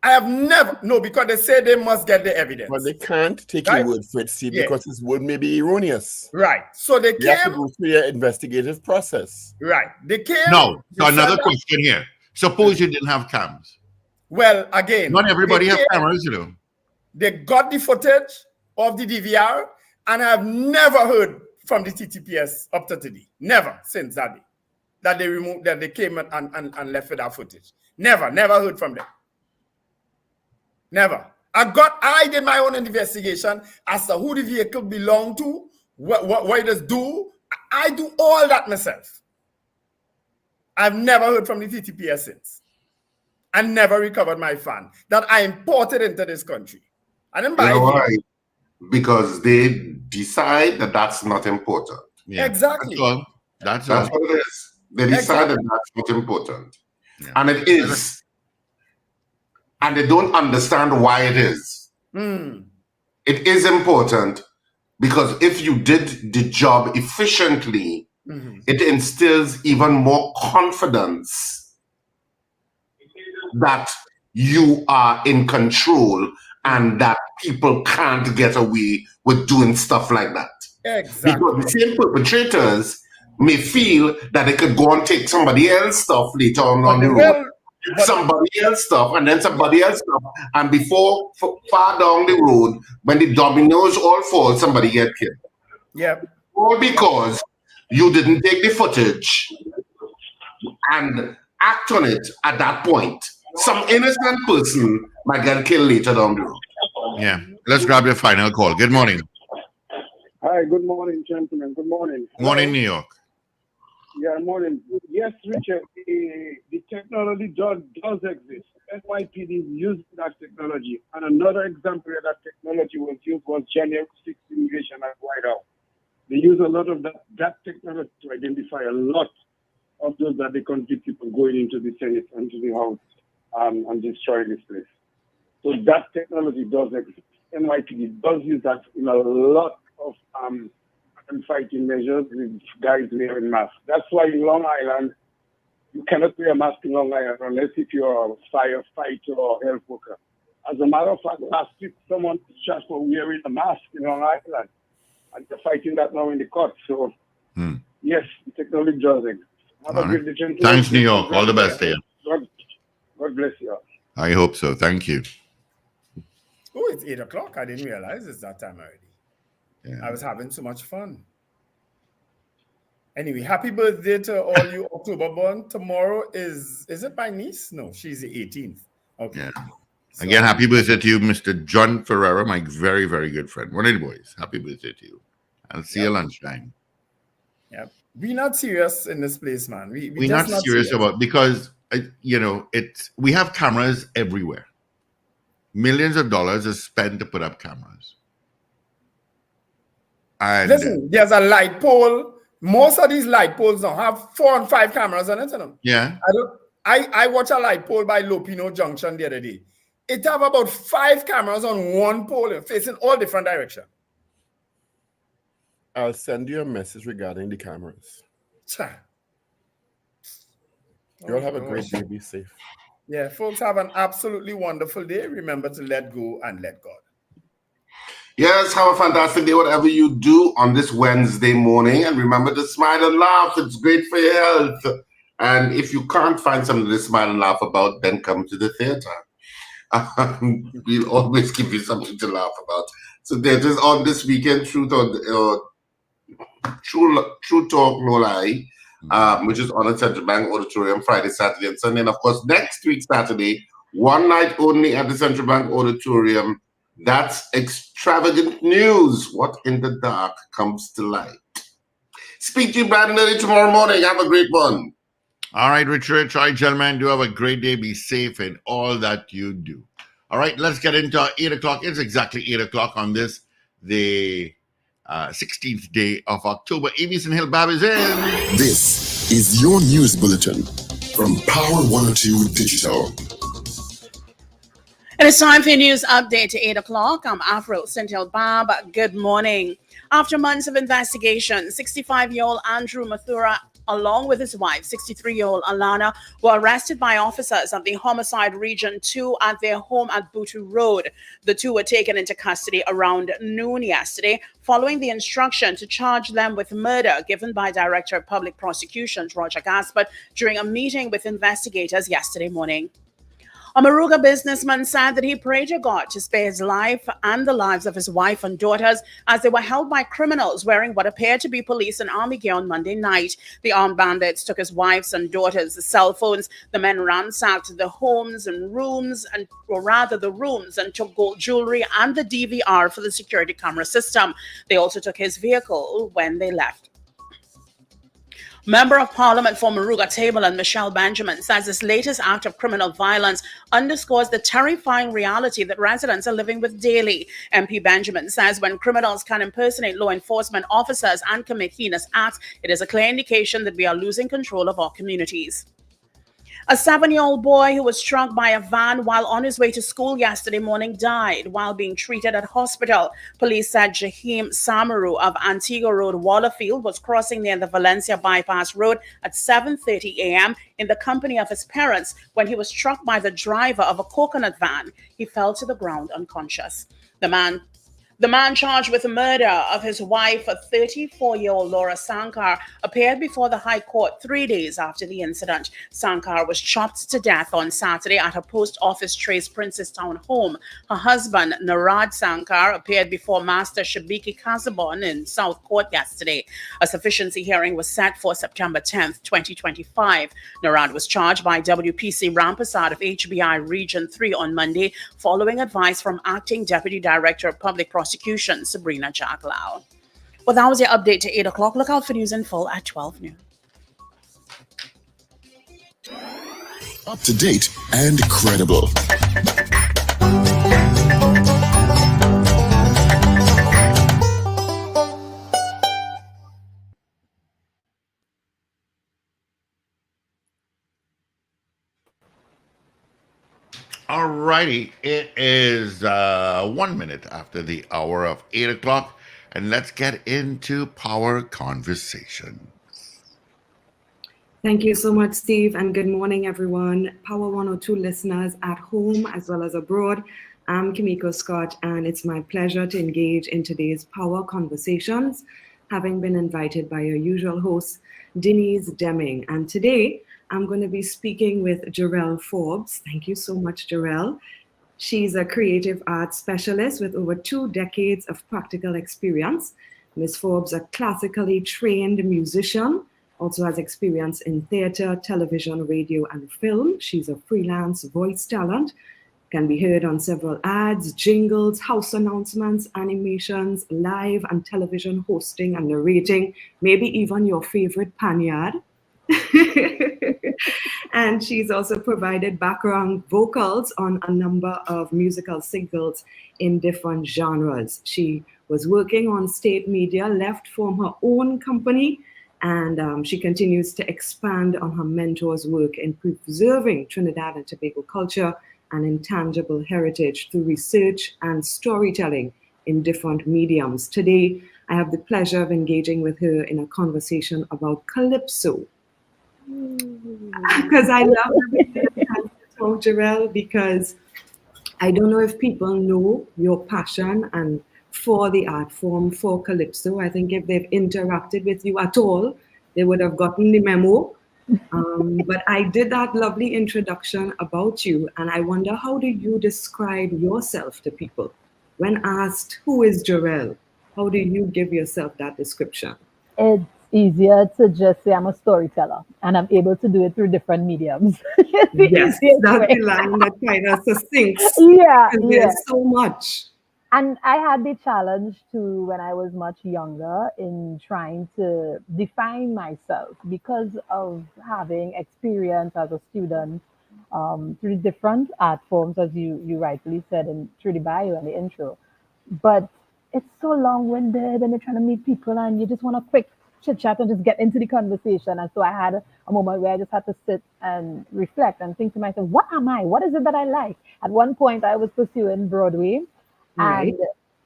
I have never, no, because they say they must get the evidence. But they can't take your word for it, Steve, because his word may be erroneous. Right. So they You have to go through your investigative process. Right. They came. No. So another question here. Suppose you didn't have cams. Well, again. Not everybody has cameras, you know. They got the footage of the DVR, and I have never heard from the TTPS up to today. Never since that day. That they removed, that they came and left with that footage. Never heard from them. Never. I did my own investigation as to who the vehicle belonged to, what it does do. I do all that myself. I've never heard from the TTPS since. I never recovered my fan that I imported into this country. I didn't buy You know it here. why? Because they decide that that's not important. Yeah. Exactly. That's what it is. They decide that that's not important. Yeah. And it is. And they don't understand why it is. It is important because if you did the job efficiently, it instills even more confidence that you are in control and that people can't get away with doing stuff like that. Exactly. Because the same perpetrators may feel that they could go and take somebody else's stuff later on the road. Somebody else's stuff and then somebody else's stuff. And before far down the road, when the dominoes all fall, somebody get killed. Yep. All because you didn't take the footage and act on it at that point. Some innocent person might get killed later down the road. Yeah. Let's grab your final call. Good morning. Hi, good morning, gentlemen. Good morning. Morning, New York. Yeah, morning. Yes, Richard, the technology does exist. NYPD is using that technology. And another example of that technology was used was January 6th invasion at White House. They use a lot of that technology to identify a lot of those that they convict people going into the Senate and to the House and destroy this place. So that technology does exist. NYPD does use that in a lot of fighting measures with guys wearing masks. That's why in Long Island, you cannot wear a mask in Long Island unless if you're a firefighter or health worker. As a matter of fact, last week someone was charged for wearing a mask in Long Island, and they're fighting that now in the court. So yes, the technology does exist. Have a good day, gentlemen. Thanks, New York. All the best to you. God bless you all. I hope so. Thank you. Oh, it's 8 o'clock. I didn't realize it's that time already. Yeah. I was having so much fun. Anyway, happy birthday to all you October born. Tomorrow is it my niece? No, she's the 18th. Okay. Yeah. So, again, happy birthday to you, Mr. John Ferreira, my very, very good friend. One of the boys. Happy birthday to you. I'll see you lunchtime. Yep. We're not serious in this place, man. We're not serious about because we have cameras everywhere. Millions of dollars is spent to put up cameras. And listen, there's a light pole. Most of these light poles now have 4 and 5 cameras on it. Yeah. I watched a light pole by Lopino Junction the other day. It have about 5 cameras on one pole facing all different directions. I'll send you a message regarding the cameras. You'll have a great day. Be safe. Yeah, folks, have an absolutely wonderful day. Remember to let go and let God. Yes, have a fantastic day, whatever you do on this Wednesday morning. And remember to smile and laugh. It's great for your health. And if you can't find something to smile and laugh about, then come to the theater. We'll always give you something to laugh about. So theaters on this weekend, True Talk, No Lie, which is on at Central Bank Auditorium Friday, Saturday, and Sunday. And of course, next week, Saturday, one night only at the Central Bank Auditorium. That's extravagant news. What in the dark comes to light? Speak to you bright and early tomorrow morning. Have a great one. All right, Richard. All right, gentlemen. Do have a great day. Be safe in all that you do. All right, let's get into 8 o'clock. It's exactly 8 o'clock on this, the 16th day of October. Avies and Hill Bab is in. This is your news bulletin from Power 102 Digital. It is time for your news update to 8 o'clock. I'm Afro Centil Bab. Good morning. After months of investigation, 65-year-old Andrew Mathura, along with his wife, 63-year-old Alana, were arrested by officers of the Homicide Region 2 at their home at Butu Road. The two were taken into custody around noon yesterday, following the instruction to charge them with murder given by Director of Public Prosecutions Roger Gaspard during a meeting with investigators yesterday morning. A Maruga businessman said that he prayed to God to spare his life and the lives of his wife and daughters as they were held by criminals wearing what appeared to be police and army gear on Monday night. The armed bandits took his wife's and daughter's cell phones. The men ransacked the rooms and took gold jewelry and the DVR for the security camera system. They also took his vehicle when they left. Member of Parliament for Maruga Table and Michelle Benjamin says this latest act of criminal violence underscores the terrifying reality that residents are living with daily. MP Benjamin says when criminals can impersonate law enforcement officers and commit heinous acts, it is a clear indication that we are losing control of our communities. A 7-year-old boy who was struck by a van while on his way to school yesterday morning died while being treated at hospital. Police said Jahim Samaru of Antigua Road, Wallerfield, was crossing near the Valencia Bypass Road at 7:30 a.m. in the company of his parents when he was struck by the driver of a coconut van. He fell to the ground unconscious. The man charged with the murder of his wife, a 34-year-old Laura Sankar, appeared before the High Court 3 days after the incident. Sankar was chopped to death on Saturday at her post office Trace Princess Town home. Her husband, Narad Sankar, appeared before Master Shabiki Kazabon in South Court yesterday. A sufficiency hearing was set for September 10th, 2025. Narad was charged by WPC Rampasad of HBI Region 3 on Monday, following advice from Acting Deputy Director of Public Prosecution, Sabrina Jaclau. Well, that was your update to 8 o'clock. Look out for news in full at 12 noon. Up to date and credible. All righty, it is 1 minute after the hour of 8 o'clock, and let's get into Power Conversation. Thank you so much, Steve, and good morning, everyone. Power 102 listeners at home as well as abroad. I'm Kimiko Scott, and it's my pleasure to engage in today's Power Conversations, having been invited by your usual host, Denise Deming. And today, I'm going to be speaking with Jarrell Forbes. Thank you so much, Jarrell. She's a creative arts specialist with over 2 decades of practical experience. Ms. Forbes, a classically trained musician, also has experience in theater, television, radio, and film. She's a freelance voice talent, can be heard on several ads, jingles, house announcements, animations, live and television hosting and narrating, maybe even your favorite panyard. And she's also provided background vocals on a number of musical singles in different genres. She was working on state media, left from her own company, and she continues to expand on her mentor's work in preserving Trinidad and Tobago culture and intangible heritage through research and storytelling in different mediums. Today, I have the pleasure of engaging with her in a conversation about Calypso. Because I love to talk, Jarrell, because I don't know if people know your passion and for the art form, for Calypso. I think if they've interacted with you at all, they would have gotten the memo. But I did that lovely introduction about you, and I wonder, how do you describe yourself to people? When asked, who is Jarrell? How do you give yourself that description? It's easier to just say I'm a storyteller, and I'm able to do it through different mediums. Yes, that's the line that kind of succinct. Yeah, There's so much. And I had the challenge too when I was much younger in trying to define myself because of having experience as a student through different art forms, as you rightfully said through the bio and the intro. But it's so long-winded and you're trying to meet people and you just want a quick chit chat and just get into the conversation. And so I had a moment where I just had to sit and reflect and think to myself, what am I? What is it that I like? At one point I was pursuing Broadway, Right. and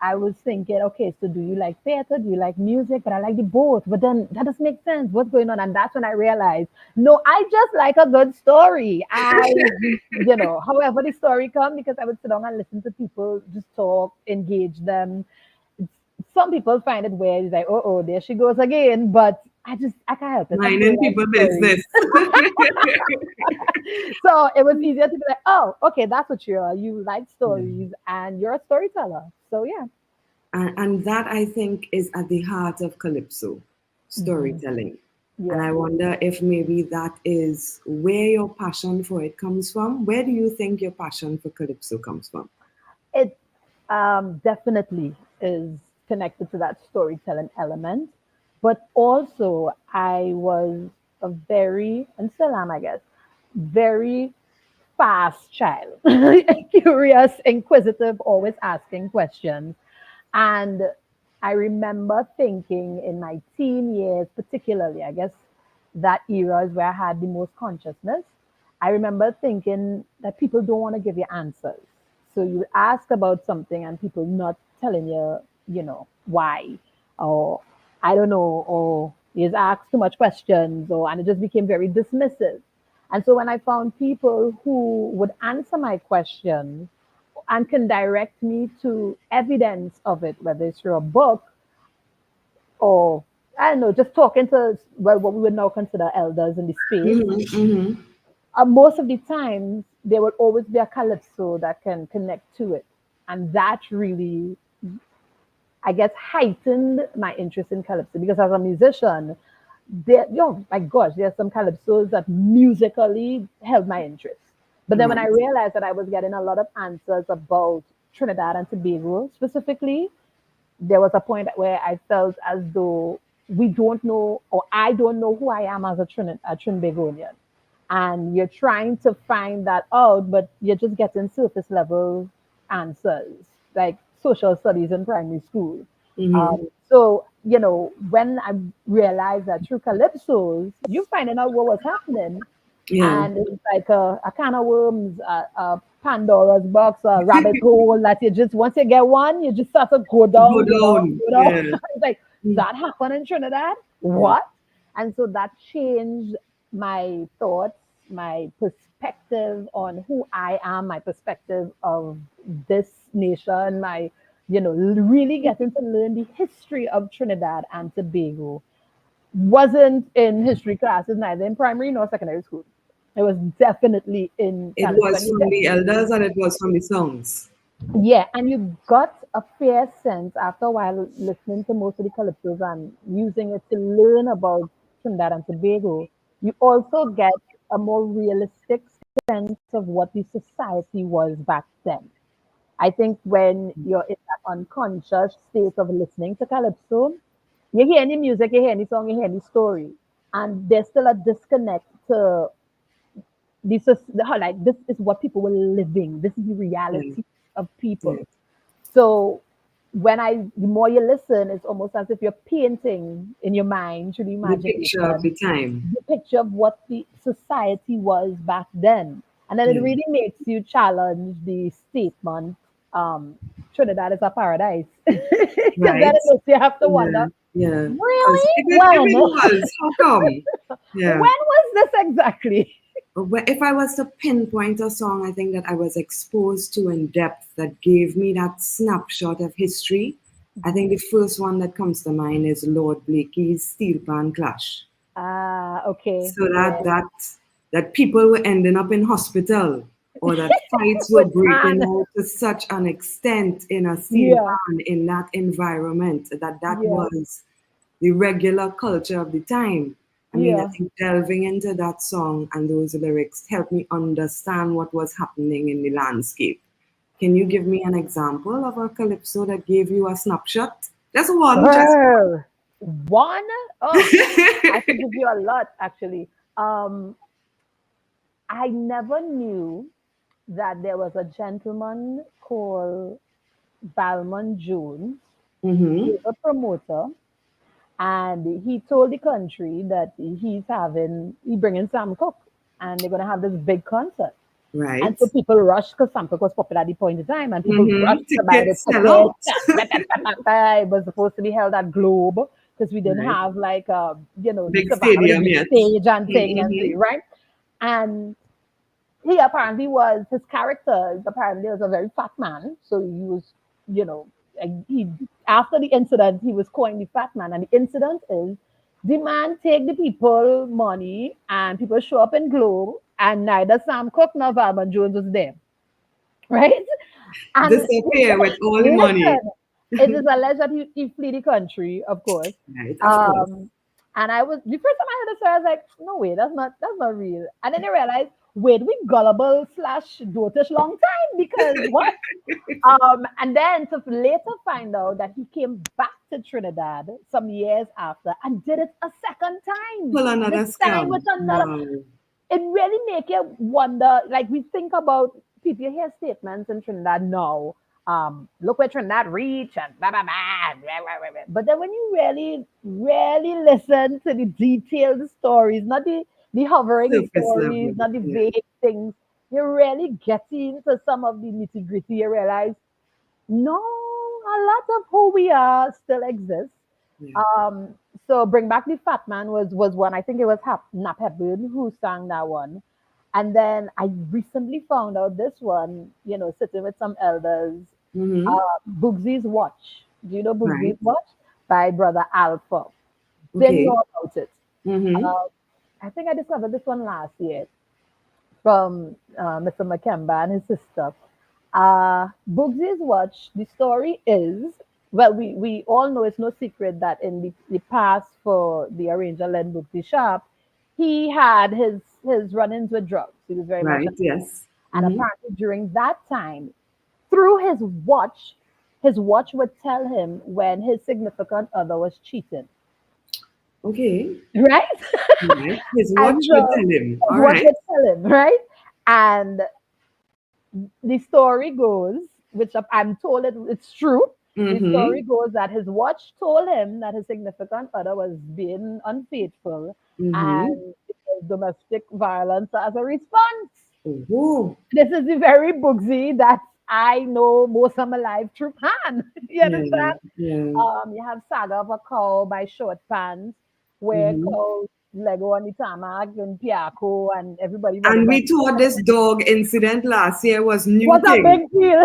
I was thinking, okay, so do you like theater? Do you like music? But I like the both. But then that doesn't make sense. What's going on? And that's when I realized, no, I just like a good story. However the story comes, because I would sit down and listen to people just talk, engage them. Some people find it weird. It's like, oh, there she goes again. But I can't help it. Minding people business. So it was easier to be like, oh, okay, that's what you are. You like stories and you're a storyteller. So yeah. And that, I think, is at the heart of Calypso, storytelling. Yeah. And I wonder if maybe that is where your passion for it comes from. Where do you think your passion for Calypso comes from? It definitely is connected to that storytelling element. But also, I was a very, and still am, I guess, very fast child, curious, inquisitive, always asking questions. And I remember thinking in my teen years, particularly, I guess that era is where I had the most consciousness. I remember thinking that people don't want to give you answers. So you ask about something and people not telling you, why, or I don't know, or is asked too much questions, or and it just became very dismissive. And so when I found people who would answer my questions and can direct me to evidence of it, whether it's through a book or I don't know, just talking to what we would now consider elders in the space. Most of the times, there will always be a calypso that can connect to it, and that really, I guess, heightened my interest in calypso because as a musician, my gosh, there's some calypsos that musically held my interest. But then when I realized that I was getting a lot of answers about Trinidad and Tobago specifically, there was a point where I felt as though we don't know, or I don't know who I am as a Trinbagonian. And you're trying to find that out, but you're just getting surface level answers, like social studies in primary school. So, when I realized that through calypsos, you're finding out what was happening. Yeah. And it's like a can of worms, a Pandora's box, a rabbit hole that you just, once you get one, you just start to go down, go down, go down. Yeah. It's like, that happened in Trinidad? What? And so that changed my thoughts, my perspective on who I am, my perspective of this nation, my, really getting to learn the history of Trinidad and Tobago. Wasn't in history classes, neither in primary nor secondary school. It was definitely in It calypso. was from the elders and it was from the songs. Yeah, and you got a fair sense after a while listening to most of the calypsos and using it to learn about Trinidad and Tobago. You also get a more realistic sense of what the society was back then. I think when you're in that unconscious state of listening to calypso, you hear any music, you hear any song, you hear any story, and there's still a disconnect to this is like this is what people were living. This is the reality of people. So the more you listen, it's almost as if you're painting in your mind through the The picture of the time. the picture of what the society was back then. And then it really makes you challenge the statement, Trinidad is a paradise. Because then it makes you have to wonder, Yeah. really? If it was, how come? Yeah. When was this exactly? If I was to pinpoint a song, I think that I was exposed to in depth that gave me that snapshot of history. I think the first one that comes to mind is Lord Blakey's Steel Pan Clash. Okay. So that people were ending up in hospital, or that fights were breaking out to such an extent in a steel pan in that environment that was the regular culture of the time. I mean, I think delving into that song and those lyrics helped me understand what was happening in the landscape. Can you give me an example of a calypso that gave you a snapshot? Just one. One? Oh, I could give you a lot, actually. I never knew that there was a gentleman called Balmond Jones. He's a promoter. And he told the country that he's bringing Sam Cooke and they're going to have this big concert. Right. And so people rushed because Sam Cooke was popular at the point in time and people rushed to buy the tickets. It was supposed to be held at Globe because we didn't have like, big stadium yet. Stage and thing and thing, right? And he apparently his character apparently was a very fat man. So he was, after the incident, he was coined the fat man. And the incident is the man take the people money and people show up in Globe and neither Sam Cooke nor Balmond Jones was there. Right? And disappear with all the money. It is alleged that he fled the country, of course. Right, of course. And the first time I heard the story, I was like, no way, that's not real. And then I realized, wait, we gullible / dotish long time because what? And then to later find out that he came back to Trinidad some years after and did it a second time. Pull another This time with scam. another. Wow. It really make you wonder. Like we think about people hear statements in Trinidad now. Look where Trinidad reach and blah, blah, blah, blah, blah, blah, blah. But then when you really listen to the detailed stories, not the hovering Surface stories, level. not the Yeah. vague things, you really get into some of the nitty gritty. You realize, no, a lot of who we are still exists. Yeah. So Bring Back the Fat Man was one. I think it was Nap Hepburn who sang that one. And then I recently found out this one, sitting with some elders, Mm-hmm. Boogsy's Watch. Do you know Right. Boogsy's Watch? By Brother Alpha. Didn't Okay. know about it. Mm-hmm. I think I discovered this one last year from Mr. Makemba and his sister. Boogsy's Watch, the story is, well, we all know it's no secret that in the past for the arranger Len Boogsy Sharp, he had his run-ins with drugs. He was very much Right. an Yes. and Mhm. apparently during that time, through his watch would tell him when his significant other was cheating. Okay. Right? Right. His watch And would so tell him. his All watch right. would tell him, right? And the story goes, which I'm told it's true. The Mm-hmm. story goes that his watch told him that his significant other was being unfaithful Mm-hmm. and it was domestic violence as a response. Oh. This is the very Boogsy that I know most of my life through Pan. You Yeah. understand? Yeah. You have Saga of a Cow by Short Pants, where Mm-hmm. cows Lego on the tarmac and Piaco and everybody And running we thought this dog incident last year was new was a thing. big deal.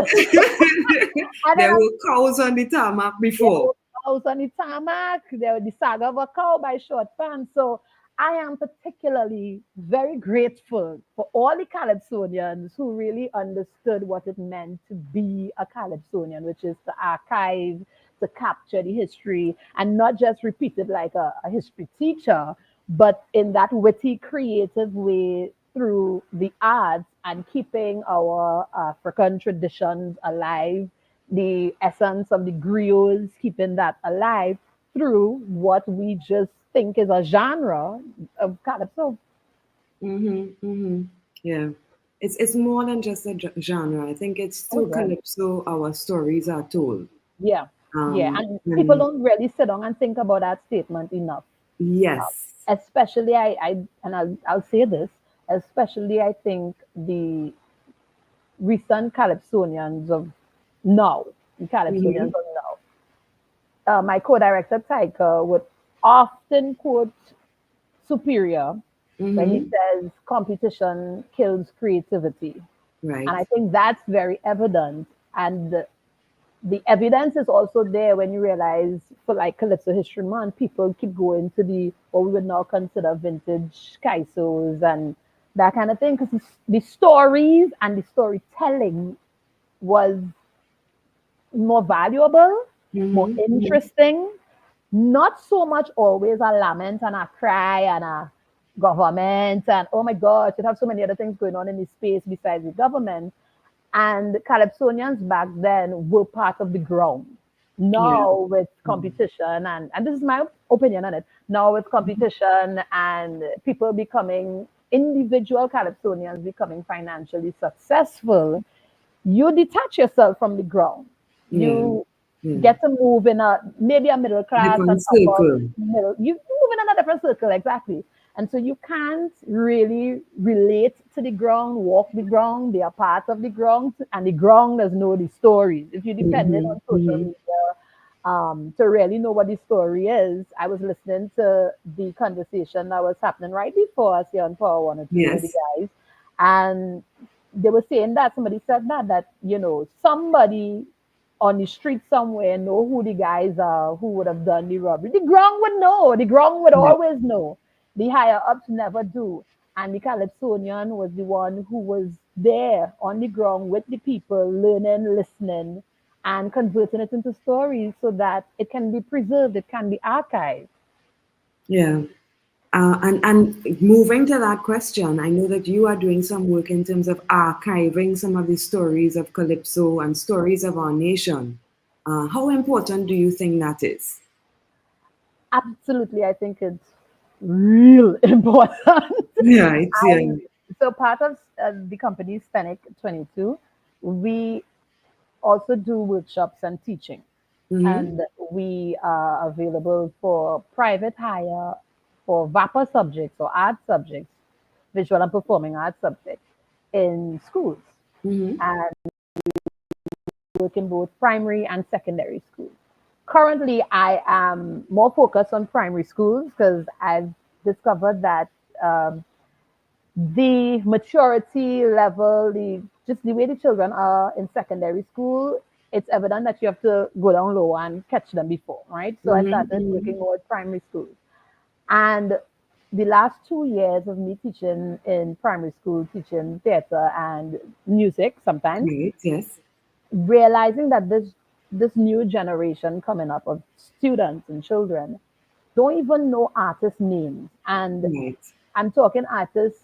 And There then were cows on the tarmac there before. were cows on the tarmac, there were the Saga of a Cow by Short Pants. So I am particularly very grateful for all the Calypsonians who really understood what it meant to be a Calypsonian, which is to archive, to capture the history, and not just repeat it like a history teacher, but in that witty, creative way through the arts and keeping our African traditions alive, the essence of the griots, keeping that alive through what we just think is a genre of calypso. Mm-hmm. Mm-hmm. Yeah. It's more than just a genre. I think it's Oh through yeah, Calypso our stories are told. yeah, yeah. And people And don't really sit down and think about that statement enough. yes. Especially, I'll say this. Especially, I think the recent Calypsonians of now, the Calypsonians Mm-hmm. of now. My co-director Taika would often quote Superior when he Mm-hmm. says competition kills creativity. Right. And I think that's very evident. And the evidence is also there when you realize, for like Calypso History Month, people keep going to the what we would now consider vintage kaisos and that kind of thing, because the stories and the storytelling was more valuable, more Mm-hmm. interesting, not so much always a lament and a cry and a government and oh my God, you have so many other things going on in this space besides the government. And Calypsonians back then were part of the ground. Yeah. Now with competition and this is my opinion on it. Now with competition and people becoming individual Calypsonians becoming financially successful, you detach yourself from the ground. Yeah. You Yeah. get to move in maybe a middle class and Different upper circle. middle. You move in a different circle, exactly. And so you can't really relate to the ground, walk the ground, be a part of the ground, and the ground does know the stories. If you depended on Mm-hmm. social Mm-hmm. media to really know what the story is, I was listening to the conversation that was happening right before us here on Power 102 with the Yes. guys, and they were saying that somebody said that somebody on the street somewhere know who the guys are who would have done the robbery. The ground would know. The ground would Yeah. always know. The higher ups never do. And the Calypsonian was the one who was there on the ground with the people, learning, listening, and converting it into stories so that it can be preserved, it can be archived. Yeah. And moving to that question, I know that you are doing some work in terms of archiving some of the stories of Calypso and stories of our nation. How important do you think that is? Absolutely, I think it's real important. Yeah, it's So part of the company Fennec 22, we also do workshops and teaching. And we are available for private hire for VAPA subjects or art subjects, visual and performing arts subjects in schools. And work in both primary and secondary schools. Currently, I am more focused on primary schools because I've discovered that the maturity level, just the way the children are in secondary school, it's evident that you have to go down low and catch them before, right? So I started working more with primary schools. And the last 2 years of me teaching in primary school, teaching theater and music sometimes, yes, realizing that this new generation coming up of students and children don't even know artist names. And I'm talking artists,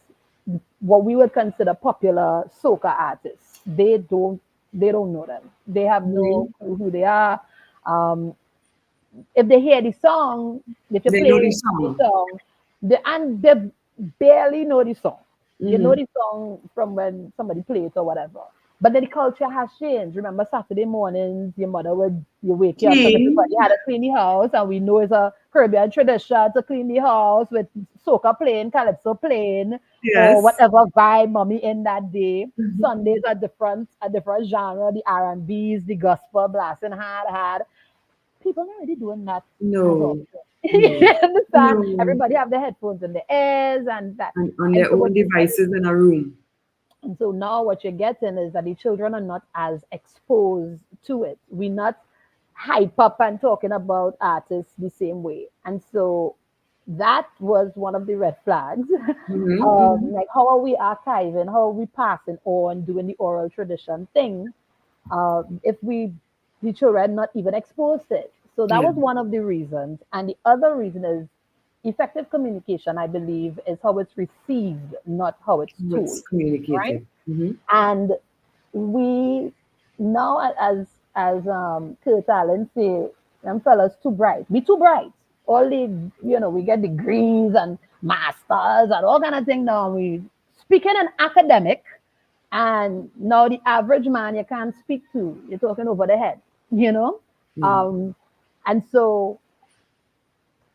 what we would consider popular soca artists. They don't know them. They have no clue who they are. If they hear the song, if you they play know the the song, they barely know the song. You know the song from when somebody plays it or whatever. But then the culture has changed. Remember Saturday mornings, your mother would wake you up because everybody had to clean the house, and we know it's a Caribbean tradition to clean the house with soca playing, Calypso playing, or whatever vibe mommy in that day. Sundays are different, a different genre, the R&Bs, the gospel blasting hard. People are already doing that. No. You understand? Everybody have their headphones in their ears and that. And on their own devices in a room. And so now what you're getting is that the children are not as exposed to it. We're not hype up and talking about artists the same way. And so that was one of the red flags. Like, how are we archiving? How are we passing on, doing the oral tradition thing? If the children not even exposed to it. So that was one of the reasons. And the other reason is effective communication, I believe, is how it's received, not how it's told. It's communicated. Right? And we now, as Kurt Allen say, them fellas too bright. We too bright. All the, we get degrees and masters and all kind of thing now. We speaking an academic, and now the average man you can't speak to. You're talking over the head, and so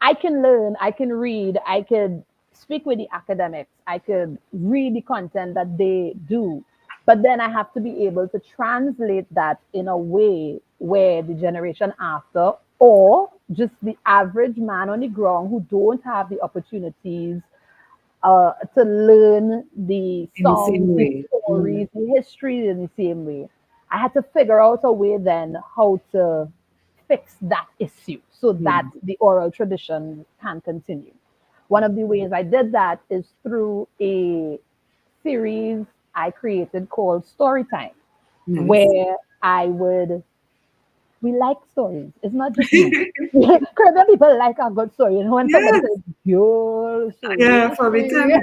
I can learn, I can read, I could speak with the academics, I could read the content that they do, but then I have to be able to translate that in a way where the generation after, or just the average man on the ground who don't have the opportunities to learn the songs, the stories, the history in the same way. I had to figure out a way then how to fix that issue so that the oral tradition can continue. One of the ways I did that is through a series I created called Storytime, where we like stories. It's not just me. Caribbean people like a good story. When somebody says, "Yo, for me, there's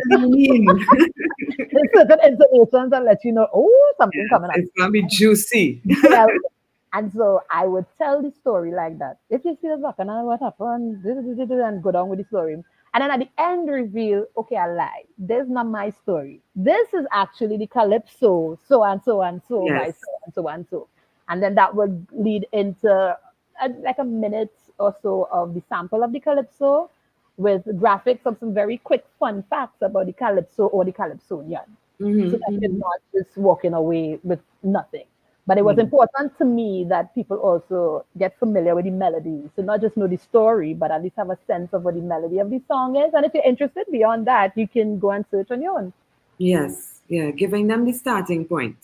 certain intonations that let you know, something coming up. It's gonna be juicy. And so I would tell the story like that. If you feel back and what happened, and go down with the story. And then at the end reveal, okay, I lied. This is not my story. This is actually the Calypso, so and so and so, by so and so and so. And then that would lead into like a minute or so of the sample of the Calypso with graphics of some very quick fun facts about the Calypso or the Calypsonian. So that you're not just walking away with nothing. But it was important to me that people also get familiar with the melody. So not just know the story, but at least have a sense of what the melody of the song is. And if you're interested beyond that, you can go and search on your own. Yes, giving them the starting point.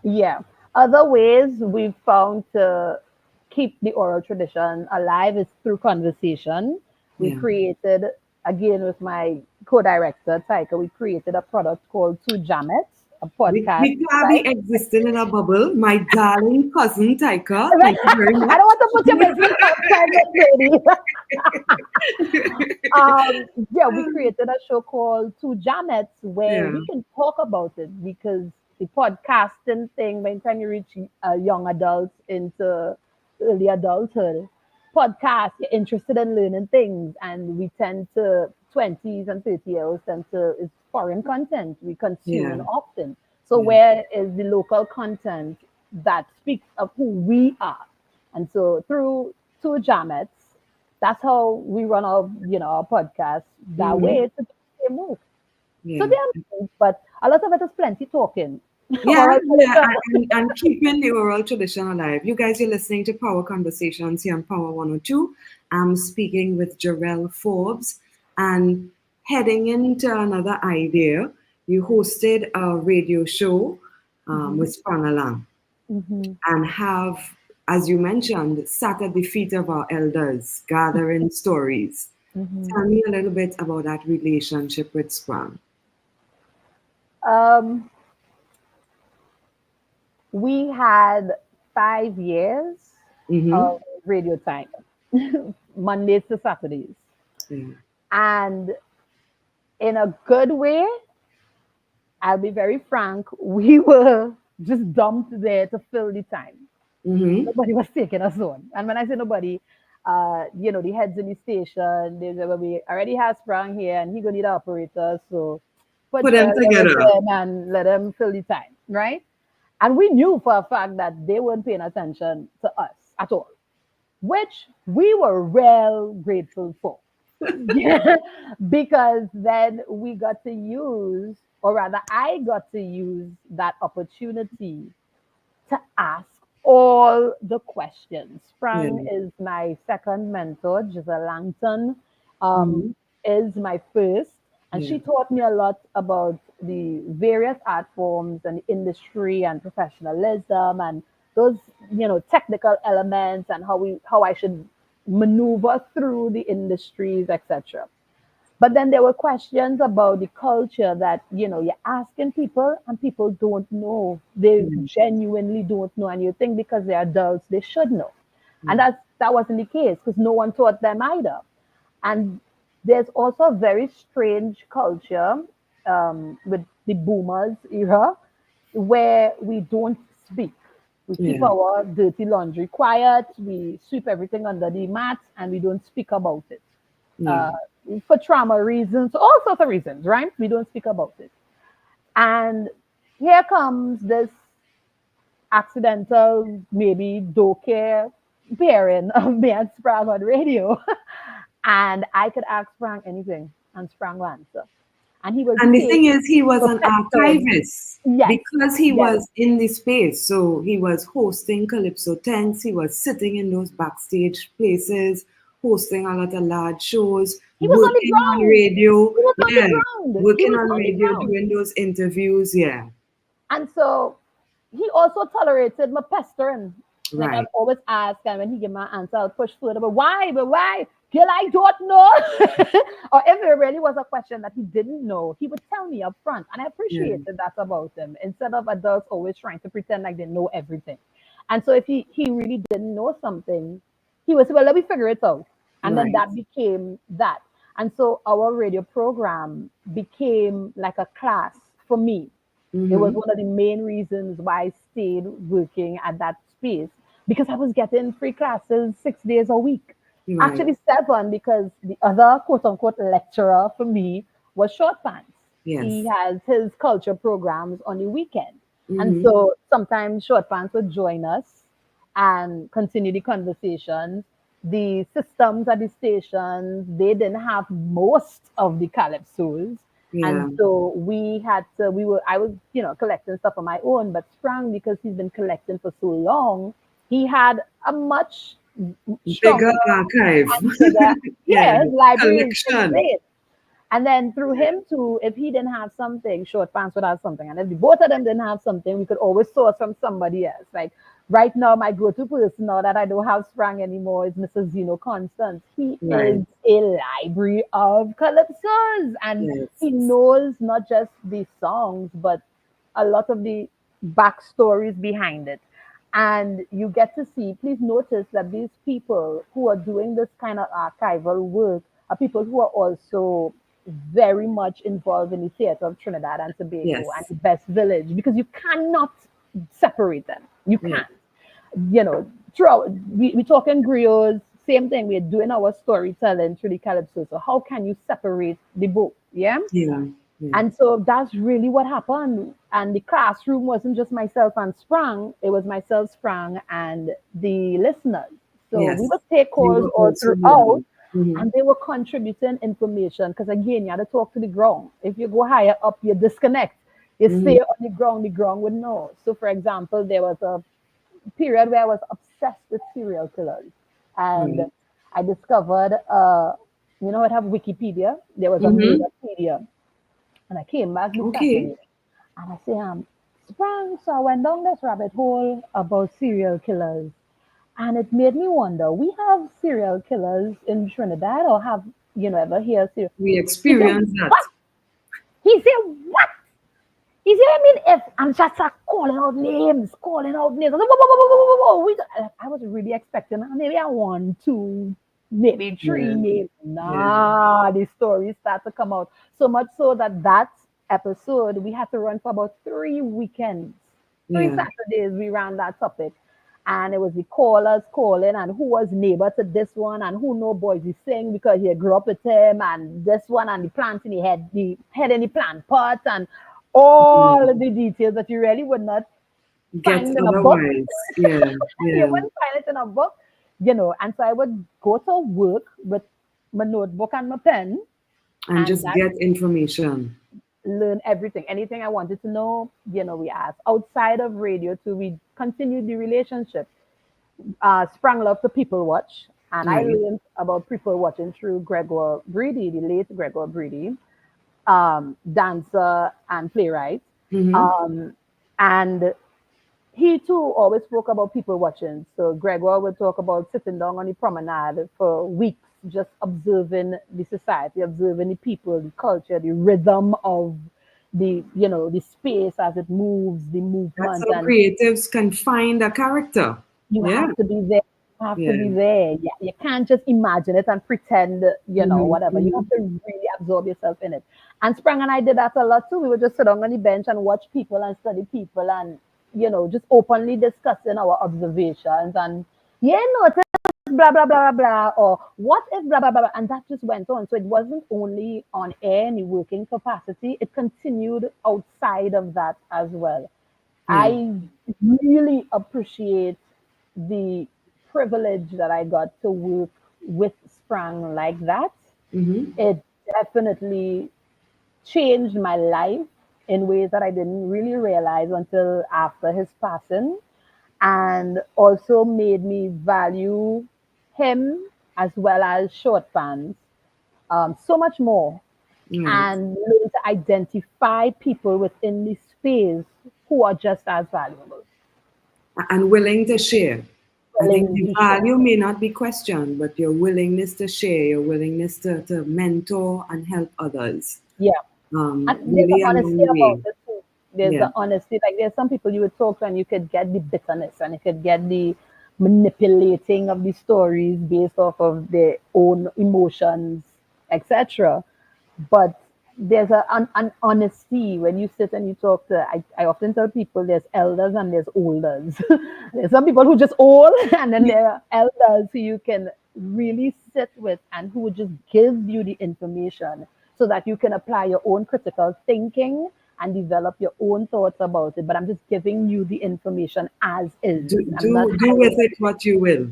Yeah. Other ways we've found to keep the oral tradition alive is through conversation. We created, again with my co-director, Taika, we created a product called Two Jammets, a podcast. We can't be existing in a bubble. My darling cousin Taika, thank you very much. I don't want to put your business outside, lady. Yeah, we created a show called Two Jamettes where we can talk about it because the podcasting thing, by the time you reach young adults into early adulthood, podcast, you're interested in learning things, and we tend to 20s and 30-year-olds tend to it's foreign content we consume often. So where is the local content that speaks of who we are? And so through Two Jamettes, that's how we run our our podcast that way to move. So there, but a lot of it is plenty talking. And keeping the oral tradition alive. You guys are listening to Power Conversations here on Power 102. I'm speaking with Jarrell Forbes, and heading into another idea, you hosted a radio show with Sprang Along and have, as you mentioned, sat at the feet of our elders, gathering stories. Tell me a little bit about that relationship with Sprang. We had 5 years of radio time, Mondays to Saturdays. And in a good way, I'll be very frank, we were just dumped there to fill the time. Nobody was taking us on. And when I say nobody, the heads in the station, we already have Sprang here and he gonna need an operator, so put them together and let them fill the time, right? And we knew for a fact that they weren't paying attention to us at all, which we were real grateful for. Because then we got to use, or rather I got to use that opportunity to ask all the questions. Sprang is my second mentor. Giselle Langton is my first. And she taught me a lot about the various art forms and the industry and professionalism and those, technical elements and how I should maneuver through the industries, etc. But then there were questions about the culture that, you're asking people and people don't know. They genuinely don't know. And you think because they're adults, they should know. And that wasn't the case because no one taught them either. And there's also a very strange culture with the boomers era where we don't speak. We keep our dirty laundry quiet. We sweep everything under the mat and we don't speak about it. For trauma reasons, all sorts of reasons, right? We don't speak about it. And here comes this accidental, maybe doke pairing of me and Sprang on radio. And I could ask Sprang anything, and Sprang will answer. And the thing is, he was an archivist because he was in the space. So he was hosting Calypso tents. He was sitting in those backstage places, hosting a lot of large shows. He was working on radio. He was on the ground. Working on radio, doing those interviews. And so he also tolerated my pestering. Like I've always asked, and when he gave my answer, I'll push further. But why? Girl, I don't know. Or if there really was a question that he didn't know, he would tell me up front. And I appreciated that about him. Instead of adults always trying to pretend like they know everything. And so if he really didn't know something, he would say, well, let me figure it out. And then that became that. And so our radio program became like a class for me. It was one of the main reasons why I stayed working at that space, because I was getting free classes 6 days a week. Actually 7, because the other quote-unquote lecturer for me was Short Pants. He has his culture programs on the weekend. And so sometimes Short Pants would join us and continue the conversations. The systems at the stations, they didn't have most of the Calypsos. And so I was, collecting stuff on my own, but Sprang, because he's been collecting for so long, he had a much bigger archive. Library collection. And then through him too, if he didn't have something, Short Pants would have something. And if both of them didn't have something, we could always source from somebody else. Like right now, my go-to person now that I don't have Sprang anymore is Mr. Zeno Constance. He is a library of calypsos. And he knows not just the songs, but a lot of the backstories behind it. And you get to see, please notice that these people who are doing this kind of archival work are people who are also very much involved in the theater of Trinidad and Tobago and the Best Village, because you cannot separate them. You can't. You know, throughout, we talking griots, same thing. We're doing our storytelling through the Calypso. So how can you separate the both? Yeah. And so that's really what happened. And the classroom wasn't just myself and Sprang, it was myself, Sprang, and the listeners. So we would take calls all throughout, and they were contributing information. Because again, you had to talk to the ground. If you go higher up, you disconnect. You stay on the ground would know. So for example, there was a period where I was obsessed with serial killers. And I discovered, you know, I'd have Wikipedia. There was a Wikipedia. And I came back this Saturday, and I say, Sprang, so I went down this rabbit hole about serial killers. And it made me wonder, we have serial killers in Trinidad, or have, you know, ever hear serial? We experience that. What? He said, what? He said, I mean, if I'm just calling out names. I was really expecting maybe I 1, 2, maybe 3 names. Nah, the stories start to come out. So much so that episode, we had to run for about 3 weekends. 3 Saturdays, we ran that topic. And it was the callers calling, and who was neighbor to this one, and who know Boise Singh because he grew up with him, and this one, and the plant in the head in the plant pot, and all of the details that you really would not get find in a book. You wouldn't find it in a book, you know. And so I would go to work with my notebook and my pen and just get information, learn everything, anything I wanted to know. You know, we asked outside of radio too. We continued the relationship. Sprang love to people watch, and I learned about people watching through Gregor Breedy, the late Gregor Breedy, dancer and playwright. And he too always spoke about people watching. So Gregor would talk about sitting down on the promenade for weeks, just observing the society, observing the people, the culture, the rhythm of the, you know, the space as it moves, the movement. That's how creatives can find a character. You have to be there. You have to be there. Yeah, you can't just imagine it and pretend, you know, whatever. You have to really absorb yourself in it. And Sprang and I did that a lot too. We would just sit down on the bench and watch people and study people and, you know, just openly discussing our observations and, notice blah, blah, blah, blah, blah, or what if blah, blah, blah, blah. And that just went on. So it wasn't only on air in the working capacity. It continued outside of that as well. I really appreciate the privilege that I got to work with Sprang like that. It definitely changed my life in ways that I didn't really realize until after his passing, and also made me value him as well as short pants so much more, and learn to identify people within the space who are just as valuable and willing to share. I think the value may not be questioned, but your willingness to share, your willingness to mentor and help others. And really there's the honesty about it too. There's Yeah. the honesty. Like there's some people you would talk to and you could get the bitterness and you could get the manipulating of the stories based off of their own emotions, etc. But there's an honesty when you sit and you talk to, I often tell people there's elders and there's olders. There's some people who just old and then there are elders who you can really sit with and who would just give you the information so that you can apply your own critical thinking and develop your own thoughts about it. But I'm just giving you the information as is. Do with it what you will.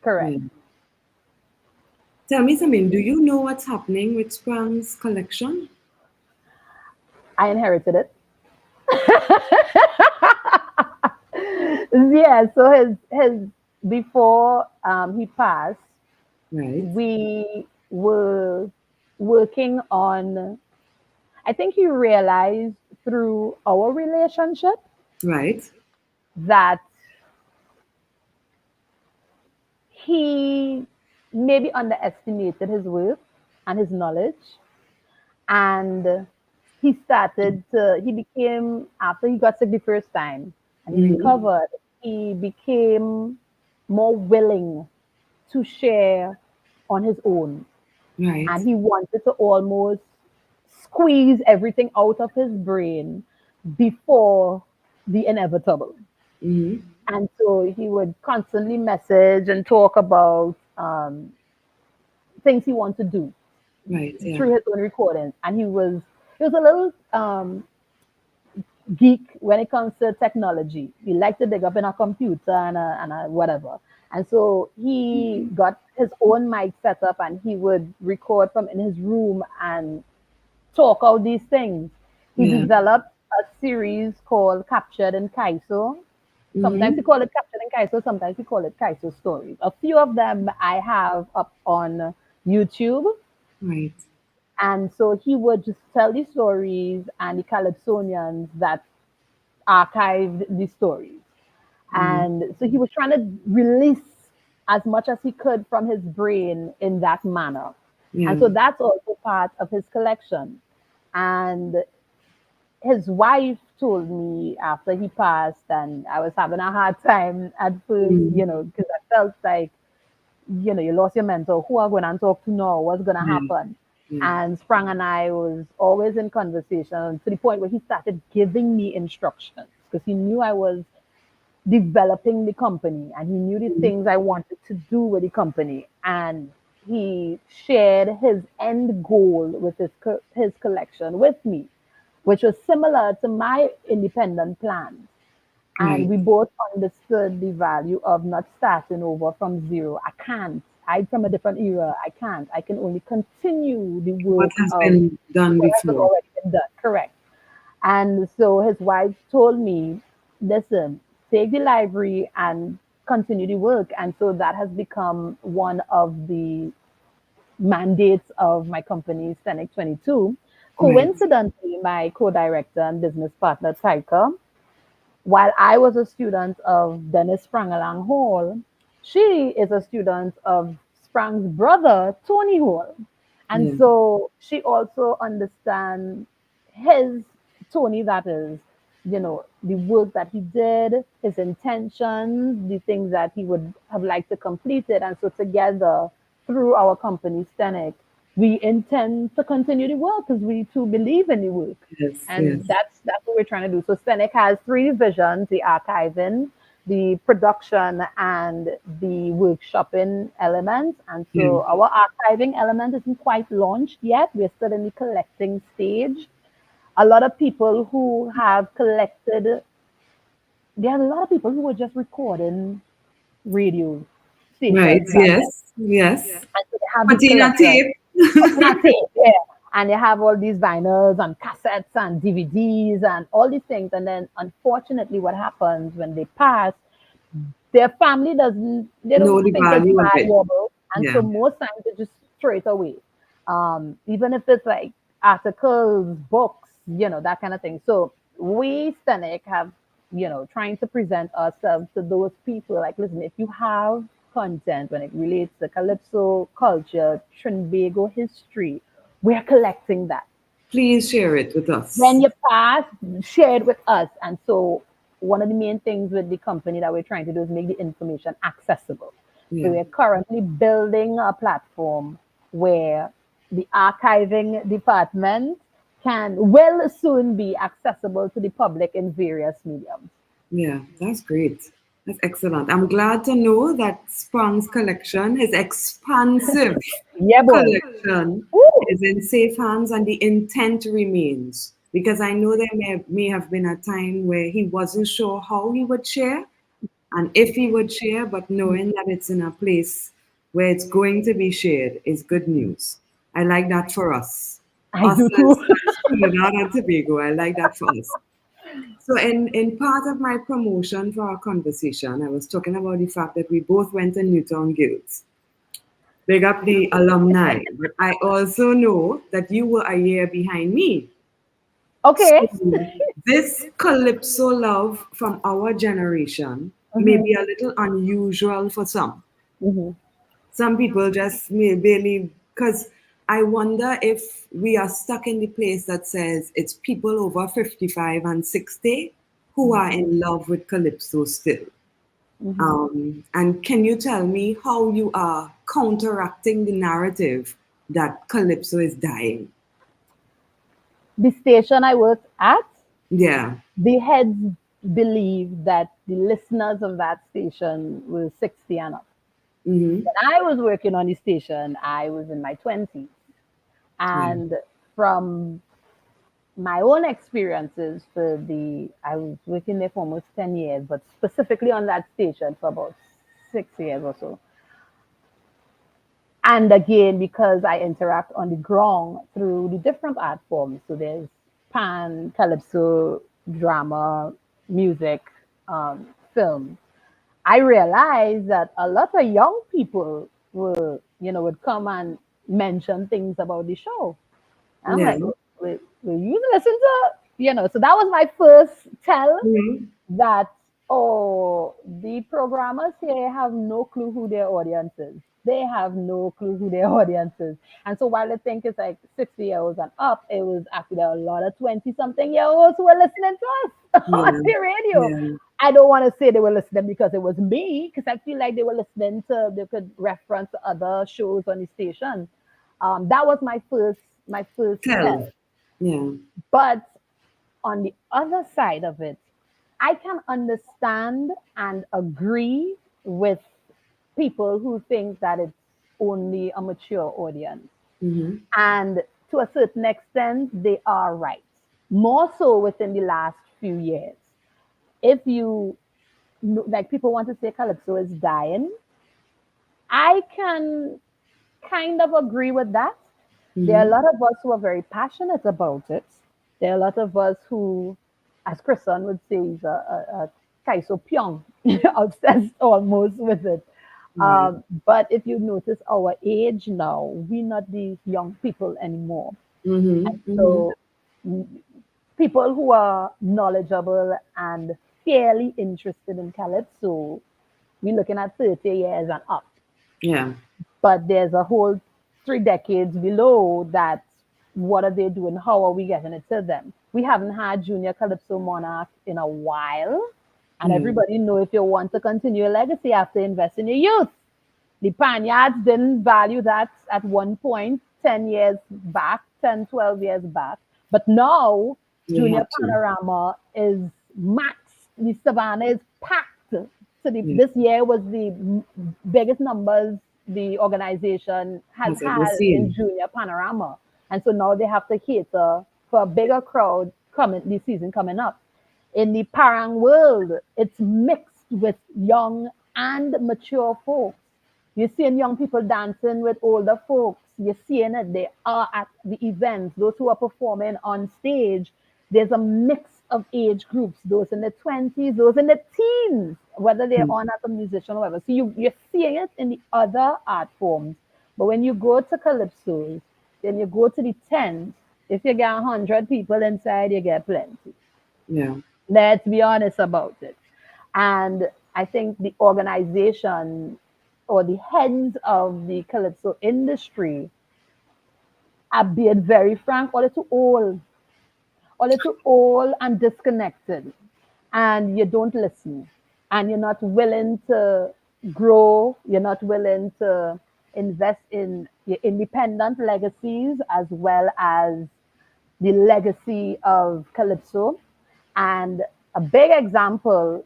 Correct. Tell me something, do you know what's happening with Sprang's collection? I inherited it. Yeah, so his before he passed, we were working on, I think he realized through our relationship that he maybe underestimated his worth and his knowledge. And he became, after he got sick the first time and he recovered, he became more willing to share on his own. Right. And he wanted to almost squeeze everything out of his brain before the inevitable. Mm-hmm. And so he would constantly message and talk about things he wants to do Right. Yeah. through his own recordings. And he was a little geek when it comes to technology. He liked to dig up in a computer and a whatever. And so he got his own mic set up and he would record from in his room and talk out these things. He Yeah. developed a series called Captured in Calypso. Sometimes Mm-hmm. we call it Captured in Calypso, sometimes we call it Calypso Stories. A few of them I have up on YouTube. Right. And so he would just tell these stories and the Calypsonians that archived the stories. And so he was trying to release as much as he could from his brain in that manner. Yeah. And so that's also part of his collection. And his wife told me after he passed, and I was having a hard time at first, because I felt like, you lost your mentor. Who are going to talk to now? What's going to happen? And Sprang and I was always in conversation to the point where he started giving me instructions because he knew I was developing the company and he knew the things I wanted to do with the company. And he shared his end goal with his collection with me, which was similar to my independent plans. And we both understood the value of not starting over from zero. I can't. I'm from a different era. I can't. I can only continue the work What has been done what has before. already been done. Correct. And so his wife told me, listen, take the library and continue the work. And so that has become one of the mandates of my company, Scenic 22. Coincidentally, my co-director and business partner, Taika, while I was a student of Dennis Sprangalang Hall, she is a student of Sprang's brother, Tony Hall. And so she also understands his, Tony, that is, the work that he did, his intentions, the things that he would have liked to complete it. And so together, through our company, Stenic, we intend to continue the work because we too believe in the work. And that's what we're trying to do. So Stenic has three divisions: the archiving, the production, and the workshopping elements. And so our archiving element isn't quite launched yet. We're still in the collecting stage. A lot of people who have collected, there are a lot of people who are just recording radio stations. Right. Yes. And so they have Putting a tape. Yeah. And they have all these vinyls and cassettes and DVDs and all these things. And then unfortunately what happens when they pass, their family they don't Know the think value of it's it. valuable. And so most times they just throw it away. Even if it's like articles, books, that kind of thing. So we, Stenic, have, trying to present ourselves to those people like, listen, if you have content when it relates to Calypso culture, Trinidad history, we're collecting that. Please share it with us. When you pass, share it with us. And so one of the main things with the company that we're trying to do is make the information accessible. So we're currently building a platform where the archiving department will soon be accessible to the public in various mediums. Yeah, that's great. That's excellent. I'm glad to know that Sprang's collection, his expansive collection, is in safe hands and the intent remains. Because I know there may have been a time where he wasn't sure how he would share and if he would share, but knowing that it's in a place where it's going to be shared is good news. I like that for us. I do too. Trinidad and Tobago, I like that for us. So in part of my promotion for our conversation, I was talking about the fact that we both went to Newtown Guilds. Big up the alumni. But I also know that you were a year behind me. Okay. So this Calypso love from our generation may be a little unusual for some. Some people just may barely, because I wonder if we are stuck in the place that says it's people over 55 and 60 who are in love with Calypso still. And can you tell me how you are counteracting the narrative that Calypso is dying? The station I worked at, Yeah. the heads believe that the listeners of that station were 60 and up. Mm-hmm. When I was working on the station, I was in my 20s. And from my own experiences I was working there for almost 10 years, but specifically on that station for about 6 years or so. And again, because I interact on the ground through the different art forms. So there's pan, calypso, drama, music, film. I realized that a lot of young people would come and mention things about the show. And I'm Yeah. like, will you listen to, so that was my first tell that, the programmers here have no clue who their audience is. They have no clue who their audience is. And so while I think it's like 60-year-olds and up, it was actually a lot of 20-something-year-olds who were listening to us on the radio. Yeah. I don't want to say they were listening because it was me, because I feel like they were listening they could reference other shows on the station. That was my first tell. Yeah. But on the other side of it, I can understand and agree with people who think that it's only a mature audience. Mm-hmm. And to a certain extent, they are right. More so within the last few years. If you, like, people want to say Calypso is dying, I can kind of agree with that. There are a lot of us who are very passionate about it. There are a lot of us who, as Christian would say, is a kaiso pyong, obsessed almost with it. Right. But if you notice our age now, we're not these young people anymore. Mm-hmm. And so people who are knowledgeable and fairly interested in Calypso, we're looking at 30 years and up. Yeah. But there's a whole 3 decades below that. What are they doing? How are we getting it to them? We haven't had Junior Calypso Monarch in a while. And everybody know if you want to continue your legacy, you have to invest in your youth. The Panyards didn't value that at one point, 10 years back, 10, 12 years back. But now, Junior Panorama is max. The Savannah is packed. So this year was the biggest numbers the organization has had in Junior Panorama. And so now they have to cater for a bigger crowd the season coming up. In the Parang world, it's mixed with young and mature folks. You're seeing young people dancing with older folks. You're seeing it. They are at the events. Those who are performing on stage, there's a mix of age groups. Those in the 20s, those in the teens, whether they're on as a musician or whatever. So you're seeing it in the other art forms. But when you go to Calypso, then you go to the tent. If you get 100 people inside, you get plenty. Yeah. Let's be honest about it. And I think the organization or the heads of the Calypso industry are being very frank, a little old and disconnected. And you don't listen. And you're not willing to grow. You're not willing to invest in your independent legacies as well as the legacy of Calypso. And a big example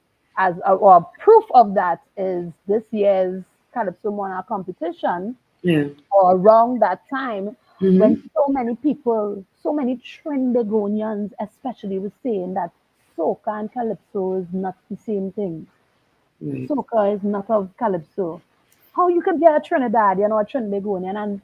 or proof of that is this year's Calypso Monarch competition. Yeah. Or around that time when so many people, so many Trinidadians especially, were saying that soca and Calypso is not the same thing. Right. Soca is not of Calypso. How you can be a Trinidadian or a Trinidadian and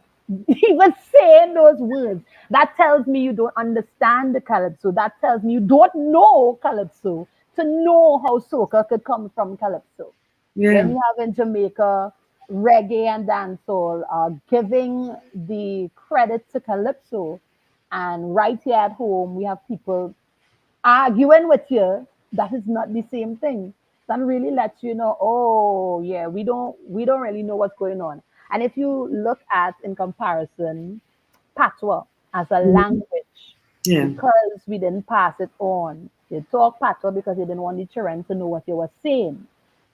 even saying those words? That tells me you don't understand the Calypso. That tells me you don't know Calypso to know how soca could come from Calypso. Yeah. When you have in Jamaica, reggae and dancehall are giving the credit to Calypso, and right here at home we have people arguing with you. That is not the same thing. That really lets you know, oh yeah, we don't really know what's going on. And if you look at, in comparison, patois as a language, because we didn't pass it on. They talk patois because they didn't want the children to know what you were saying.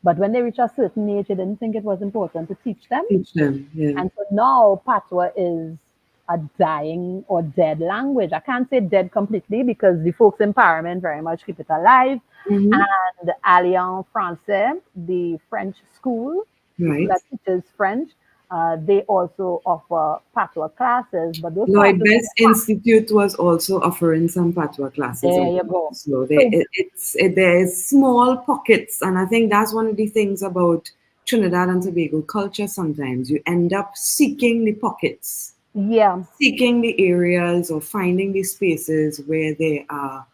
But when they reach a certain age, they didn't think it was important to teach them. Yeah. And so now patois is a dying or dead language. I can't say dead completely because the folks in Parliament very much keep it alive. Mhm. And Alliance Français, the French school Right. that teaches French, they also offer patois classes. But those Lloyd classes, Best Institute was also offering some patois classes. there as you well. go. So So there's small pockets, and I think that's one of the things about Trinidad and Tobago culture. Sometimes you end up seeking the pockets, yeah, seeking the areas, or finding the spaces where there are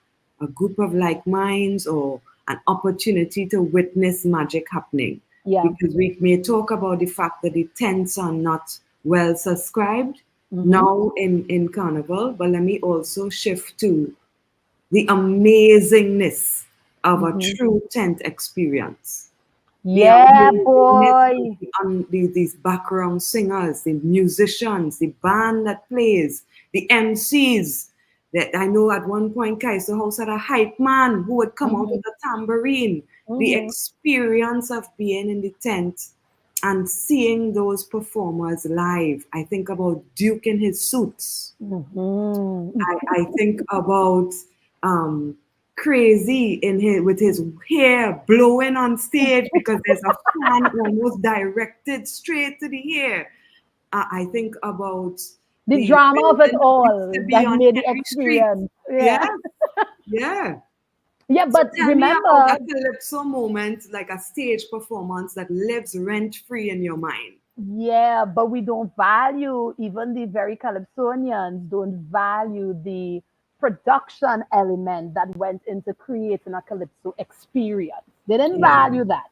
a group of like minds or an opportunity to witness magic happening. yeah. Because we may talk about the fact that the tents are not well subscribed now in Carnival, but let me also shift to the amazingness of a true tent experience. The Yeah, amazingness boy. of these background singers, the musicians, the band that plays, the MCs. That I know at one point Kaiser House had a hype man who would come out with a tambourine. The experience of being in the tent and seeing those performers live. I think about Duke in his suits. I think about Crazy with his hair blowing on stage because there's a fan almost directed straight to the hair. I think about The the drama of it building that used all to be that on made the Henry Street. experience. Yeah, yeah. Yeah, So but tell me about remember, a Calypso moment, like a stage performance that lives rent free in your mind. yeah, but we don't value, even the very Calypsonians don't value the production element that went into creating a Calypso experience. They didn't Yeah. value that.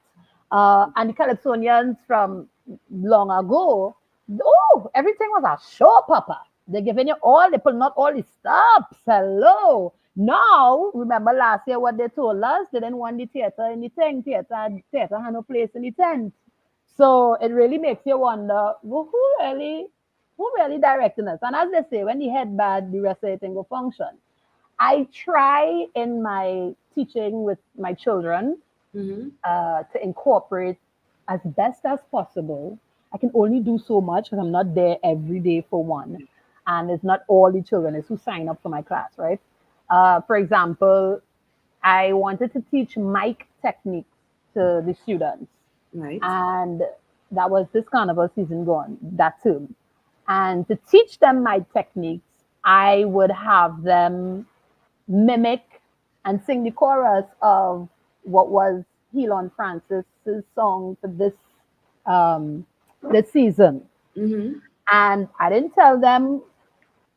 And the Calypsonians from long ago, oh, everything was a show, Papa. They're giving you all, they pulling out all the stops. Hello. Now, remember last year what they told us? They didn't want the theater in the tent. Theater had no place in the tent. So it really makes you wonder, well, who really directing us? And as they say, when the head bad, the rest of it will function. I try in my teaching with my children to incorporate as best as possible. I can only do so much because I'm not there every day for one. And it's not all the children is who sign up for my class, right? For example, I wanted to teach mic techniques to the students. Right. And that was this carnival season gone, that term. And to teach them my techniques, I would have them mimic and sing the chorus of what was Helon Francis's song for this season. And I didn't tell them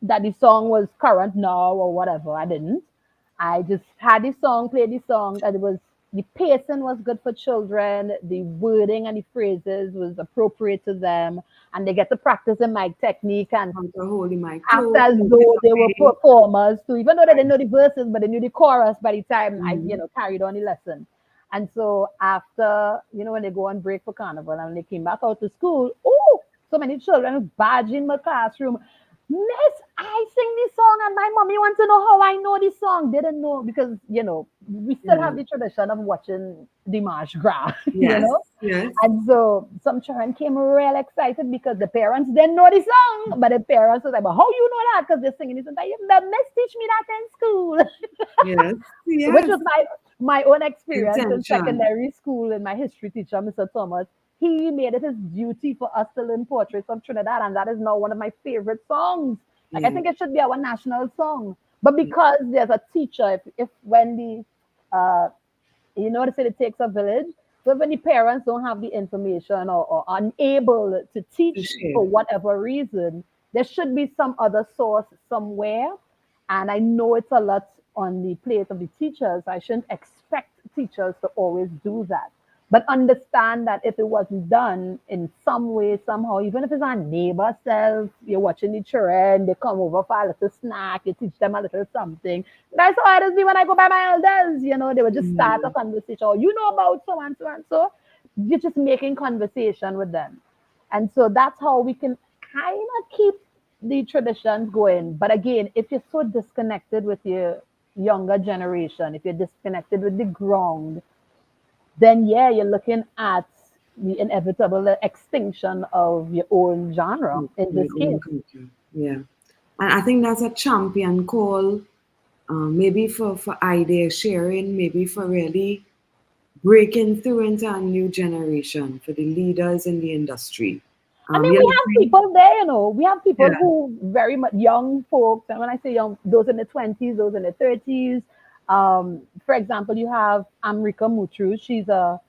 that the song was current now or whatever. I didn't. I just had the song, played the song, and it was the pacing was good for children. The wording and the phrases was appropriate to them, and they get to practice the mic technique and holding mic act as though they were performers too, even though they didn't know the verses, but they knew the chorus by the time I, carried on the lesson. And so after, when they go on break for carnival and when they came back out to school, oh, so many children barging my classroom. Miss, I sing this song and my mommy wants to know how I know this song. They didn't know because, we still have the tradition of watching the March Gras, Yes. Yes. And so some children came real excited because the parents didn't know the song, but the parents was like, but how you know that? Because they're singing this and that. The miss teach me that in school. Yes. Yes. Which was my own experience in Intention. secondary school and my history teacher, Mr. Thomas. He made it his duty for us to learn Portraits of Trinidad, and that is now one of my favorite songs. Like I think it should be our national song. But because there's a teacher, if when the they say it takes a village. So when the parents don't have the information or unable to teach for whatever reason, there should be some other source somewhere. And I know it's a lot on the plate of the teachers. I shouldn't expect teachers to always do that. But understand that if it wasn't done in some way, somehow, even if it's our neighbor self, you're watching the children, they come over for a little snack, you teach them a little something. That's how it is when I go by my elders, they would just start a conversation. Oh, you know about so and so and so. You're just making conversation with them. And so that's how we can kind of keep the traditions going. But again, if you're so disconnected with your younger generation, if you're disconnected with the ground, then you're looking at the inevitable extinction of your own genre in this case. Yeah. And I think that's a champion call, maybe for idea sharing, maybe for really breaking through into a new generation for the leaders in the industry. I mean, we have people there, you know. We have people Yeah. who very much young folks, and when I say young, those in the 20s, those in the 30s. For example, you have Amrika Mutru. She's a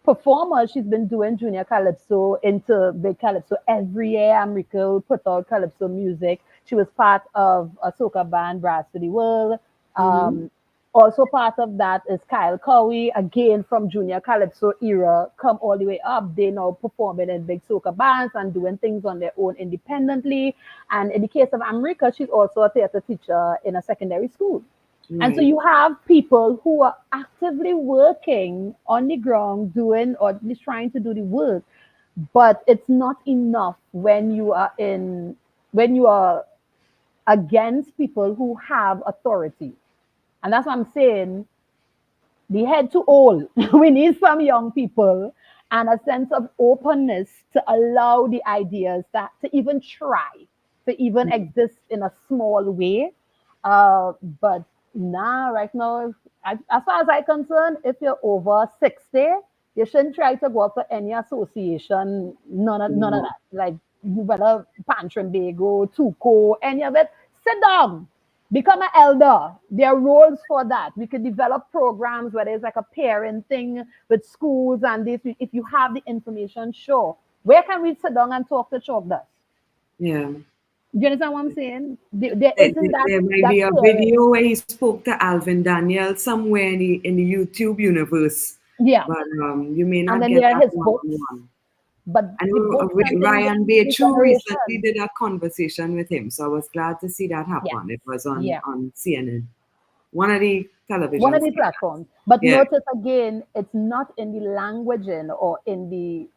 performer. She's been doing junior calypso into big calypso every year. Amrika will put out calypso music. She was part of a soca band, Brass to the World. Also part of that is Kyle Cowie, again from junior calypso era, come all the way up. They now performing in big soca bands and doing things on their own independently. And in the case of Amrika, she's also a theater teacher in a secondary school. And so you have people who are actively working on the ground, doing or at least trying to do the work. But it's not enough when you are against people who have authority. And that's what I'm saying. The head to all. We need some young people and a sense of openness to allow the ideas that to even try, to even exist in a small way. But right now, as far as I'm concerned, if you're over 60, you shouldn't try to go up for any association. None of that. Like whether Pantrim Bago, Tuco, any of it. Sit down. Become an elder. There are roles for that. We could develop programs where there's like a parent thing with schools and this. If you have the information, sure. Where can we sit down and talk to chalk dust? Yeah. Do you understand what I'm saying? There might be a video where he spoke to Alvin Daniel somewhere in the YouTube universe. Yeah. But you may not and then get there are that his books. one. But I know Ryan Beatrice recently did a conversation with him, so I was glad to see that happen. Yeah. It was on CNN, one of the television. One of the platforms. But notice again, it's not in the languaging or in the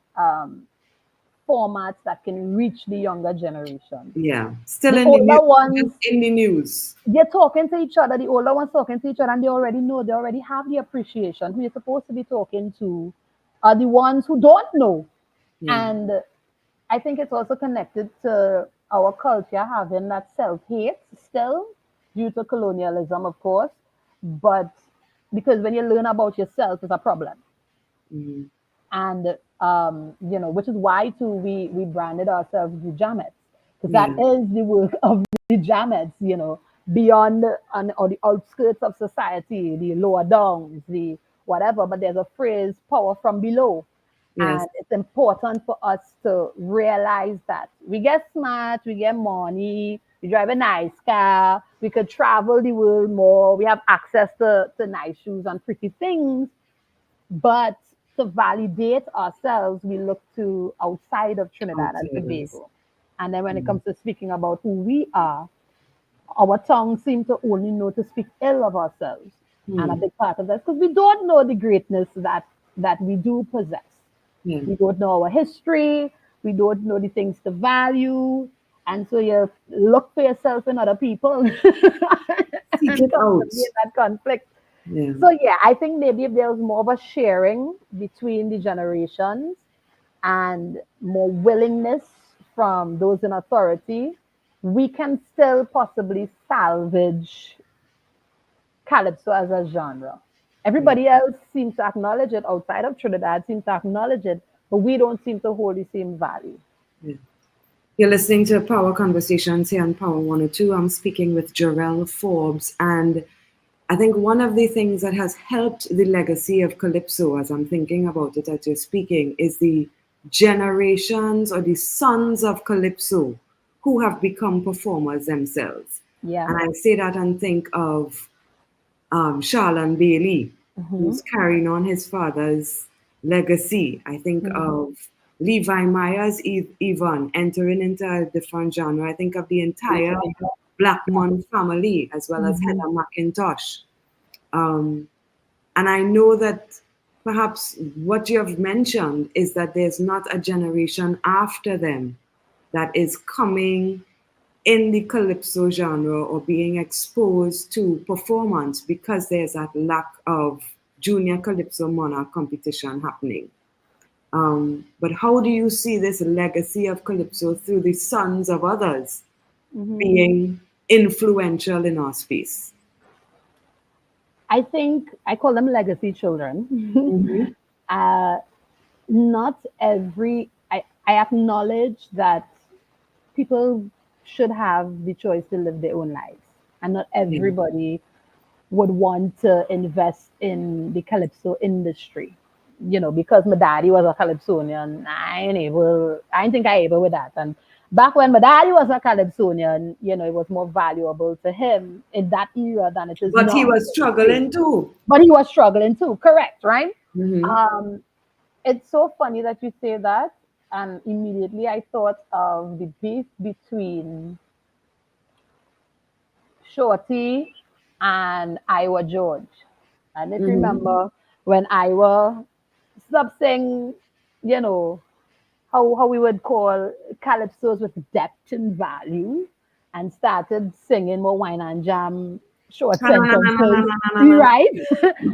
formats that can reach the younger generation. Yeah, still the in older the news, ones in the news. They're talking to each other. The older ones talking to each other, and they already know. They already have the appreciation. Who you're supposed to be talking to are the ones who don't know. And I think it's also connected to our culture having that self-hate still due to colonialism, of course. But because when you learn about yourself, it's a problem. And which is why too we branded ourselves the Jamets, because that is the work of the Jamets, beyond or the outskirts of society, the lower downs, the whatever. But there's a phrase, power from below. And it's important for us to realize that we get smart, we get money, we drive a nice car, we could travel the world more, we have access to nice shoes and pretty things. But to validate ourselves, we look to outside of Trinidad and Tobago. And then when it comes to speaking about who we are, our tongues seem to only know to speak ill of ourselves. And a big part of that, because we don't know the greatness that we do possess. We don't know our history. We don't know the things to value. And so you look for yourself in other people. Seek it out. That conflict. So I think maybe if there was more of a sharing between the generations and more willingness from those in authority, we can still possibly salvage Calypso as a genre. Everybody else seems to acknowledge it outside of Trinidad, seems to acknowledge it, but we don't seem to hold the same value. You're listening to Power Conversations here on Power 102. I'm speaking with Jarrell Forbes, and I think one of the things that has helped the legacy of Calypso, as I'm thinking about it as you're speaking, is the generations or the sons of Calypso who have become performers themselves. And I say that and think of Charlon Bailey, who's carrying on his father's legacy. I think of Levi Myers, even entering into a different genre. I think of the entire Blackmon family, as well as Heather McIntosh. And I know that perhaps what you have mentioned is that there's not a generation after them that is coming in the Calypso genre or being exposed to performance because there's that lack of junior Calypso monarch competition happening. But how do you see this legacy of Calypso through the sons of others being influential in our space? I think I call them legacy children. Not every, I acknowledge that people should have the choice to live their own lives. And not everybody would want to invest in the Calypso industry. Because my daddy was a Calypsonian, I ain't think I able with that. And back when my daddy was a Calypsonian, it was more valuable to him in that era than it is now. But he was struggling too. But he was struggling too, correct, right? It's so funny that you say that. And immediately I thought of the beef between Shorty and Iowa George. And if you remember when Iowa stopped saying, how we would call calypsos with depth and value and started singing more wine and jam short sentences, right?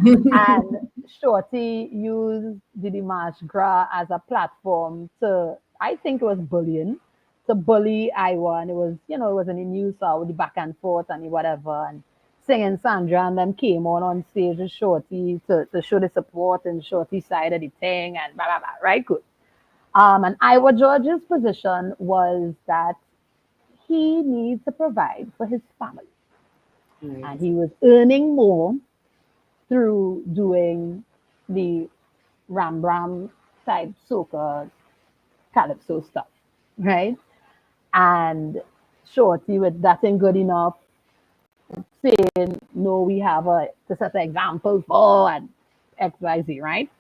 And Shorty used the March Gras as a platform to, I think it was bullying, to bully Iowa. And it was, it was in the news with the back and forth and the whatever. And singing Sandra and them came on stage with Shorty to show the support and Shorty side of the thing and blah, blah, blah, right? Good. And Iowa George's position was that he needs to provide for his family. And he was earning more through doing the Ram type soca calypso stuff, right? And Shorty with that ain't good enough, saying, no, we have to set an example for and XYZ, right?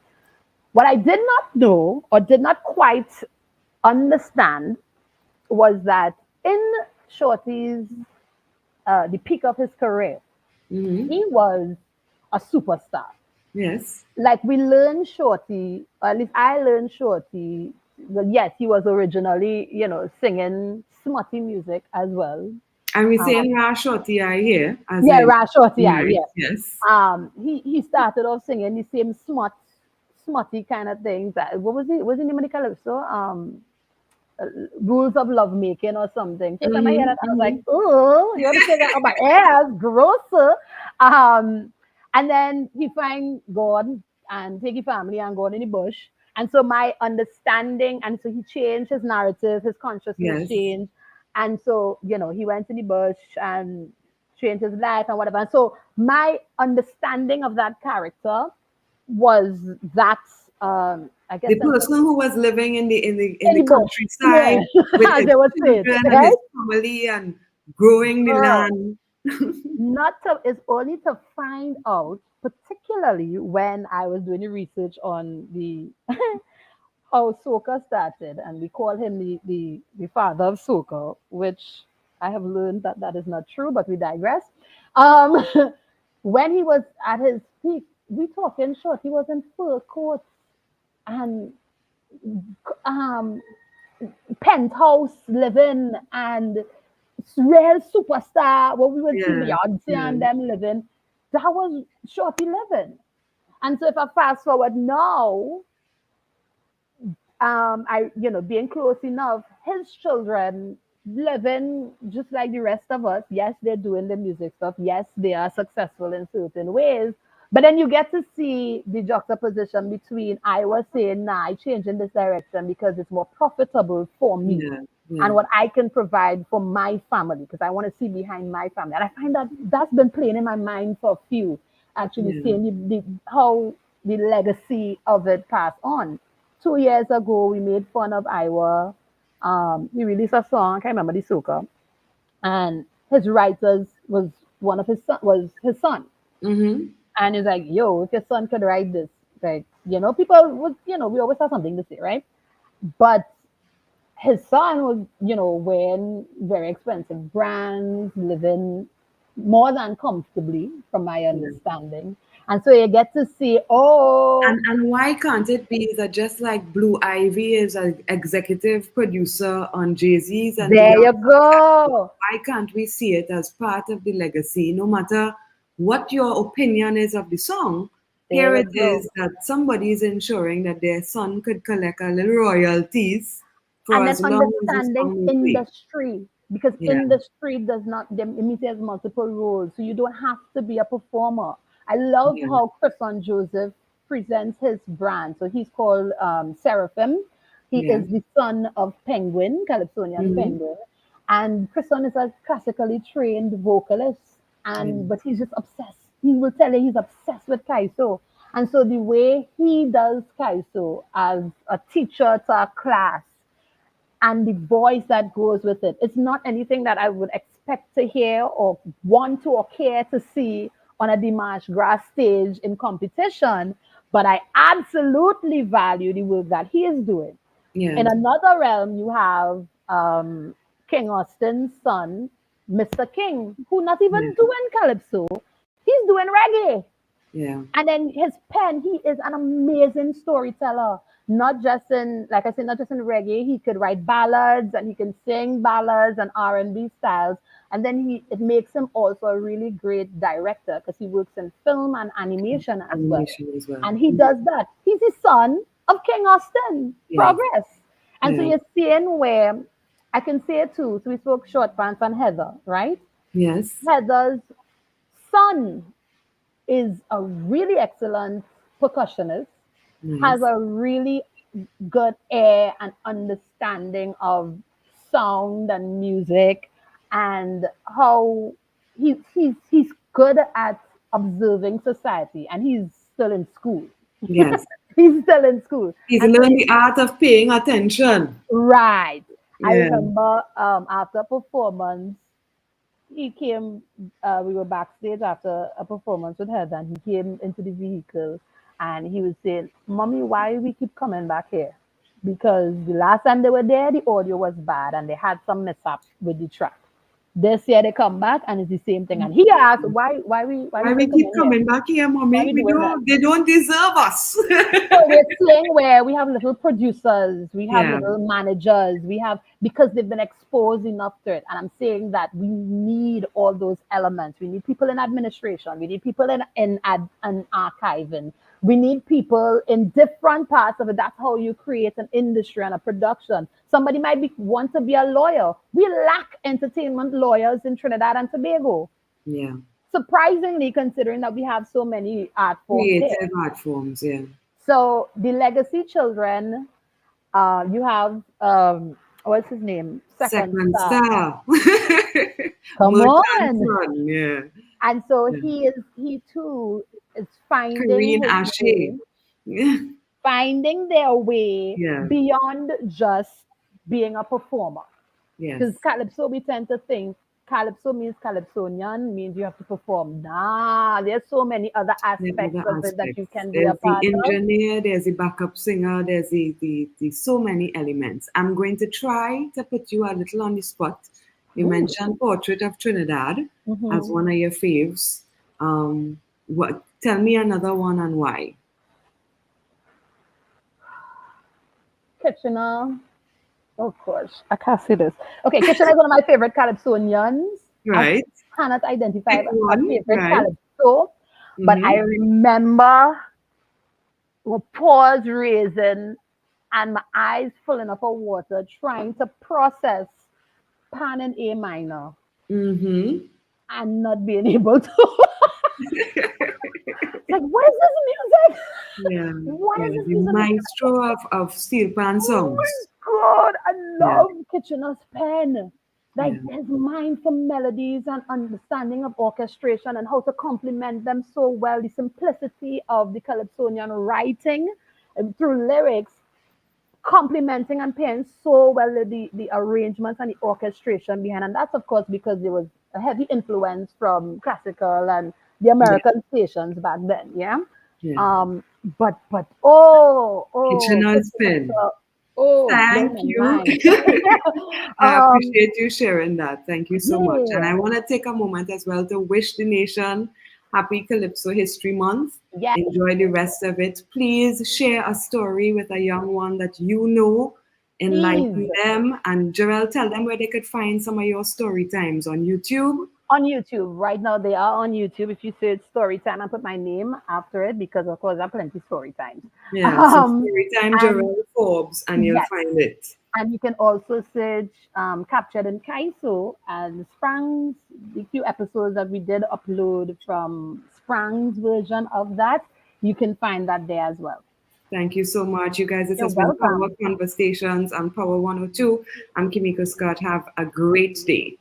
What I did not know or did not quite understand was that in Shorty's the peak of his career, he was a superstar. Yes. Like we learned Shorty, or at least I learned Shorty. Well, yes, he was originally, singing smutty music as well. And we saying Ra Shorty I here. Yeah, Ra Shorty I, yeah. Yes. He started off singing the same smutty kind of things. What was it? Was the name of the calypso? Rules of Lovemaking or something. First time I hear that, I was like, oh, you want to say that on my ears, grosser. And then he find God and take his family and go in the bush. And so my understanding, and so he changed his narrative, his consciousness changed. And so, he went in the bush and changed his life and whatever. And so my understanding of that character was that I guess the person who was living in the countryside with as they would say, and his family and growing the land. It's only to find out, particularly when I was doing the research on the how soca started, and we call him the father of soca, which I have learned that is not true, but we digress. When he was at his peak, we talking short, he was in fur coats and penthouse living and real superstar. What we would see Beyonce and them living, that was Shorty living. And so if I fast forward now, I being close enough, his children living just like the rest of us. Yes, they're doing the music stuff. Yes, they are successful in certain ways. But then you get to see the juxtaposition between I was saying, nah, I change in this direction because it's more profitable for me and what I can provide for my family, because I want to see behind my family. And I find that that's been playing in my mind for a few, actually seeing how the legacy of it passed on. 2 years ago, we made fun of Iowa. He released a song, I can't remember the soca, and his writers was one of his son. And he's like, yo, if your son could write this, like, people would, we always have something to say, right? But his son was, wearing very expensive brands, living more than comfortably, from my understanding. And so you get to see, And why can't it be that just like Blue Ivy is an executive producer on Jay-Z's? And there you go. Why can't we see it as part of the legacy? No matter what your opinion is of the song, here it is that somebody is ensuring that their son could collect a little royalties for and as then long as understanding industry. because Yeah. industry does not, it means there's multiple roles, so you don't have to be a performer. I love Yeah. how Chrison Joseph presents his brand. So he's called Seraphim. He Yeah. is the son of Penguin, Calypsonian Mhm. Penguin, and Chrison is a classically trained vocalist, and Yeah. but he's just obsessed. He will tell you he's obsessed with Calypso, and so the way he does Calypso as a teacher to a class and the voice that goes with it. It's not anything that I would expect to hear or want to or care to see on a Dimash Grass stage in competition, but I absolutely value the work that he is doing. Yeah. In another realm, you have King Austin's son, Mr. King, who not even doing calypso, he's doing reggae. Yeah. And then his pen, he is an amazing storyteller. Not just in, like I said, not just in reggae. He could write ballads and he can sing ballads and R&B styles. And then it makes him also a really great director because he works in film and animation as well. Animation as well. And he does that. He's the son of King Austin, Yes. Progress. And so Yeah. you're seeing where I can say it too. So we spoke Short Pants and Heather, right? Yes. Heather's son is a really excellent percussionist, has Nice. a really good ear and understanding of sound and music, and how he's good at observing society, and he's still in school. Yes. He's still in school. He's And so learned the art of paying attention. right. I Yeah. remember after a performance, he came, we were backstage after a performance with Heather, and he came into the vehicle and he was saying, Mommy, why we keep coming back here? Because the last time they were there, the audio was bad and they had some mishaps with the track. This year they come back and it's the same thing. And he asked, why we Why we still keep coming coming here? back here, Why mommy? we We doing that? don't. They don't deserve us. So we're seeing where we have little producers, we have Yeah. little managers, we have, because they've been exposed enough to it. And I'm saying that we need all those elements. We need people in administration, we need people in archiving, we need people in different parts of it. That's how you create an industry and a production. Somebody might want to be a lawyer. We lack entertainment lawyers in Trinidad and Tobago. Yeah. Surprisingly, considering that we have so many art forms there. Creative art forms. Yeah. So the legacy children, you have what's his name? Second Star. Come Merchant on. Son, yeah. And so Yeah. he too is finding Kareen his Ashe. way, Yeah. finding their way Yeah. beyond just being a performer. Yes. Because Calypso, we tend to think Calypso means Calypsonian, means you have to perform. Nah, there's so many other aspects of it that you can be a There's the part of. engineer, there's the backup singer, there's the so many elements. I'm going to try to put you a little on the spot. You Ooh. mentioned Portrait of Trinidad as one of your faves. Tell me another one and why. Kitchener. Oh gosh, I can't say this. Okay, Kitchener is one of my favorite Calypsonians. Right. I cannot identify Pick a one, favorite right. Calypso, but I remember a pause raising and my eyes filling up of water trying to process pan in A minor and not being able to. Like, what is this music? Yeah. What is Yeah, this the music? maestro of steel pan songs. God, I love Kitchener's pen. Like his mind for melodies and understanding of orchestration and how to complement them so well. The simplicity of the Calypsonian writing through lyrics, complementing and playing so well the arrangements and the orchestration behind. And that's of course because there was a heavy influence from classical and the American stations back then. Yeah. But Kitchener's pen. Thank you. I appreciate you sharing that. Thank you so much. And I want to take a moment as well to wish the nation happy Calypso History Month. Yes. Enjoy the rest of it. Please share a story with a young one that you know, enlighten them. And Jarrell, tell them where they could find some of your story times on YouTube. On YouTube. Right now they are on YouTube. If you search story time, I put my name after it because of course there are plenty of story times. Yeah, so story time Jarrell Forbes and you'll find it. And you can also search Captured in Calypso and Sprang's, the few episodes that we did upload from Sprang's version of that. You can find that there as well. Thank you so much. You guys, this You're has been welcome. Power Conversations on Power 102. I'm Kimiko Scott. Have a great day.